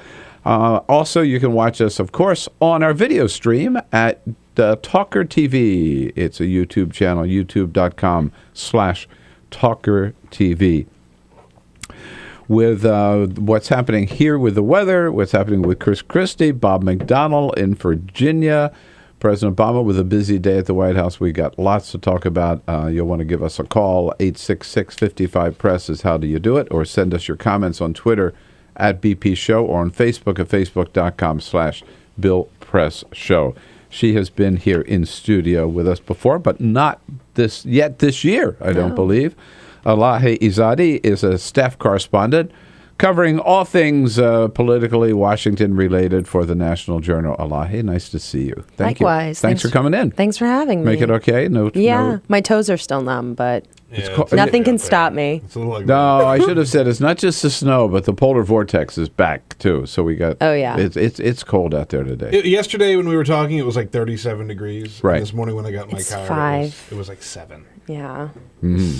Also, you can watch us, of course, on our video stream at TawkrTV. It's a YouTube channel, youtube.com/TawkrTV. With what's happening here with the weather, what's happening with Chris Christie, Bob McDonnell in Virginia, President Obama with a busy day at the White House. We got lots to talk about. You'll want to give us a call. 866-55-PRESS is how do you do it, or send us your comments on Twitter at BP Show or on Facebook at facebook.com/Bill Press Show. She has been here in studio with us before, but not this year, I don't believe. Elahe Izadi is a staff correspondent covering all things politically Washington-related for the National Journal. Elahe, nice to see you. Thank Likewise. you. Thanks for coming in. Thanks for having me. Make it okay? No. My toes are still numb, but nothing can stop me. No, I should have said it's not just the snow, but the polar vortex is back too. So we got. Oh yeah. It's cold out there today. Yesterday when we were talking, it was like 37 degrees. Right. And this morning when I got in my car, 5. it was like 7. Yeah.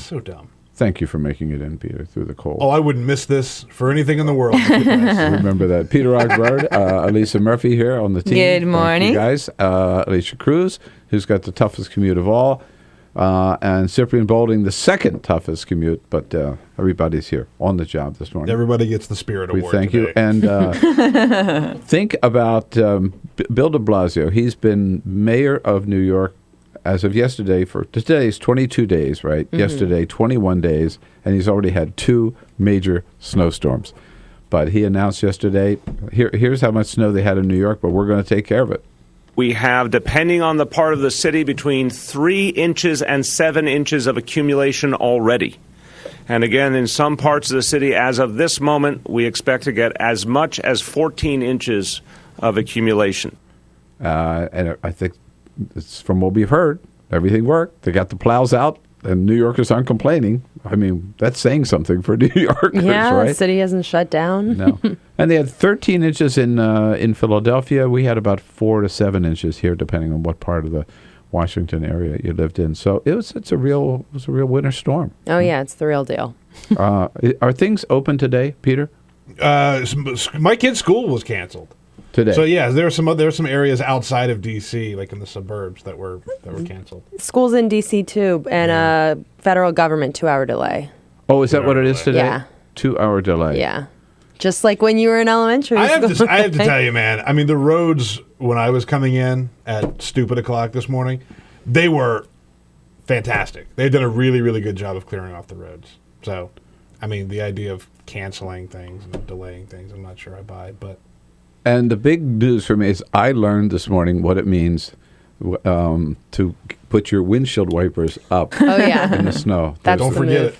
So dumb. Thank you for making it in, Peter, through the cold. Oh, I wouldn't miss this for anything in the world. Remember that. Peter Ogburd, Elisa Murphy here on the team. Good morning. Thank you guys. Alicia Cruz, who's got the toughest commute of all, and Cyprian Bolding, the second toughest commute, but everybody's here on the job this morning. Everybody gets the Spirit Award thank today. you. And think about Bill de Blasio. He's been mayor of New York as of yesterday, for today's 22 days, right? Mm-hmm. Yesterday, 21 days, and he's already had 2 major snowstorms. But he announced yesterday, here's how much snow they had in New York, but we're going to take care of it. We have, depending on the part of the city, between 3 inches and 7 inches of accumulation already. And again, in some parts of the city, as of this moment, we expect to get as much as 14 inches of accumulation. And I think it's from what we've heard, everything worked. They got the plows out and New Yorkers aren't complaining. I mean, that's saying something for New Yorkers, Yeah, right? the city hasn't shut down. No. And they had 13 inches in Philadelphia. We had about 4 to 7 inches here, depending on what part of the Washington area you lived in. So it was a real winter storm. Oh yeah, it's the real deal. Are things open today, Peter? My kid's school was canceled today. So yeah, there are some areas outside of D.C., like in the suburbs, that were canceled. Schools in D.C. too, and federal government 2-hour delay. Oh, is that what it is today? Yeah. 2-hour delay. Yeah. Just like when you were in elementary school. I have to tell you, man. I mean, the roads when I was coming in at stupid o'clock this morning, they were fantastic. They've done a really, really good job of clearing off the roads. So, I mean, the idea of canceling things and delaying things, I'm not sure I buy. But and the big news for me is I learned this morning what it means to put your windshield wipers up. Oh yeah, in the snow. Don't forget it.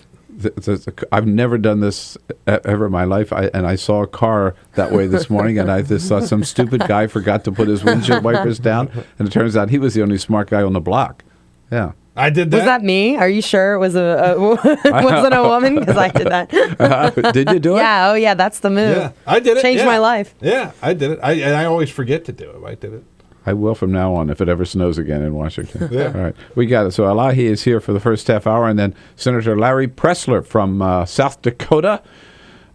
I've never done this ever in my life, and I saw a car that way this morning, and I just saw some stupid guy forgot to put his windshield wipers down, and it turns out he was the only smart guy on the block. Yeah. I did that. Was that me? Are you sure it was wasn't a woman? Because I did that. Did you do it? Yeah. Oh yeah, that's the move. Yeah, I did it. Changed my life. Yeah, I did it. I always forget to do it. I did it. I will from now on if it ever snows again in Washington. Yeah. All right. We got it. So Elahe is here for the first half hour, and then Senator Larry Pressler from South Dakota,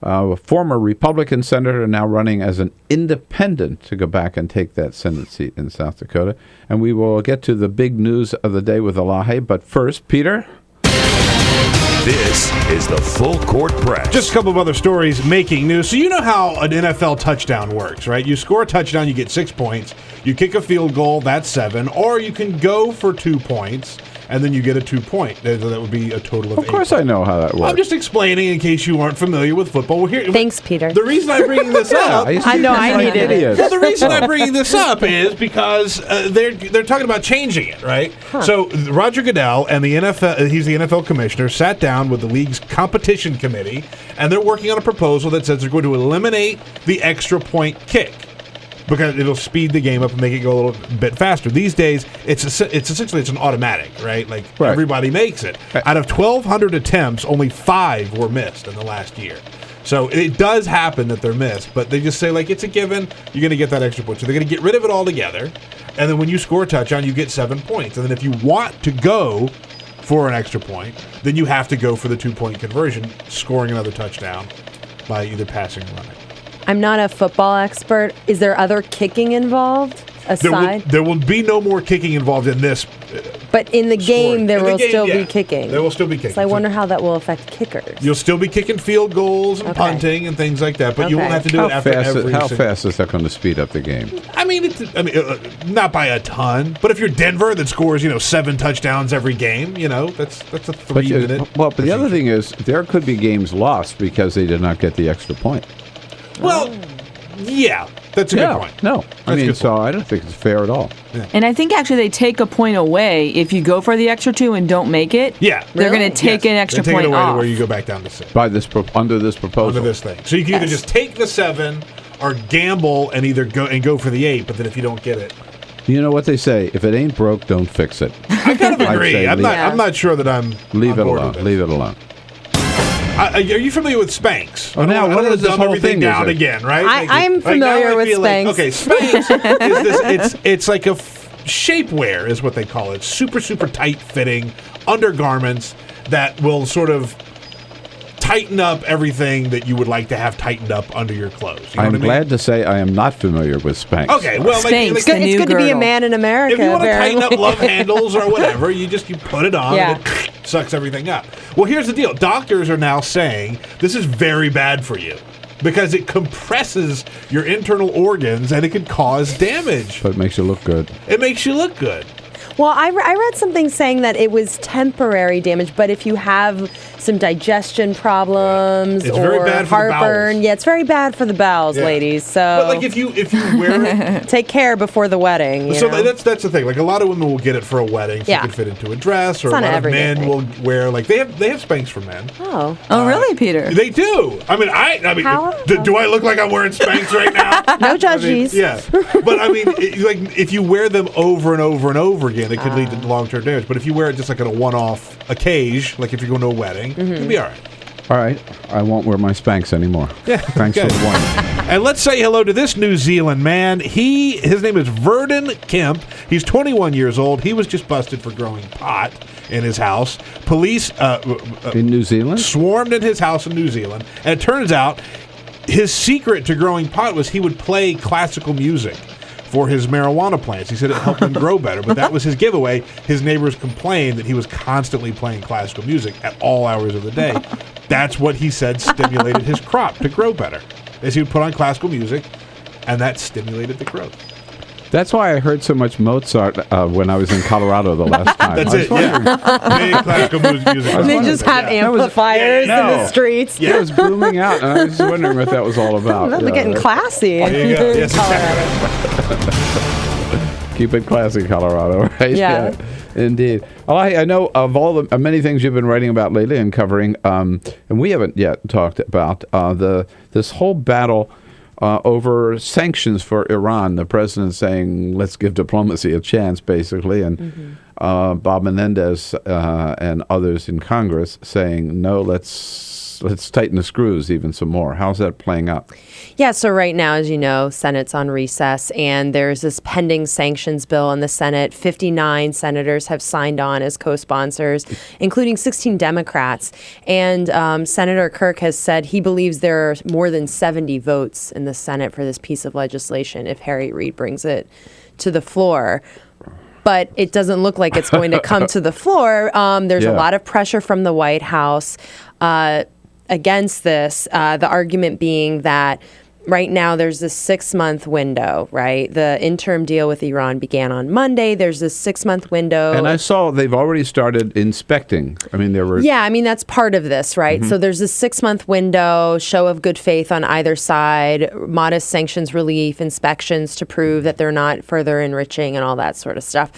a former Republican senator, now running as an independent to go back and take that Senate seat in South Dakota. And we will get to the big news of the day with Elahe. But first, Peter. This is the Full Court Press. Just a couple of other stories making news. So you know how an NFL touchdown works, right? You score a touchdown, you get 6 points. You kick a field goal, that's 7. Or you can go for 2 points, and then you get a 2-point. That would be a total of 8. Of course I know how that works. I'm just explaining in case you weren't familiar with football. We're here. Thanks, Peter. The reason I'm bringing this up... I know I needed it. Well, the reason I'm bringing this up is because they're talking about changing it, right? Huh. So Roger Goodell and the NFL, he's the NFL commissioner, sat down with the league's competition committee, and they're working on a proposal that says they're going to eliminate the extra point kick, because it'll speed the game up and make it go a little bit faster. These days, it's essentially an automatic, right? Like everybody makes it. Out of 1,200 attempts, only 5 were missed in the last year. So it does happen that they're missed, but they just say, like, it's a given, you're going to get that extra point. So they're going to get rid of it altogether, and then when you score a touchdown, you get 7 points. And then if you want to go for an extra point, then you have to go for the 2-point conversion, scoring another touchdown by either passing or running. I'm not a football expert. Is there other kicking involved aside? There will be no more kicking involved in this. But in the game, there will still yeah. be kicking. There will still be kicking. So I wonder how that will affect kickers. You'll still be kicking field goals and punting and things like that, but you won't have to do it after every. How fast is that going to speed up the game? I mean, not by a ton. But if you're Denver that scores, 7 touchdowns every game, that's a 3-minute. Well, but the other thing is there could be games lost because they did not get the extra point. Well, yeah, that's a good point. No, I mean, so I don't think it's fair at all. Yeah. And I think actually they take a point away if you go for the extra 2 and don't make it. Yeah, they're going to take an extra point it away off. to where you go back down to 6 by this under this proposal. Under this thing, so you can either just take the 7 or gamble and either go for the 8. But then if you don't get it, you know what they say: if it ain't broke, don't fix it. I kind of agree. I'm not sure that I'm. Leave it alone. Leave it alone. Are you familiar with Spanx? Oh, now what is this whole thing down again, right? I'm familiar with Spanx. Okay, Spanx is this. It's like a shapewear, is what they call it. Super, super tight fitting undergarments that will sort of tighten up everything that you would like to have tightened up under your clothes. You know I'm glad to say I am not familiar with Spanx. Okay, well, it's good to be a man in America. If you want to tighten up apparently. love handles or whatever, you put it on and it sucks everything up. Well, here's the deal. Doctors are now saying this is very bad for you because it compresses your internal organs and it could cause damage. But it makes you look good. It makes you look good. Well, I read something saying that it was temporary damage, but if you have some digestion problems It's or very bad for the heartburn. bowels. Yeah, it's very bad for the bowels, Yeah. ladies. So, But like if you wear it, take care before the wedding. You so know? that's the thing. Like a lot of women will get it for a wedding, so Yeah. it can fit into a dress, or It's a not lot an of everyday men thing. will wear like they have Spanx for men. Oh, really, Peter? They do. I mean, do I look like I'm wearing Spanx right now? No judges. Yeah, but I mean, like if you wear them over and over and over again, it could lead to long-term damage. But if you wear it just like on a one-off occasion, like if you're going to a wedding, you'll be all right. All right, I won't wear my Spanx anymore. Yeah, Thanks for the warning. And let's say hello to this New Zealand man. His name is Verdon Kemp. He's 21 years old. He was just busted for growing pot in his house. Police in New Zealand swarmed in his house in New Zealand, and it turns out his secret to growing pot was he would play classical music for his marijuana plants. He said it helped him grow better, but that was his giveaway. His neighbors complained that he was constantly playing classical music at all hours of the day. That's what he said stimulated his crop to grow better, as he would put on classical music, and that stimulated the growth. That's why I heard so much Mozart when I was in Colorado the last time. That's it, yeah. Big classical music. They just have amplifiers in the streets. Yeah, it was booming out, and I was just wondering what that was all about. They're getting classy There you go. in Yes, Colorado. Keep it classy, Colorado, right? Yeah. Indeed. Well, I know of all the many things you've been writing about lately and covering, and we haven't yet talked about this whole battle over sanctions for Iran. The president saying, let's give diplomacy a chance, basically, and Bob Menendez and others in Congress saying, no, let's tighten the screws even some more. How's that playing out? Yeah, so right now, as you know, Senate's on recess, and there's this pending sanctions bill in the Senate. 59 senators have signed on as co-sponsors, including 16 Democrats. And Senator Kirk has said he believes there are more than 70 votes in the Senate for this piece of legislation if Harry Reid brings it to the floor. But it doesn't look like it's going to come to the floor. There's a lot of pressure from the White House against this, the argument being that right now there's this 6-month window, right? The interim deal with Iran began on Monday. There's this 6-month window. And I saw they've already started inspecting. I mean, there were... Yeah, I mean, that's part of this, right? So there's this 6-month window, show of good faith on either side, modest sanctions relief, inspections to prove that they're not further enriching and all that sort of stuff.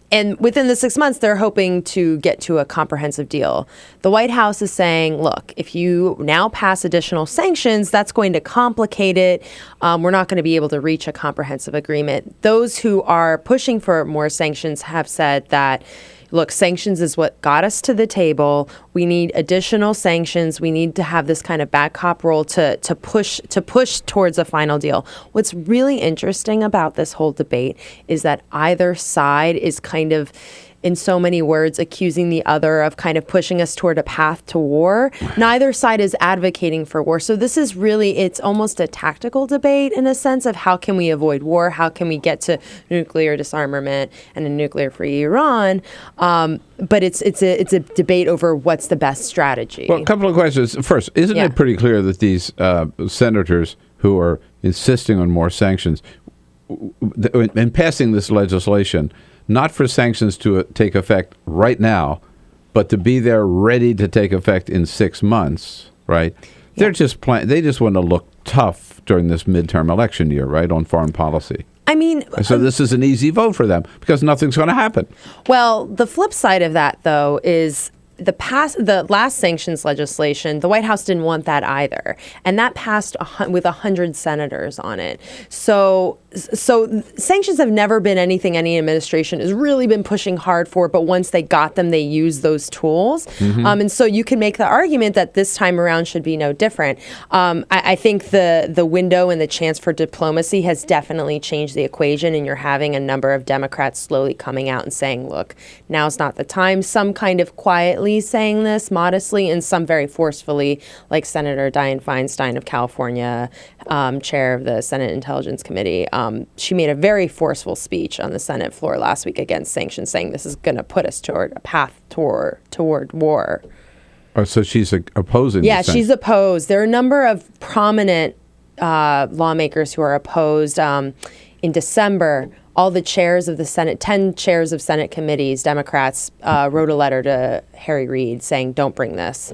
And within the 6 months, they're hoping to get to a comprehensive deal. The White House is saying, look, if you now pass additional sanctions, that's going to complicate it. We're not going to be able to reach a comprehensive agreement. Those who are pushing for more sanctions have said that, look, sanctions is what got us to the table. We need additional sanctions. We need to have this kind of back cop role to push towards a final deal. What's really interesting about this whole debate is that either side is kind of, in so many words, accusing the other of kind of pushing us toward a path to war. Neither side is advocating for war. So this is really, it's almost a tactical debate in a sense of how can we avoid war? How can we get to nuclear disarmament and a nuclear-free Iran? But it's a debate over what's the best strategy. Well, a couple of questions. First, isn't it pretty clear that these senators who are insisting on more sanctions, in passing this legislation, not for sanctions to take effect right now, but to be there ready to take effect in 6 months, right? They're just they just want to look tough during this midterm election year, right, on foreign policy. I mean, so this is an easy vote for them because nothing's going to happen. Well, the flip side of that, though, is the last sanctions legislation, the White House didn't want that either. And that passed with 100 senators on it. So sanctions have never been anything any administration has really been pushing hard for, but once they got them, they used those tools. And so you can make the argument that this time around should be no different. I think the window and the chance for diplomacy has definitely changed the equation, and you're having a number of Democrats slowly coming out and saying, look, now's not the time. Some kind of quietly saying this modestly, and some very forcefully, like Senator Dianne Feinstein of California, chair of the Senate Intelligence Committee. She made a very forceful speech on the Senate floor last week against sanctions, saying this is going to put us toward a path toward war. Oh, so she's opposing. Yeah, she's opposed. There are a number of prominent lawmakers who are opposed. In December, all the chairs of the Senate, 10 chairs of Senate committees, Democrats, wrote a letter to Harry Reid saying, don't bring this.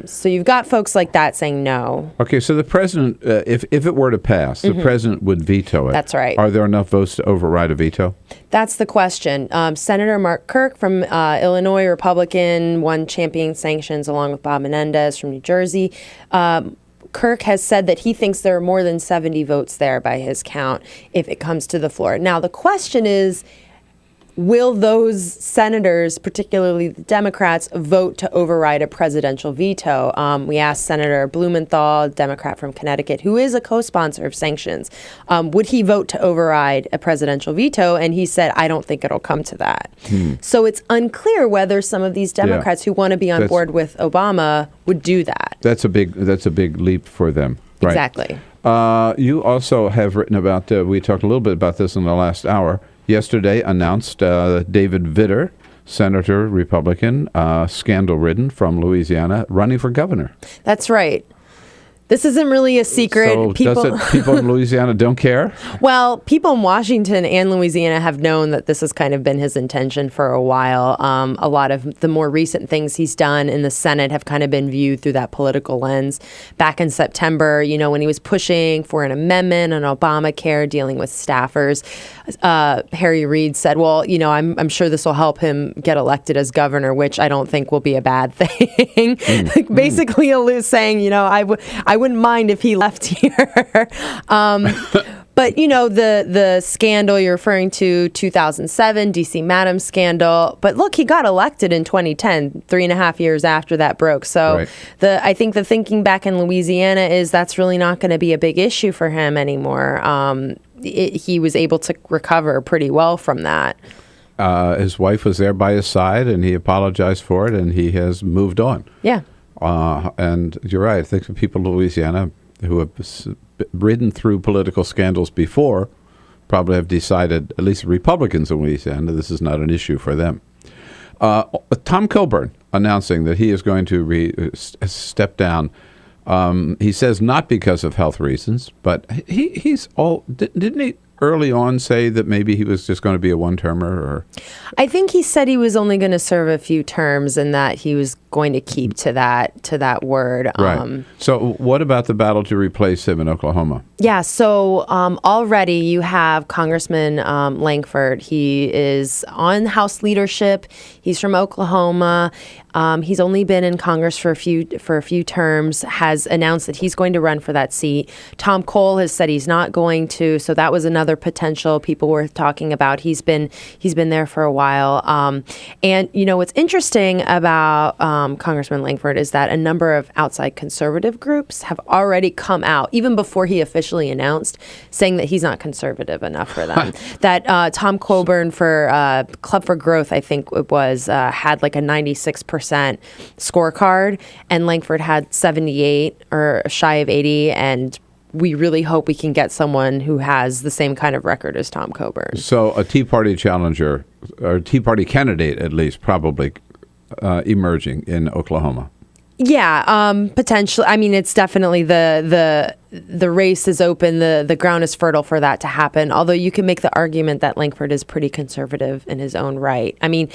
So you've got folks like that saying no. Okay, so the president, if it were to pass, the president would veto it. That's right. Are there enough votes to override a veto? That's the question. Senator Mark Kirk from Illinois, Republican, won championing sanctions along with Bob Menendez from New Jersey. Kirk has said that he thinks there are more than 70 votes there by his count if it comes to the floor. Now, the question is, will those senators, particularly the Democrats, vote to override a presidential veto? We asked Senator Blumenthal, Democrat from Connecticut, who is a co-sponsor of sanctions, would he vote to override a presidential veto? And he said, I don't think it'll come to that. So it's unclear whether some of these Democrats who want to be on board with Obama would do that. That's a big leap for them. Right? Exactly. You also have written about, we talked a little bit about this in the last hour, yesterday announced David Vitter, Senator, Republican, scandal-ridden from Louisiana, running for governor. That's right. This isn't really a secret. So people in Louisiana don't care? Well, people in Washington and Louisiana have known that this has kind of been his intention for a while. A lot of the more recent things he's done in the Senate have kind of been viewed through that political lens. Back in September, when he was pushing for an amendment on Obamacare dealing with staffers, Harry Reid said, well, I'm sure this will help him get elected as governor, which I don't think will be a bad thing. Basically saying, I wouldn't mind if he left here. But, the scandal you're referring to, 2007, D.C. Madam scandal. But look, he got elected in 2010, 3.5 years after that broke. So I think the thinking back in Louisiana is that's really not going to be a big issue for him anymore. He was able to recover pretty well from that. His wife was there by his side, and he apologized for it, and he has moved on. Yeah. And you're right. I think the people in Louisiana who have ridden through political scandals before probably have decided, at least Republicans in Louisiana, this is not an issue for them. Tom Coburn announcing that he is going to step down. He says not because of health reasons, but didn't he early on say that maybe he was just going to be a one-termer? Or I think he said he was only going to serve a few terms and that he was going to keep to that word. Right. So what about the battle to replace him in Oklahoma? Yeah, so already you have Congressman Langford. He is on House leadership. He's from Oklahoma. He's only been in Congress for a few terms, has announced that he's going to run for that seat. Tom Cole has said he's not going to, so that was another potential people were talking about. He's been there for a while. And what's interesting about Congressman Langford is that a number of outside conservative groups have already come out, even before he officially announced, saying that he's not conservative enough for them. That Tom Coburn for Club for Growth, I think it was, had like a 96% scorecard, and Langford had 78 or shy of 80, and we really hope we can get someone who has the same kind of record as Tom Coburn. So a Tea Party challenger, or Tea Party candidate at least, probably emerging in Oklahoma. Yeah, potentially. I mean, it's definitely the race is open. The ground is fertile for that to happen. Although you can make the argument that Langford is pretty conservative in his own right. I mean,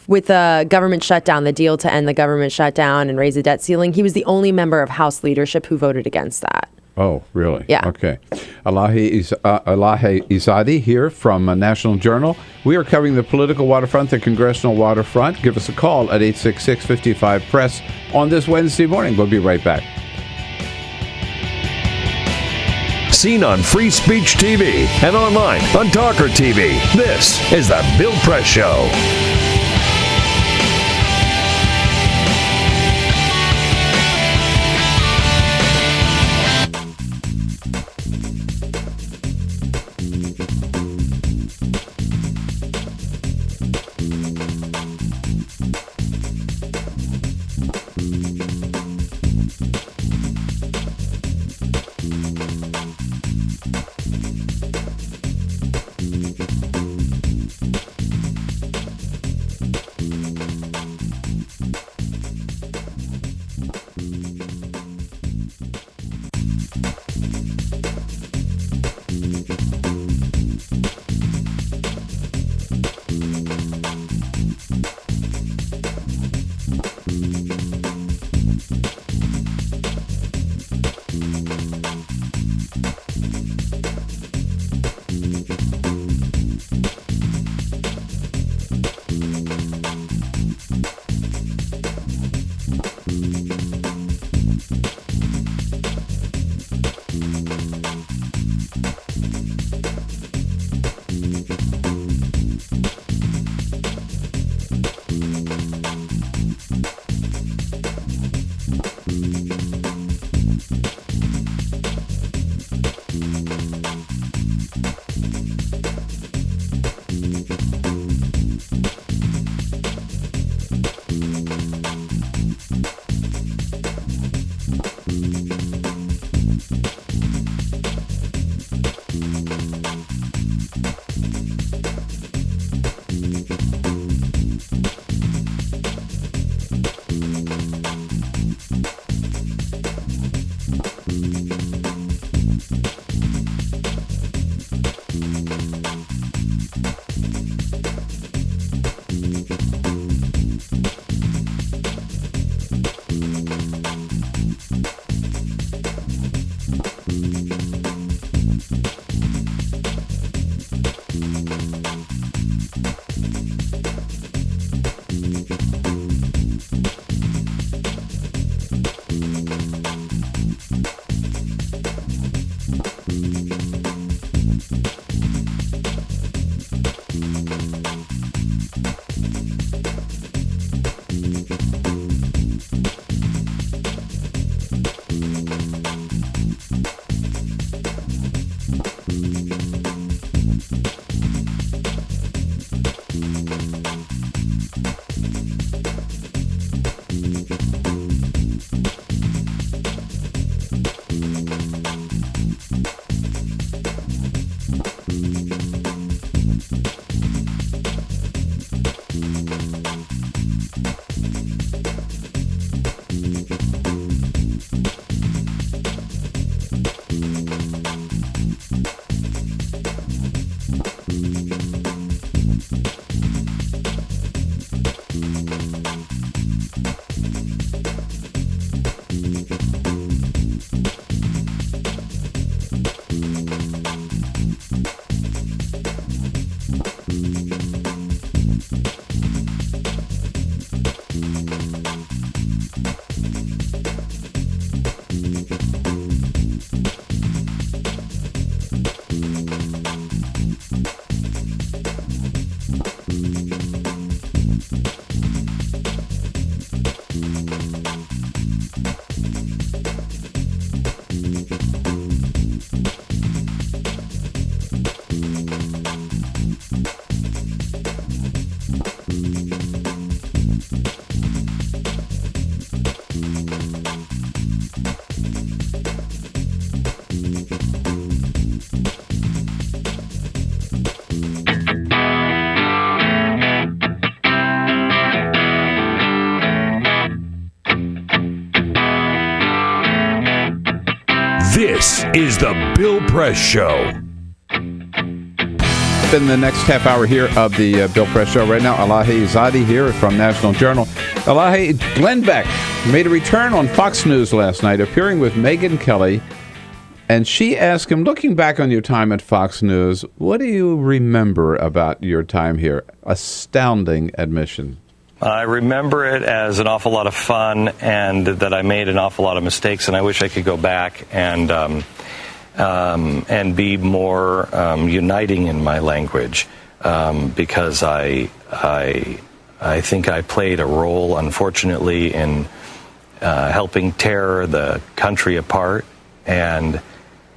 with the government shutdown, the deal to end the government shutdown and raise the debt ceiling, he was the only member of House leadership who voted against that. Oh, really? Yeah. Okay. Elahe Izadi here from National Journal. We are covering the political waterfront, the congressional waterfront. Give us a call at 866-55-PRESS on this Wednesday morning. We'll be right back. Seen on Free Speech TV and online on TawkrTV. This is the Bill Press Show. This is the Bill Press Show. In the next half hour here of the Bill Press Show right now, Elahe Izadi here from National Journal. Elahe, Glenn Beck made a return on Fox News last night, appearing with Megyn Kelly, and she asked him, looking back on your time at Fox News, what do you remember about your time here? Astounding admission. I remember it as an awful lot of fun, and that I made an awful lot of mistakes, and I wish I could go back and be more uniting in my language, because I think I played a role, unfortunately, in helping tear the country apart, and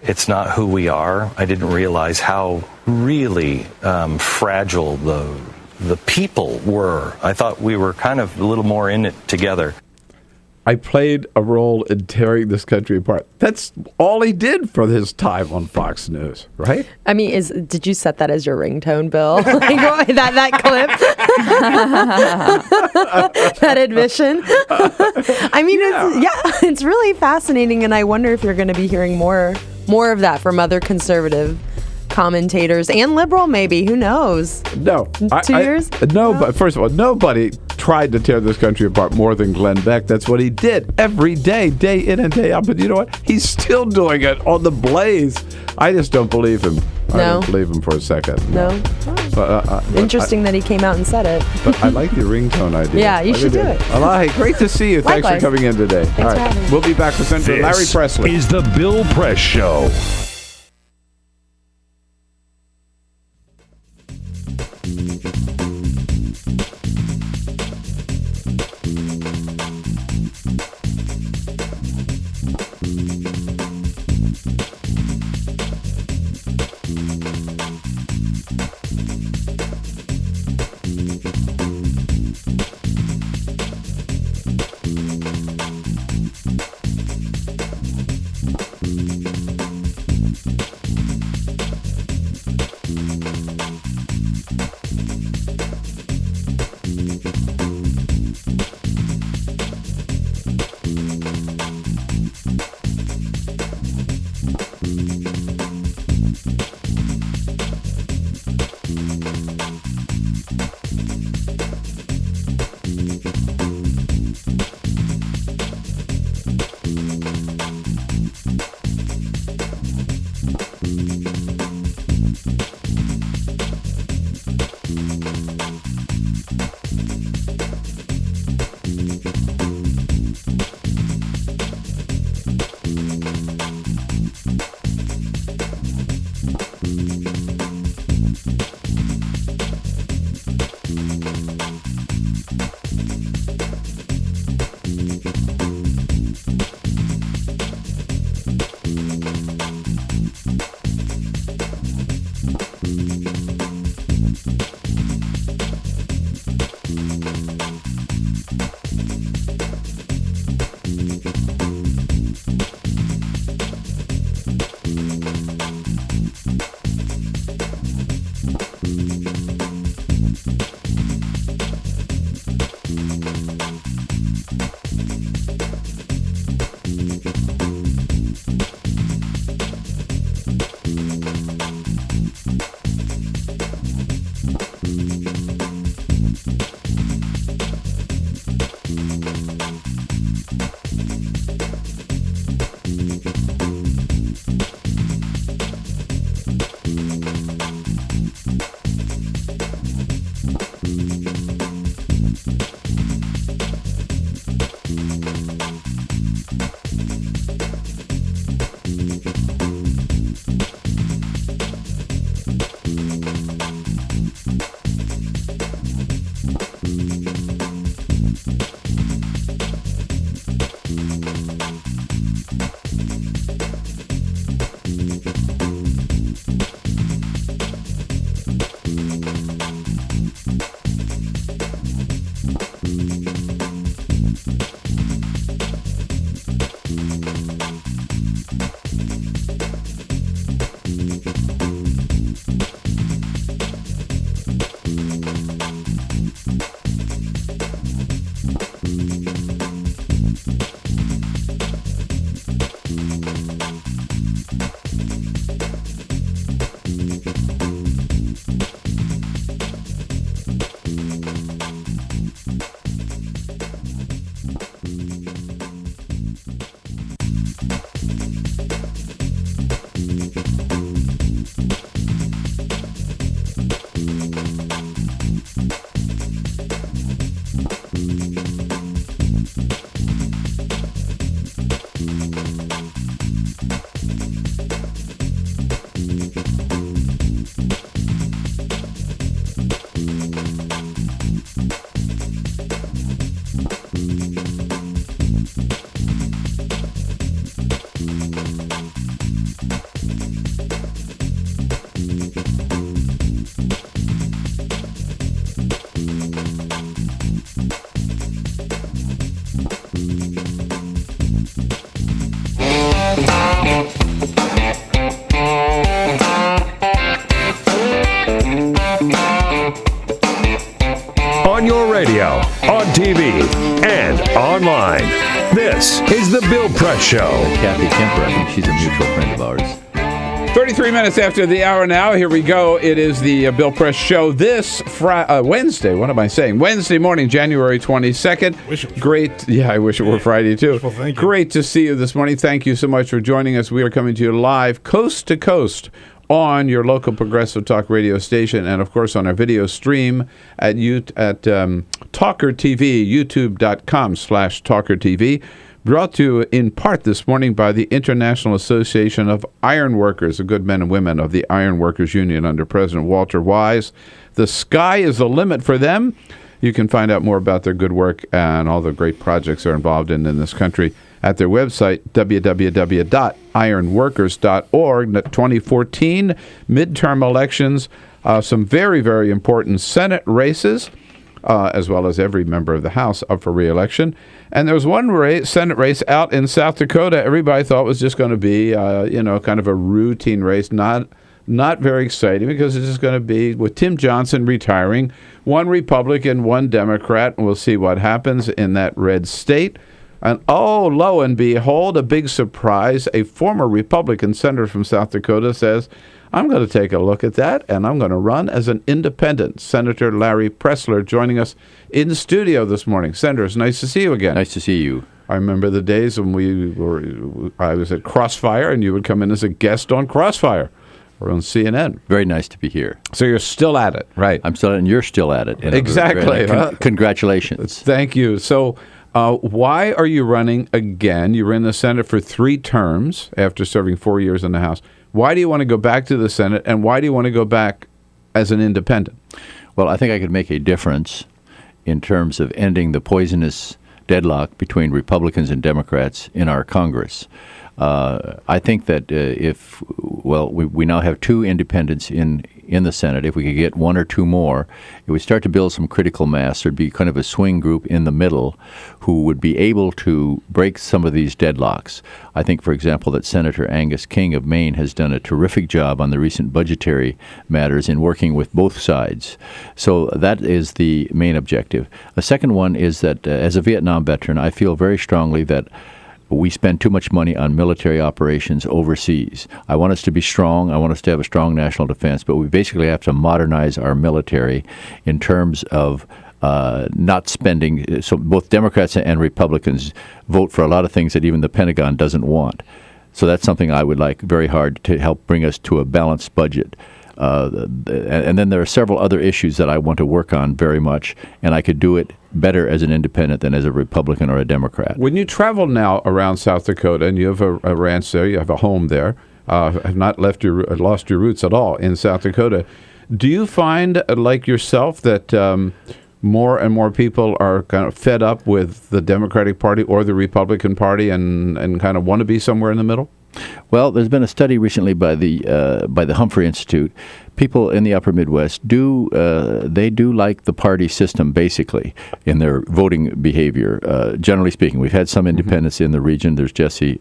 it's not who we are. I didn't realize how really fragile the people were. I thought we were kind of a little more in it together. I played a role in tearing this country apart. That's all he did for his time on Fox News, right? I mean, did you set that as your ringtone, Bill? Like, that clip? That admission? I mean, it's really fascinating, and I wonder if you're going to be hearing more of that from other conservative commentators and liberal, maybe. Who knows? No. 2 years? No, but first of all, nobody tried to tear this country apart more than Glenn Beck. That's what he did every day, day in and day out. But you know what? He's still doing it on the Blaze. I just don't believe him. No. I don't believe him for a second. No. Interesting that he came out and said it. But I like the ringtone idea. Yeah, you should do it. Elahe, great to see you. Likewise. Thanks for coming in today. Thanks all right. for having me. We'll be back with Senator Larry Pressler. This is the Bill Press Show. online. This is the Bill Press Show. Kathy Kemper, I think she's a mutual friend of ours. 33 minutes after the hour now. Here we go. It is the Bill Press Show this Wednesday. What am I saying? Wednesday morning, January 22nd. Great. Yeah, I wish it were Friday, too. Great to see you this morning. Thank you so much for joining us. We are coming to you live, coast to coast, on your local Progressive Talk radio station, and, of course, on our video stream at TawkrTV, youtube.com/TawkrTV. Brought to you in part this morning by the International Association of Iron Workers, the good men and women of the Iron Workers Union under President Walter Wise. The sky is the limit for them. You can find out more about their good work and all the great projects they're involved in this country at their website, www.ironworkers.org. The 2014 midterm elections, some very, very important Senate races, as well as every member of the House up for re-election. And there was one Senate race out in South Dakota. Everybody thought was just going to be, kind of a routine race, not very exciting, because it's just going to be with Tim Johnson retiring, one Republican, one Democrat, and we'll see what happens in that red state. And oh, lo and behold, a big surprise. A former Republican senator from South Dakota says, I'm going to take a look at that, and I'm going to run as an independent. Senator Larry Pressler joining us in the studio this morning. Senator, it's nice to see you again. Nice to see you. I remember the days when I was at Crossfire, and you would come in as a guest on Crossfire or on CNN. Very nice to be here. So you're still at it, right? I'm still at it, and you're still at it. Exactly. Congratulations. Thank you. So why are you running again? You were in the Senate for 3 terms after serving 4 years in the House. Why do you want to go back to the Senate, and why do you want to go back as an independent? Well, I think I could make a difference in terms of ending the poisonous deadlock between Republicans and Democrats in our Congress. I think that we now have 2 independents in the Senate. If we could get 1 or 2 more, it would start to build some critical mass. There'd be kind of a swing group in the middle who would be able to break some of these deadlocks. I think, for example, that Senator Angus King of Maine has done a terrific job on the recent budgetary matters in working with both sides. So that is the main objective. A second one is that as a Vietnam veteran, I feel very strongly that we spend too much money on military operations overseas. I want us to be strong. I want us to have a strong national defense, but we basically have to modernize our military in terms of not spending. So both Democrats and Republicans vote for a lot of things that even the Pentagon doesn't want. So that's something I would like very hard to help bring us to a balanced budget. And then there are several other issues that I want to work on very much, and I could do it better as an independent than as a Republican or a Democrat. When you travel now around South Dakota, and you have a ranch there, you have a home there, have not lost your roots at all in South Dakota, do you find, like yourself, that more and more people are kind of fed up with the Democratic Party or the Republican Party and kind of want to be somewhere in the middle? Well, there's been a study recently by the Humphrey Institute. People in the upper Midwest do like the party system basically in their voting behavior. Generally speaking, we've had some independents in the region. There's Jesse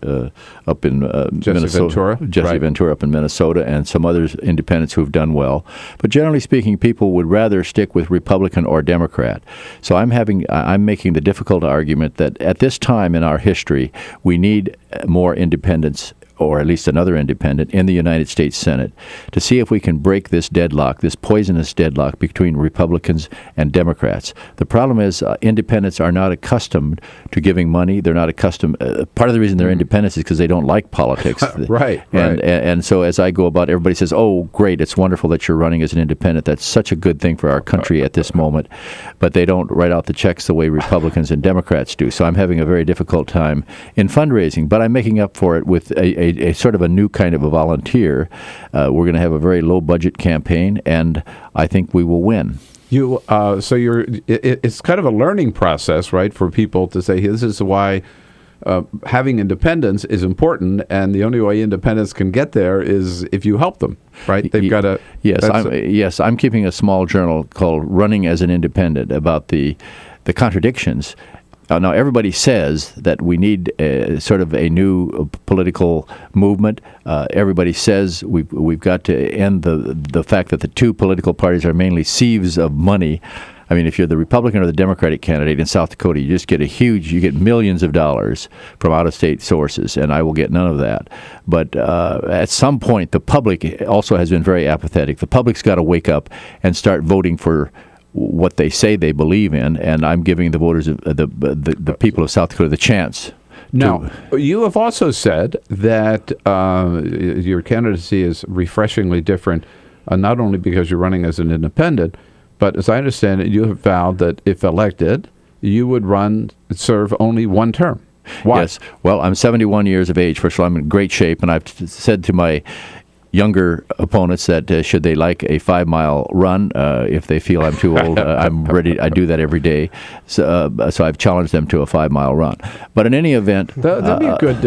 up in Minnesota, Ventura up in Minnesota, and some others independents who've done well. But generally speaking, people would rather stick with Republican or Democrat. So I'm making the difficult argument that at this time in our history, we need more independents, or at least another independent, in the United States Senate to see if we can break this deadlock, this poisonous deadlock between Republicans and Democrats. The problem is independents are not accustomed to giving money. They're not accustomed. Part of the reason they're independents is because they don't like politics. Right. And so as I go about, everybody says, oh, great, it's wonderful that you're running as an independent. That's such a good thing for our country at this moment. But they don't write out the checks the way Republicans and Democrats do. So I'm having a very difficult time in fundraising, but I'm making up for it with a sort of a new kind of a volunteer. We're going to have a very low budget campaign, and I think we will win. It's kind of a learning process, right, for people to say this is why having independence is important, and the only way independents can get there is if you help them, right? They've got to. Yes, I'm keeping a small journal called "Running as an Independent" about the contradictions. Now, everybody says that we need sort of a new political movement. Everybody says we've got to end the fact that the 2 political parties are mainly sieves of money. I mean, if you're the Republican or the Democratic candidate in South Dakota, you just get you get millions of dollars from out-of-state sources, and I will get none of that. But at some point, the public also has been very apathetic. The public's got to wake up and start voting for what they say they believe in, and I'm giving the voters, the people of South Dakota, the chance. Now, you have also said that your candidacy is refreshingly different, not only because you're running as an independent, but as I understand it, you have vowed that if elected, you would serve only one term. Why? Yes. Well, I'm 71 years of age. First of all, I'm in great shape, and I've said to my younger opponents that should they like a 5-mile run, if they feel I'm too old, I'm ready. I do that every day. So I've challenged them to a 5-mile run. But in any event, that'd be a good.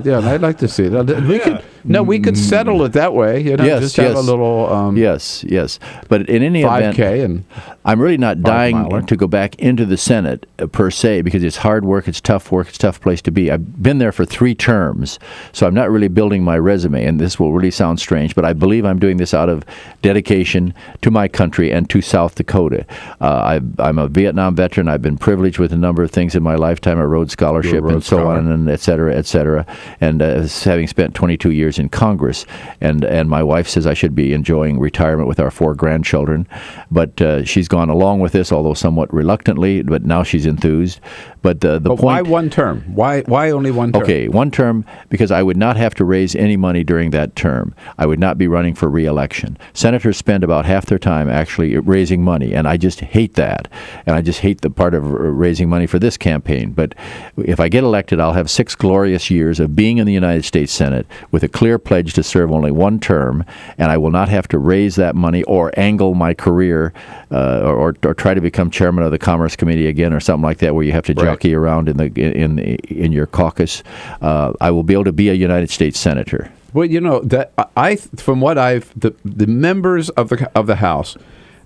Yeah, I'd like to see that. We could settle it that way. Just have a little. Yes. But in any 5K event, and I'm really not dying to go back into the Senate per se, because it's hard work, it's tough work, it's a tough place to be. I've been there for 3 terms, so I'm not really building my resume, and this will really sound strange, but I believe I'm doing this out of dedication to my country and to South Dakota. I'm a Vietnam veteran. I've been privileged with a number of things in my lifetime, a Rhodes Scholarship and so on, and et cetera, and having spent 22 years in Congress, and my wife says I should be enjoying retirement with our 4 grandchildren, but she's gone along with this, although somewhat reluctantly, but now she's enthused. But point, why one term? Why only one term? Okay, one term, because I would not have to raise any money during that term. I would not be running for re-election. Senators spend about half their time actually raising money, and I just hate that. And I just hate the part of raising money for this campaign. But if I get elected, I'll have 6 glorious years of being in the United States Senate with a clear pledge to serve only one term, and I will not have to raise that money or angle my career or try to become chairman of the Commerce Committee again or something like that, where you have to jockey around in your caucus. I will be able to be a United States senator. Well, that the members of the House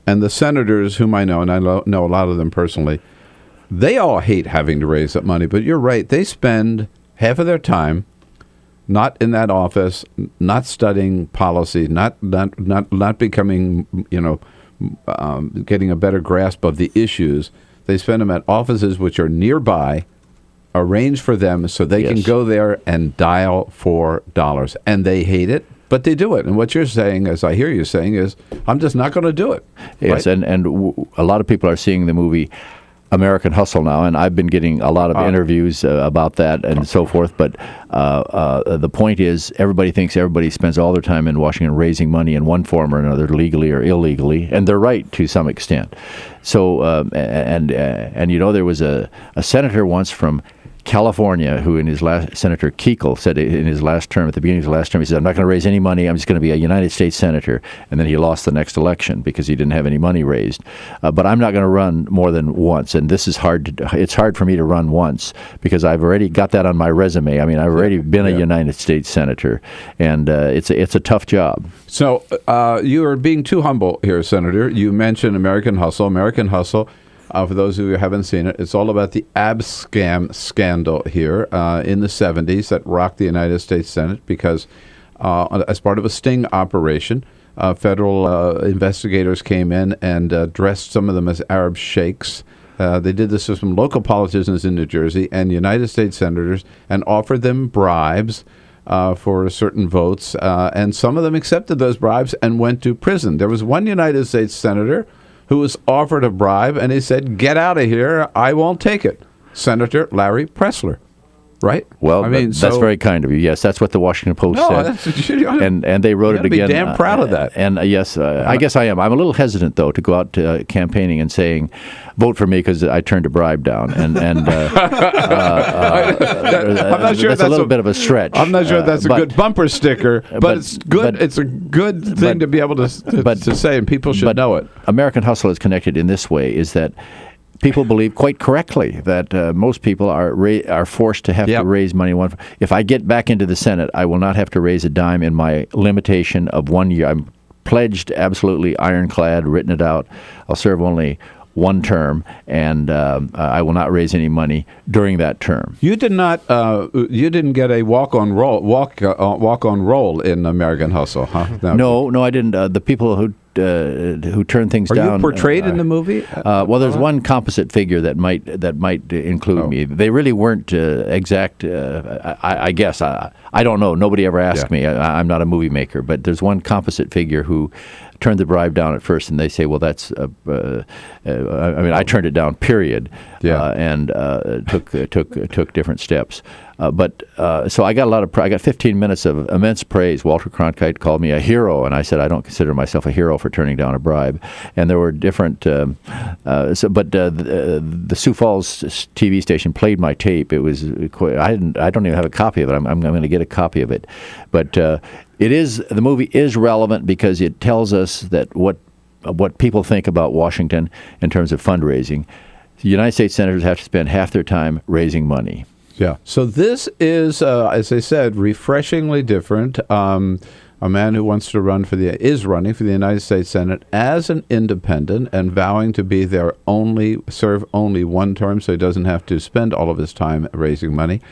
and the senators whom I know, and I know a lot of them personally, they all hate having to raise that money. But you're right; they spend half of their time not in that office, not studying policy, not becoming, getting a better grasp of the issues. They spend them at offices which are nearby, arranged for them so they can go there and dial for dollars. And they hate it, but they do it. And what you're saying, as I hear you saying, is I'm just not going to do it. Yes, right? and a lot of people are seeing the movie American Hustle now, and I've been getting a lot of interviews about that and so forth. But the point is, everybody thinks everybody spends all their time in Washington raising money in one form or another, legally or illegally, and they're right to some extent. So, there was a senator once from California, who in his last, Senator Kuechel said in his last term, at the beginning of his last term, he said, I'm not going to raise any money, I'm just going to be a United States Senator. And then he lost the next election because he didn't have any money raised. But I'm not going to run more than once, and this is hard. It's hard for me to run once because I've already got that on my resume. I mean, I've already been a United States Senator, and it's a tough job. So you are being too humble here, Senator. You mentioned American Hustle. American Hustle, for those of you who haven't seen it, it's all about the scam scandal here in the 70s that rocked the United States Senate because as part of a sting operation, federal investigators came in and dressed some of them as Arab sheikhs. They did this with some local politicians in New Jersey and United States senators and offered them bribes for certain votes. And some of them accepted those bribes and went to prison. There was one United States senator who was offered a bribe, and he said, get out of here, I won't take it. Senator Larry Pressler, right? Well, that's very kind of you. Yes, that's what the Washington Post said. And they wrote it again. Be damn proud of that. And yes, I guess I am. I'm a little hesitant, though, to go out campaigning and saying, vote for me because I turned a bribe down. And I'm not sure that's a little bit of a stretch. I'm not sure that's a good bumper sticker, but it's good. It's a good thing to be able to say, and people should know it. American Hustle is connected in this way: is that people believe quite correctly that most people are forced to have to raise money. If I get back into the Senate, I will not have to raise a dime in my limitation of 1 year. I'm pledged, absolutely ironclad, written it out. I'll serve only one term, and I will not raise any money during that term. You did not. You didn't get a walk-on role in American Hustle, huh? No, I didn't. The people who turned things Are down. you portrayed in the movie? Well, there's one composite figure that might include me. They really weren't exact. I guess I don't know. Nobody ever asked me. I'm not a movie maker, but there's one composite figure who turned the bribe down at first, and they say, "Well, that's." I turned it down. Period. And took different steps. So I got I got 15 minutes of immense praise. Walter Cronkite called me a hero, and I said I don't consider myself a hero for turning down a bribe. And there were different. The Sioux Falls TV station played my tape. It was I don't even have a copy of it. I'm going to get a copy of it, but the movie is relevant because it tells us that what people think about Washington in terms of fundraising. The United States senators have to spend half their time raising money. Yeah. So this is, as I said, refreshingly different. A man who wants to is running for the United States Senate as an independent and vowing to be there serve only one term, so he doesn't have to spend all of his time raising money,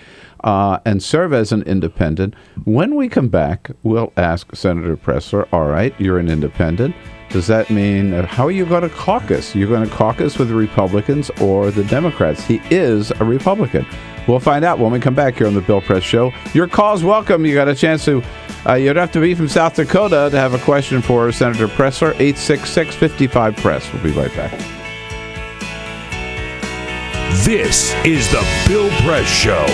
and serve as an independent. When we come back, we'll ask Senator Pressler, all right, you're an independent. Does that mean, how are you going to caucus? You're going to caucus with the Republicans or the Democrats? He is a Republican. We'll find out when we come back here on the Bill Press Show. Your call's welcome. You got a chance to, you don't have to be from South Dakota to have a question for Senator Pressler. 866-55-PRESS. We'll be right back. This is the Bill Press Show.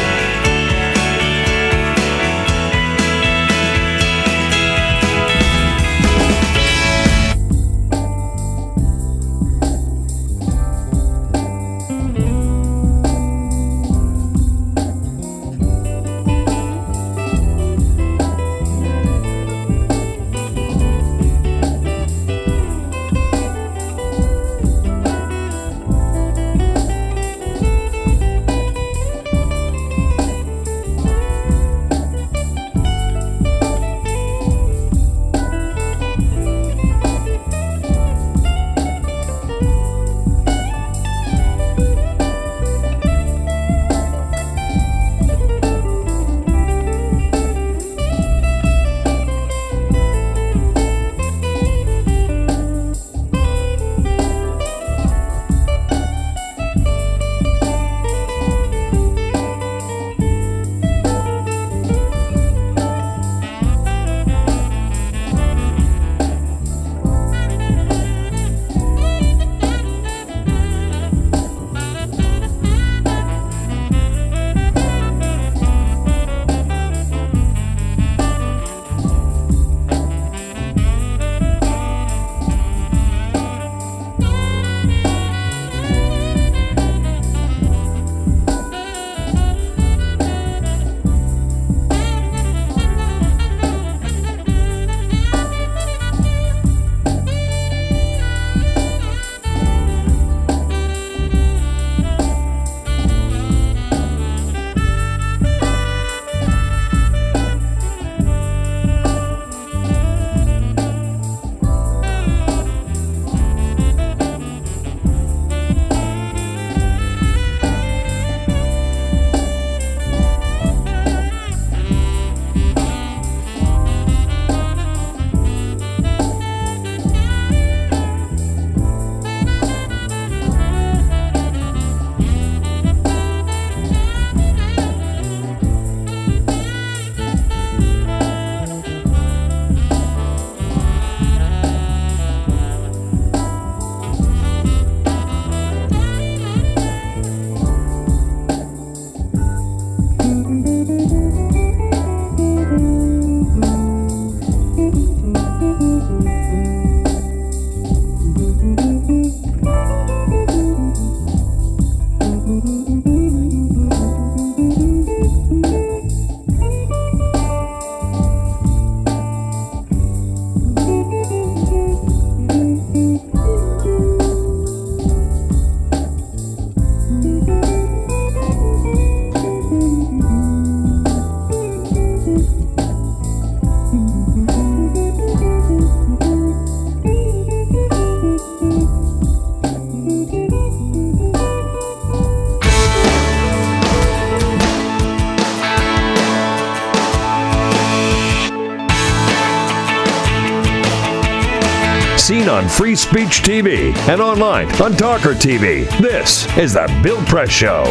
seen on Free Speech TV and online on TawkrTV. This is the Bill Press Show.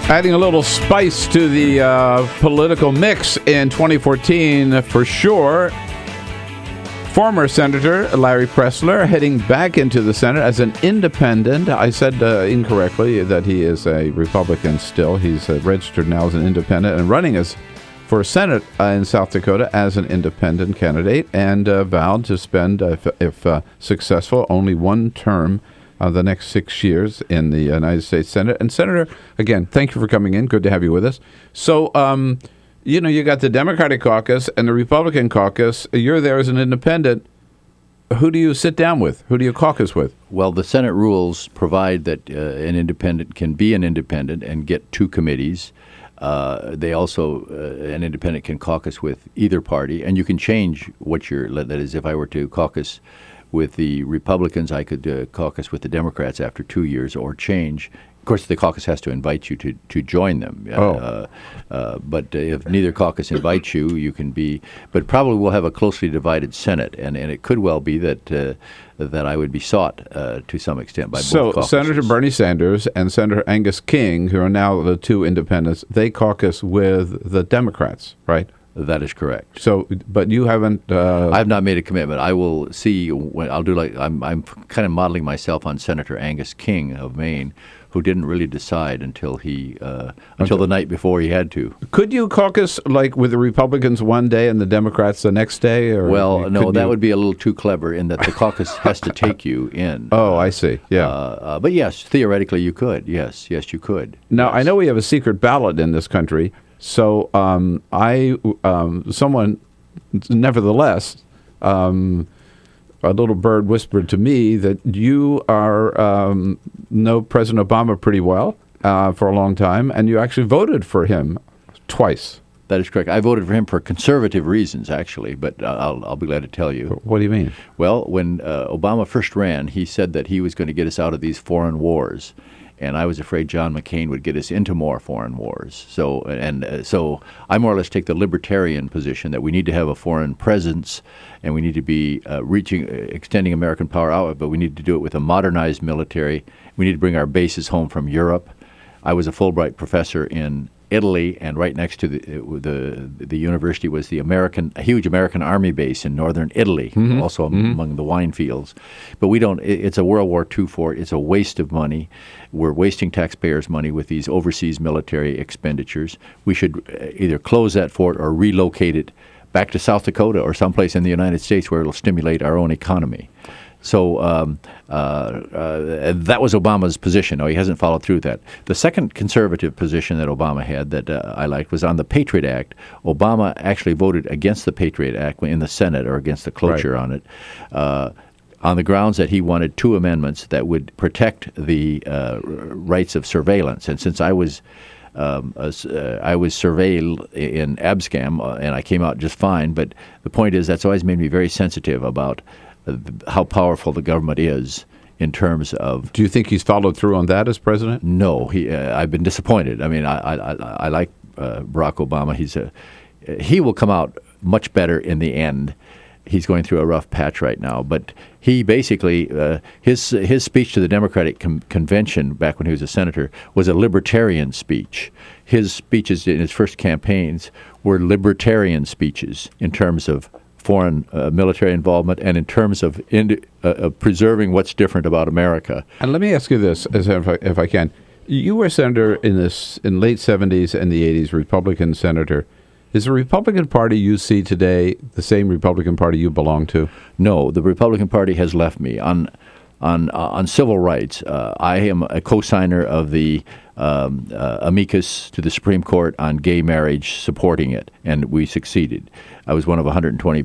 Adding a little spice to the political mix in 2014 for sure. Former Senator Larry Pressler heading back into the Senate as an independent. I said incorrectly that he is a Republican still. He's registered now as an independent and running for Senate in South Dakota as an independent candidate, and vowed to spend, if successful, only one term the next 6 years in the United States Senate. And Senator, again, thank you for coming in. Good to have you with us. So, you got the Democratic caucus and the Republican caucus. You're there as an independent. Who do you sit down with? Who do you caucus with? Well, the Senate rules provide that an independent can be an independent and get two committees. They also, an independent can caucus with either party, and you can change what that is, if I were to caucus with the Republicans, I could caucus with the Democrats after 2 years, or change. Of course, the caucus has to invite you to join them. But if neither caucus invites you, you can be. But probably we'll have a closely divided Senate, and it could well be that I would be sought to some extent by both caucuses. So Senator Bernie Sanders and Senator Angus King, who are now the two independents, they caucus with the Democrats, right? That is correct. So, but you haven't. I have not made a commitment. I will see. I'll do I'm kind of modeling myself on Senator Angus King of Maine, who didn't really decide until the night before he had to. Could you caucus like with the Republicans one day and the Democrats the next day? Or well, no, that would be a little too clever in that the caucus has to take you in. Oh, I see. Yeah. But yes, theoretically you could. Yes, you could. Now, yes. I know we have a secret ballot in this country. So someone, nevertheless, a little bird whispered to me that you know President Obama pretty well for a long time, and you actually voted for him twice. That is correct. I voted for him for conservative reasons, actually, but I'll be glad to tell you. What do you mean? Well, when Obama first ran, he said that he was going to get us out of these foreign wars. And I was afraid John McCain would get us into more foreign wars. So I more or less take the libertarian position that we need to have a foreign presence, and we need to be extending American power out, but we need to do it with a modernized military. We need to bring our bases home from Europe. I was a Fulbright professor in Italy, and right next to the university was the huge American Army base in northern Italy, also among the wine fields. But we don't. It's a World War II fort. It's a waste of money. We're wasting taxpayers' money with these overseas military expenditures. We should either close that fort or relocate it back to South Dakota or someplace in the United States where it'll stimulate our own economy. So that was Obama's position. No, he hasn't followed through with that. The second conservative position that Obama had that I liked was on the Patriot Act. Obama actually voted against the Patriot Act in the Senate, or against the cloture on it, on the grounds that he wanted two amendments that would protect the rights of surveillance. And since I was surveilled in Abscam, and I came out just fine, but the point is that's always made me very sensitive about how powerful the government is in terms of. Do you think he's followed through on that as president? No, I've been disappointed. I mean, I like Barack Obama. He will come out much better in the end. He's going through a rough patch right now, but he basically his speech to the Democratic convention back when he was a senator was a libertarian speech. His speeches in his first campaigns were libertarian speeches in terms of foreign military involvement and in terms of preserving what's different about America. And let me ask you this, if I can. You were senator in late 70s and the 80s, Republican senator. Is the Republican Party you see today the same Republican Party you belong to? No, the Republican Party has left me. On civil rights, I am a co-signer of the amicus to the Supreme Court on gay marriage, supporting it, and we succeeded. I was one of 120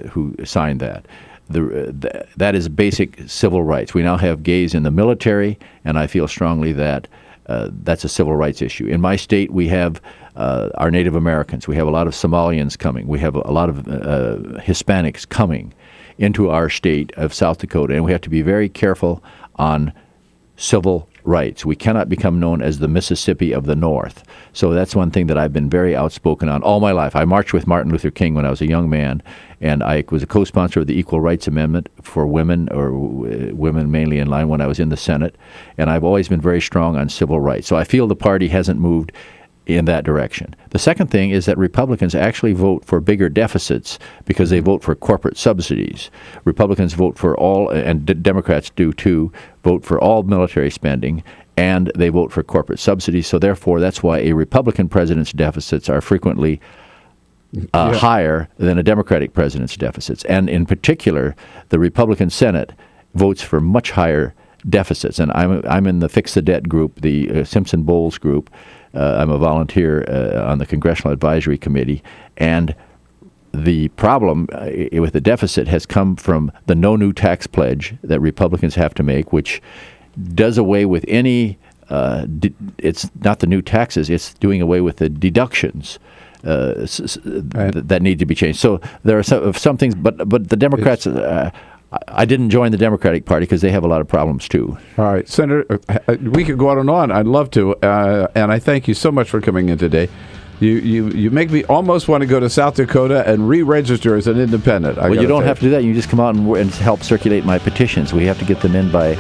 who signed that. That is basic civil rights. We now have gays in the military, and I feel strongly that that's a civil rights issue. In my state, we have our Native Americans. We have a lot of Somalians coming. We have a lot of Hispanics coming into our state of South Dakota, and we have to be very careful on civil rights. We cannot become known as the Mississippi of the North. So that's one thing that I've been very outspoken on all my life. I marched with Martin Luther King when I was a young man, and I was a co-sponsor of the Equal Rights Amendment for women, or women mainly in line, when I was in the Senate. And I've always been very strong on civil rights. So I feel the party hasn't moved in that direction. The second thing is that Republicans actually vote for bigger deficits because they vote for corporate subsidies. Republicans vote for all, and Democrats do too, vote for all military spending, and they vote for corporate subsidies. So therefore, that's why a Republican president's deficits are frequently higher than a Democratic president's deficits. And in particular, the Republican Senate votes for much higher deficits. And I'm in the Fix the Debt group, the Simpson-Bowles group. I'm a volunteer on the Congressional Advisory Committee, and the problem with the deficit has come from the no new tax pledge that Republicans have to make, which does away with any, it's not the new taxes, it's doing away with the deductions that need to be changed. So there are some things, but the Democrats... I didn't join the Democratic Party because they have a lot of problems, too. All right, Senator, we could go on and on. I'd love to. And I thank you so much for coming in today. You make me almost want to go to South Dakota and re-register as an independent. Well, you don't have to do that. You just come out and help circulate my petitions. We have to get them in by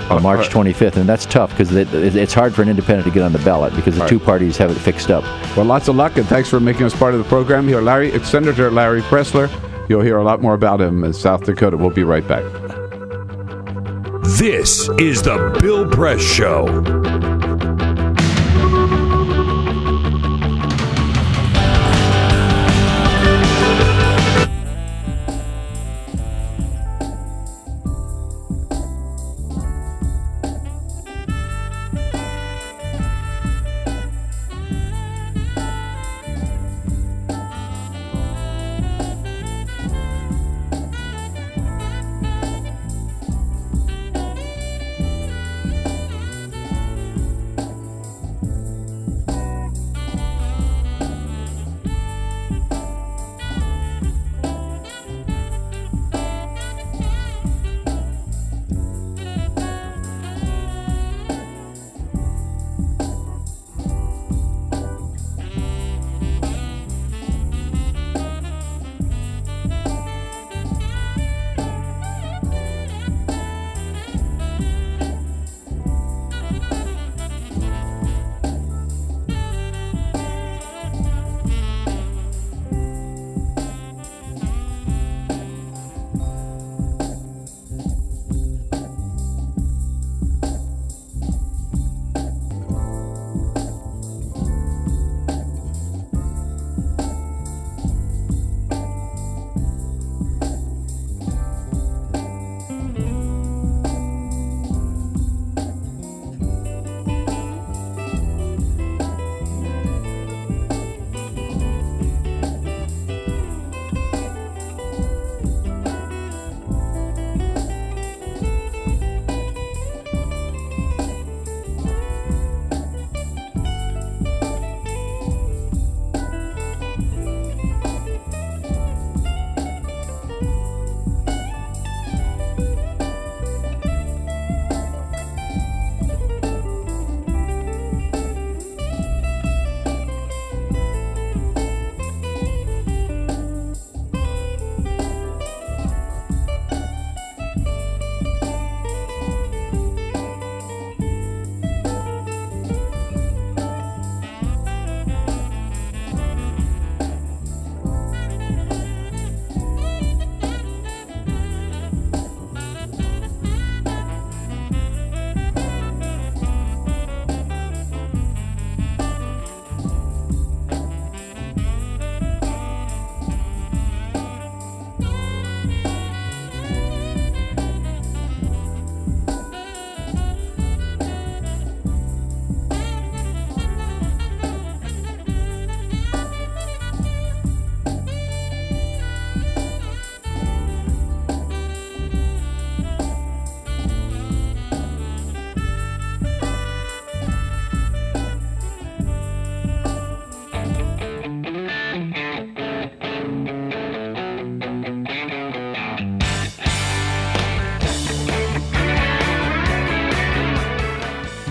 March 25th, and that's tough because it's hard for an independent to get on the ballot because the two parties have it fixed up. Well, lots of luck, and thanks for making us part of the program here. It's Senator Larry Pressler. You'll hear a lot more about him in South Dakota. We'll be right back. This is the Bill Press Show.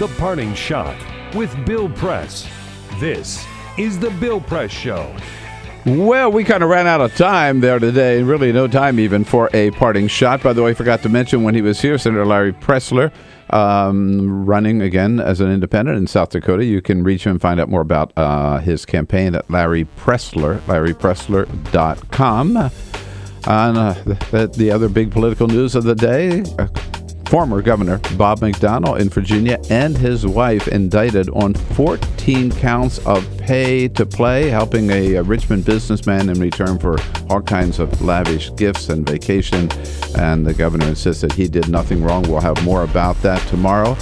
The Parting Shot with Bill Press. This is The Bill Press Show. Well, we kind of ran out of time there today. Really no time even for a parting shot. By the way, I forgot to mention when he was here, Senator Larry Pressler, running again as an independent in South Dakota. You can reach him and find out more about his campaign at LarryPressler.com. And the other big political news of the day, former Governor Bob McDonnell in Virginia and his wife indicted on 14 counts of pay to play, helping a Richmond businessman in return for all kinds of lavish gifts and vacation. And the governor insists that he did nothing wrong. We'll have more about that tomorrow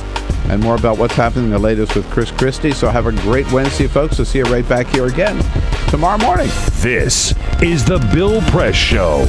and more about what's happening, the latest with Chris Christie. So have a great Wednesday, folks. We'll see you right back here again tomorrow morning. This is The Bill Press Show.